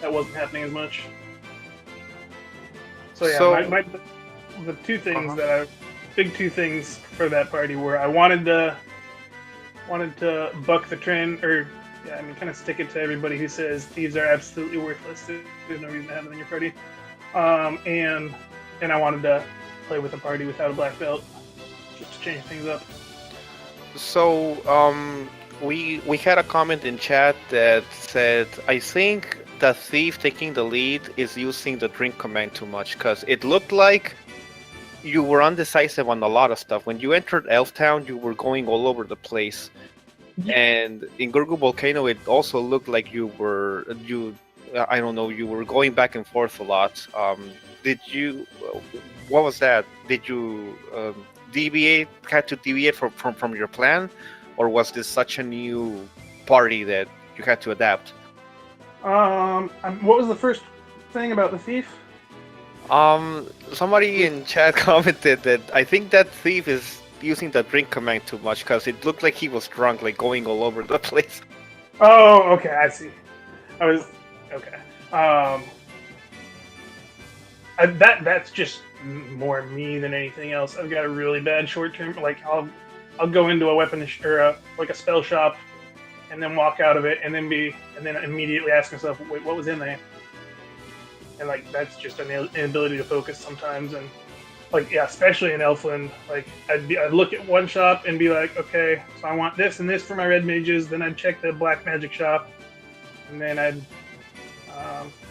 wasn't happening as much. So yeah, the two things big two things for that party were I wanted to buck the trend, or kind of stick it to everybody who says thieves are absolutely worthless. There's no reason to have them in your party. And I wanted to play with a party without a black belt, just to change things up. So, we had a comment in chat that said, I think the Thief taking the lead is using the drink command too much, because it looked like you were undecisive on a lot of stuff. When you entered Elf Town, you were going all over the place. Yeah. And in Gurgle Volcano, it also looked like you were going back and forth a lot. What was that? Did you had to deviate from your plan? Or was this such a new party that you had to adapt? What was the first thing about the Thief? Somebody in chat commented that I think that Thief is using the drink command too much, because it looked like he was drunk, like going all over the place. Oh, okay, I see. Okay. That's just more me than anything else. I've got a really bad short term. Like I'll go into a weapon or like a spell shop, and then walk out of it, and then immediately ask myself, wait, what was in there? And like that's just an inability to focus sometimes. And like especially in Elfland, like I'd look at one shop and be like, okay, so I want this and this for my red mages. Then I'd check the black magic shop, and then I'd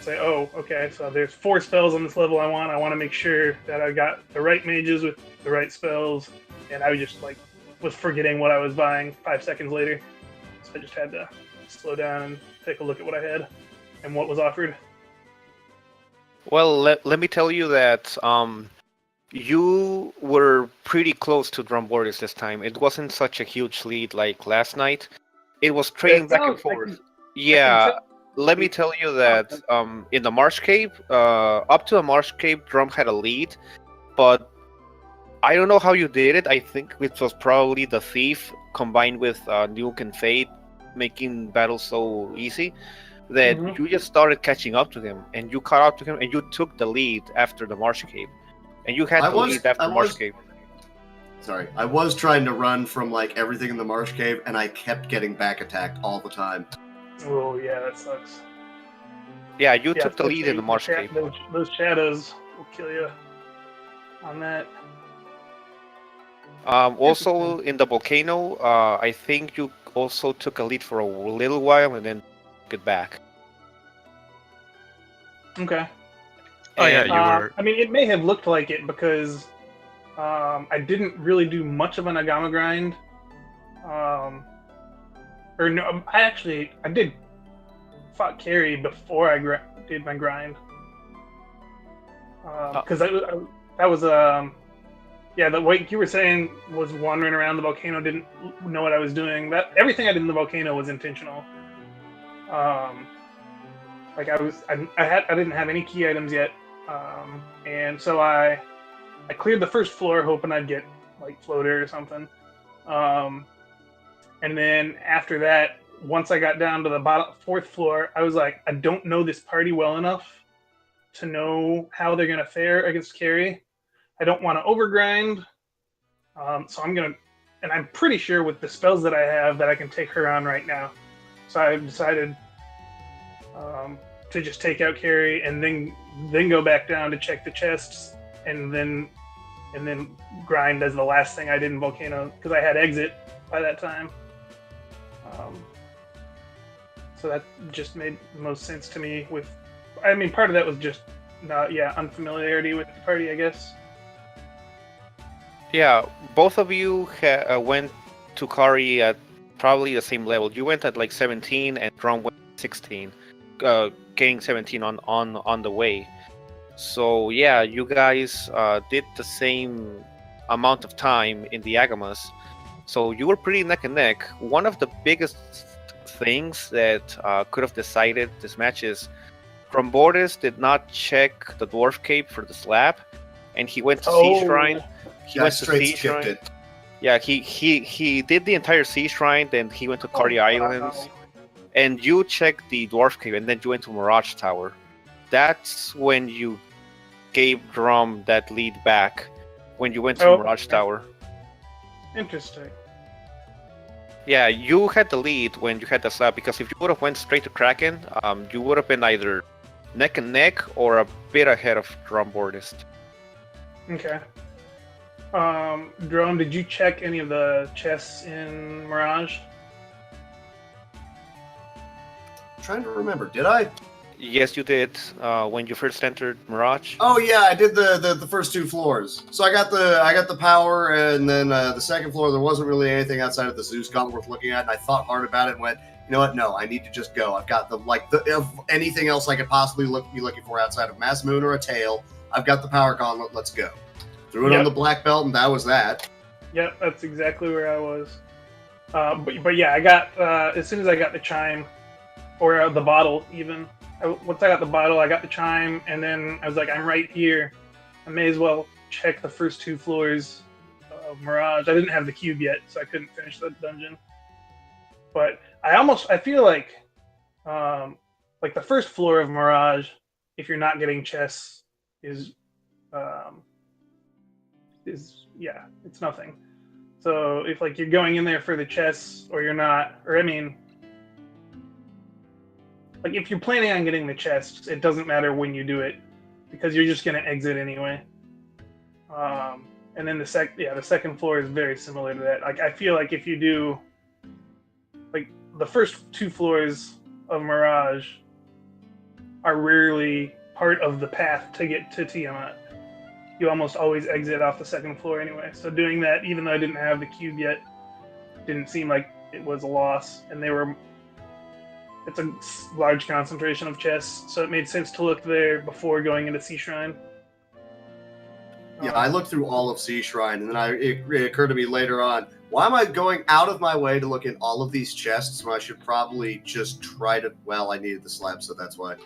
say, oh, okay, so there's 4 spells on this level I want to make sure that I got the right mages with the right spells, and I just like was forgetting what I was buying 5 seconds later. So I just had to slow down and take a look at what I had and what was offered. Well, let me tell you that you were pretty close to Drumboardist this time. It wasn't such a huge lead like last night. It was trading back and forth. Let me tell you that in the Marsh Cave, up to the Marsh Cave, Drum had a lead, but I don't know how you did it. I think it was probably the Thief combined with Nuke and Fate making battles so easy that you just started catching up to him, and you caught up to him, and you took the lead after the Marsh Cave. And you had the lead after Marsh Cave. Sorry, I was trying to run from like everything in the Marsh Cave, and I kept getting back attacked all the time. Oh yeah, that sucks. Yeah, you Yeah, took the lead in the Marscape. those shadows will kill you on that. Also, in the volcano, I think you also took a lead for a little while and then took it back. Okay. Oh yeah, And- you were. I mean, it may have looked like it because I didn't really do much of an Agama grind. Or no, I did fought Carrie before I did my grind. Because that was yeah, the what you were saying was wandering around the volcano, didn't know what I was doing. That everything I did in the volcano was intentional. Like I didn't have any key items yet, and so I cleared the first floor hoping I'd get like floater or something. And then after that, once I got down to the bottom fourth floor, I was like, I don't know this party well enough to know how they're gonna fare against Carrie. I don't want to overgrind, so and I'm pretty sure with the spells that I have that I can take her on right now. So I decided to just take out Carrie and then go back down to check the chests and then grind as the last thing I did in Volcano because I had exit by that time. So that just made the most sense to me. I mean, part of that was just unfamiliarity with the party, I guess. Yeah, both of you went to Kari at probably the same level. You went at like 17 and Drum went 16, getting 17 on the way. So yeah, you guys did the same amount of time in the Agamas. So you were pretty neck and neck. One of the biggest things that could have decided this match is Drumboardist did not check the Dwarf Cape for the slab, and he went to Sea Shrine. He went to Sea Shrine. It. Yeah, he did the entire Sea Shrine, then he went to Kari Islands, and you checked the Dwarf Cave, and then you went to Mirage Tower. That's when you gave Drum that lead back, when you went to Mirage Tower. Interesting. Yeah, you had the lead when you had the slab, because if you would have went straight to Kraken, you would have been either neck and neck or a bit ahead of Drumboardist. Okay. Drone, did you check any of the chests in Mirage? I'm trying to remember, did I? Yes, you did. When you first entered Mirage. Oh yeah, I did the first two floors. So I got the power, and then the second floor there wasn't really anything outside of the Zeus gauntlet worth looking at. And I thought hard about it and went, you know what? No, I need to just go. I've got if anything else I could possibly be looking for outside of Mass Moon or a tail. I've got the power gauntlet. Let's go. Threw it on the black belt, and that was that. Yep, that's exactly where I was. But yeah, I got as soon as I got the chime, or the bottle even. Once I got the bottle, I got the chime, and then I was like, I'm right here. I may as well check the first two floors of Mirage. I didn't have the cube yet, so I couldn't finish the dungeon. But I feel like the first floor of Mirage, if you're not getting chests, is it's nothing. So if like you're going in there for the chests or you're not, or I mean, like if you're planning on getting the chests, it doesn't matter when you do it because you're just gonna exit anyway. And then the second floor is very similar to that. Like I feel like if you do like the first two floors of Mirage are rarely part of the path to get to Tiamat. You almost always exit off the second floor anyway. So doing that, even though I didn't have the cube yet, didn't seem like it was a loss. And it's a large concentration of chests, so it made sense to look there before going into Sea Shrine. Yeah, I looked through all of Sea Shrine, and then it occurred to me later on, why am I going out of my way to look in all of these chests when I should probably just try to... Well, I needed the slab, so that's why.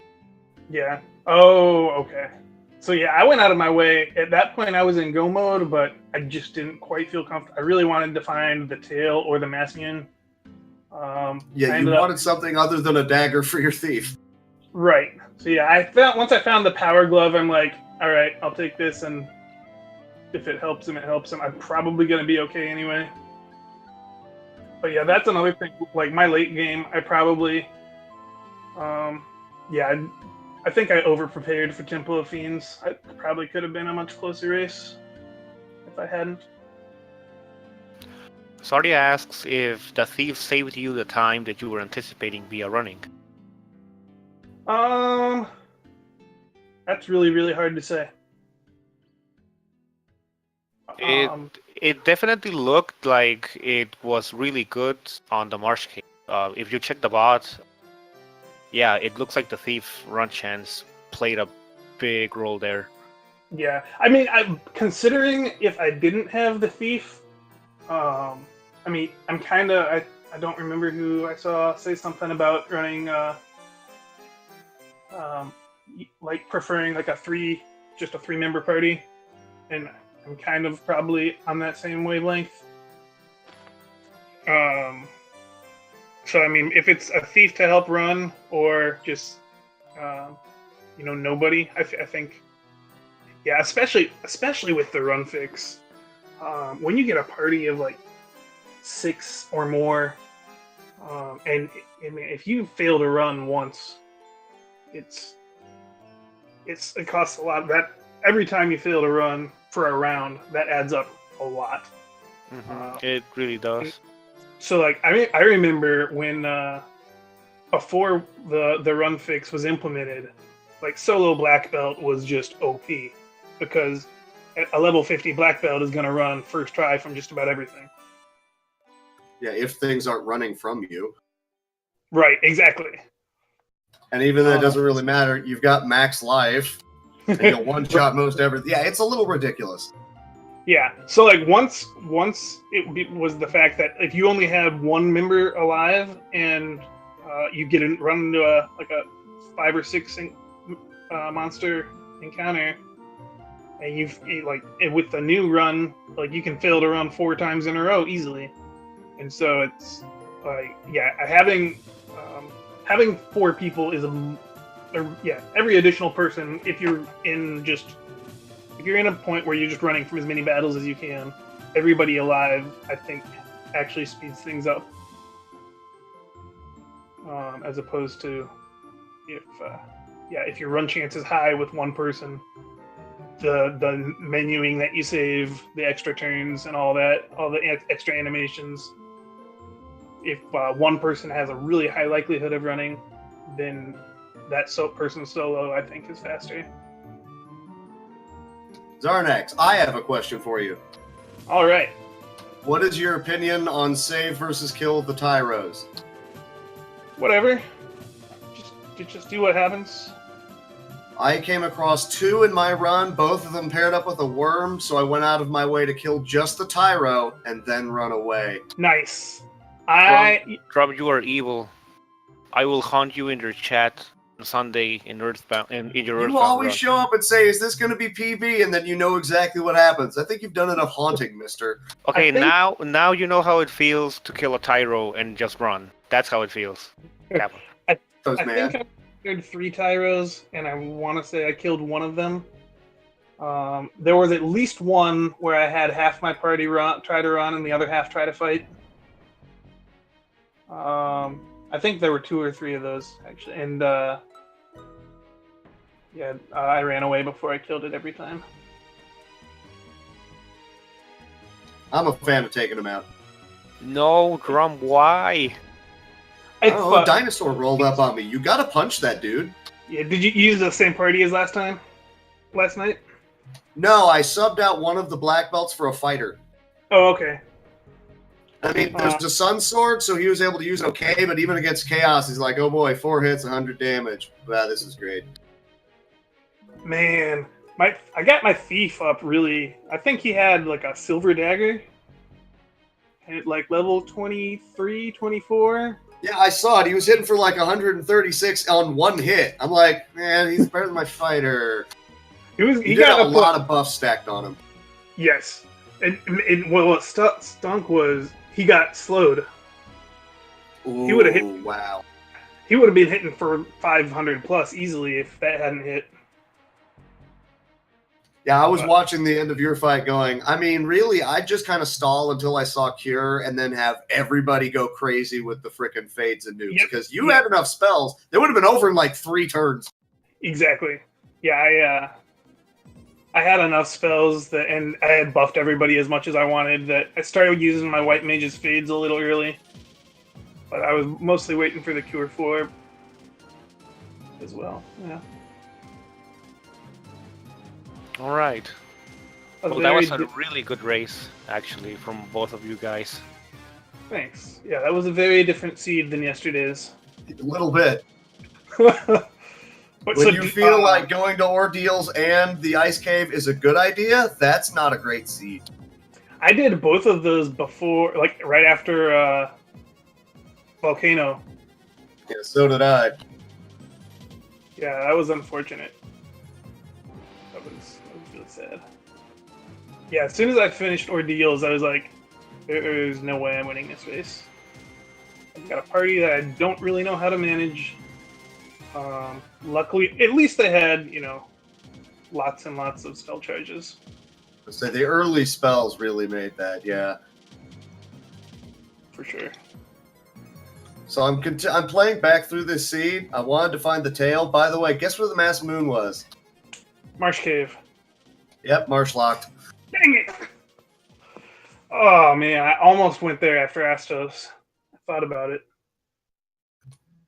Yeah. Oh, okay. So yeah, I went out of my way. At that point, I was in go mode, but I just didn't quite feel comfortable. I really wanted to find the tail or the Massian. You wanted something other than a dagger for your thief. Right. So yeah, once I found the power glove, I'm like, all right, I'll take this, and if it helps him, it helps him. I'm probably gonna be okay anyway. But yeah, that's another thing. Like my late game, I probably, I think I over-prepared for Temple of Fiends. I probably could have been a much closer race if I hadn't. Sardia asks if the thief saved you the time that you were anticipating via running. That's really, really hard to say. It definitely looked like it was really good on the Marsh cave. If you check the bot, yeah, it looks like the thief run chance played a big role there. Yeah, I mean, I'm considering if I didn't have the thief. I mean, I'm kind of. I don't remember who I saw say something about running. Like preferring like just a 3-member party, and I'm kind of probably on that same wavelength. So I mean, if it's a thief to help run or just nobody, I think, yeah, especially with the run fix, when you get a party of like 6 or more, and I mean, if you fail to run once, it costs a lot. That every time you fail to run for a round, that adds up a lot. It really does. So like I remember when before the run fix was implemented, like solo black belt was just OP because a level 50 black belt is going to run first try from just about everything. Yeah, if things aren't running from you. Right, exactly. And even though it doesn't really matter, you've got max life, and you'll one-shot most everything. Yeah, it's a little ridiculous. Yeah, so like once it was the fact that if you only have one member alive and you get run into a 5 or 6 monster encounter, and with the new run, like you can fail to run 4 times in a row easily, and so it's like having 4 people is every additional person, if you're in a point where you're just running from as many battles as you can, everybody alive, I think, actually speeds things up. As opposed to if your run chance is high with one person, the menuing that you save, the extra turns and all the extra animations. If one person has a really high likelihood of running, then that person solo, I think, is faster. Xarnax, I have a question for you. All right. What is your opinion on save versus kill the Tyros? Whatever. Just do what happens. I came across 2 in my run, both of them paired up with a worm, so I went out of my way to kill just the Tyro and then run away. Nice. Drum, you are evil. I will haunt you in your chat on Sunday in Earthbound. In your Earthbound You always run. show up and say, "Is this going to be PB?" And then you know exactly what happens. I think you've done enough haunting, Mister. Okay, now you know how it feels to kill a Tyro and just run. That's how it feels. I think I killed 3 Tyros, and I want to say I killed one of them. There was at least one where I had half my party try to run and the other half try to fight. I think there were 2 or 3 of those, actually. And, I ran away before I killed it every time. I'm a fan of taking them out. No, Drum, why? A dinosaur rolled up on me. You gotta punch that dude. Yeah, did you use the same party as last night? No, I subbed out one of the black belts for a fighter. Oh, okay. I mean, there's the Sun Sword, so he was able to use okay, but even against Chaos, he's like, oh boy, 4 hits, 100 damage. Wow, this is great. Man, I got my thief up really. I think he had like a silver dagger at like level 23, 24. Yeah, I saw it. He was hitting for like 136 on 1 hit. I'm like, man, he's better than my fighter. He got a lot of buffs stacked on him. Yes. And what stunk was he got slowed. Ooh, he would have hit. Wow. He would have been hitting for 500 plus easily if that hadn't hit. Yeah, I was watching the end of your fight going, I mean, really, I'd just kind of stall until I saw Cure and then have everybody go crazy with the frickin' fades and nukes. Because you had enough spells, they would have been over in like 3 turns. Exactly. Yeah, I had enough spells that, and I had buffed everybody as much as I wanted that I started using my White Mage's Fades a little early. But I was mostly waiting for the Cure 4 as well. Yeah. All right. A Well, that was very a really good race, actually, from both of you guys. Thanks. Yeah, that was a very different seed than yesterday's. A little bit. But When you feel like going to Ordeals and the Ice Cave is a good idea, that's not a great seed. I did both of those before, like right after Volcano. Yeah, so did I. Yeah, that was unfortunate. That was really sad. Yeah, as soon as I finished Ordeals, I was like, there's no way I'm winning this race. I've got a party that I don't really know how to manage. Luckily, at least I had, lots and lots of spell charges. So the early spells really made that, yeah. For sure. So I'm playing back through this seed. I wanted to find the tail. By the way, guess where the Mass Moon was? Marsh Cave. Yep, marsh locked. Dang it! Oh man, I almost went there after Astos. I thought about it.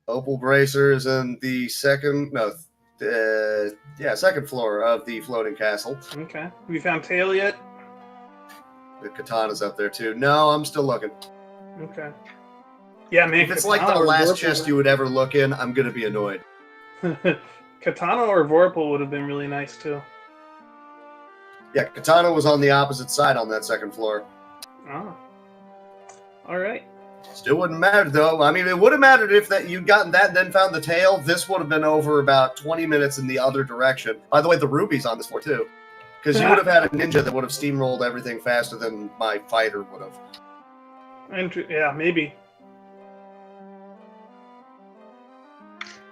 Opal Bracers in the second floor of the floating castle. Okay. Have you found Tail yet? The katana's up there too. No, I'm still looking. Okay. Yeah, man. If it's like the last chest you would ever look in, I'm gonna be annoyed. Katana or Vorpal would have been really nice too. Yeah, katana was on the opposite side on that second floor. Oh. All right. Still wouldn't matter though. I mean, it would have mattered if you'd gotten that and then found the tail. This would have been over about 20 minutes in the other direction. By the way, the ruby's on this floor too, because you would have had a ninja that would have steamrolled everything faster than my fighter would have. Yeah, maybe.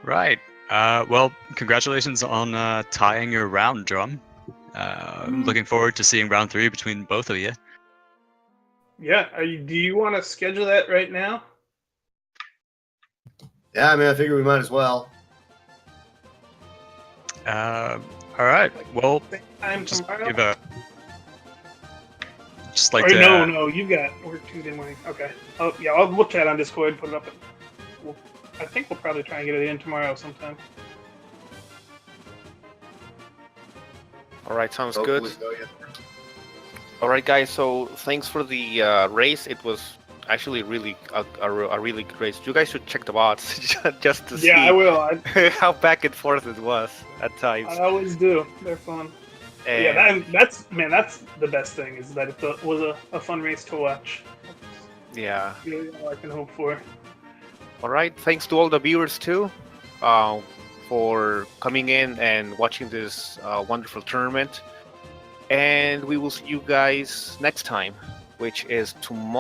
Right. Well, congratulations on tying your round, Drum. Looking forward to seeing round 3 between both of you. Yeah. Do you want to schedule that right now? Yeah, I mean, I figure we might as well. All right. Well, Same time just tomorrow? give a. Just like Or to. no, you got work Tuesday morning. Okay. Oh yeah, I'll look at it on Discord, put it up. I think we'll probably try and get it in tomorrow sometime. All right, sounds Hopefully good. so, yeah. All right, guys. So thanks for the race. It was actually really a really good race. You guys should check the bots just to see. Yeah, I will. How back and forth it was at times. I always do. They're fun. And Yeah, that's the best thing is that it was a fun race to watch. yeah. That's really all I can hope for. All right. Thanks to all the viewers too, for coming in and watching this wonderful tournament. And we will see you guys next time, which is tomorrow.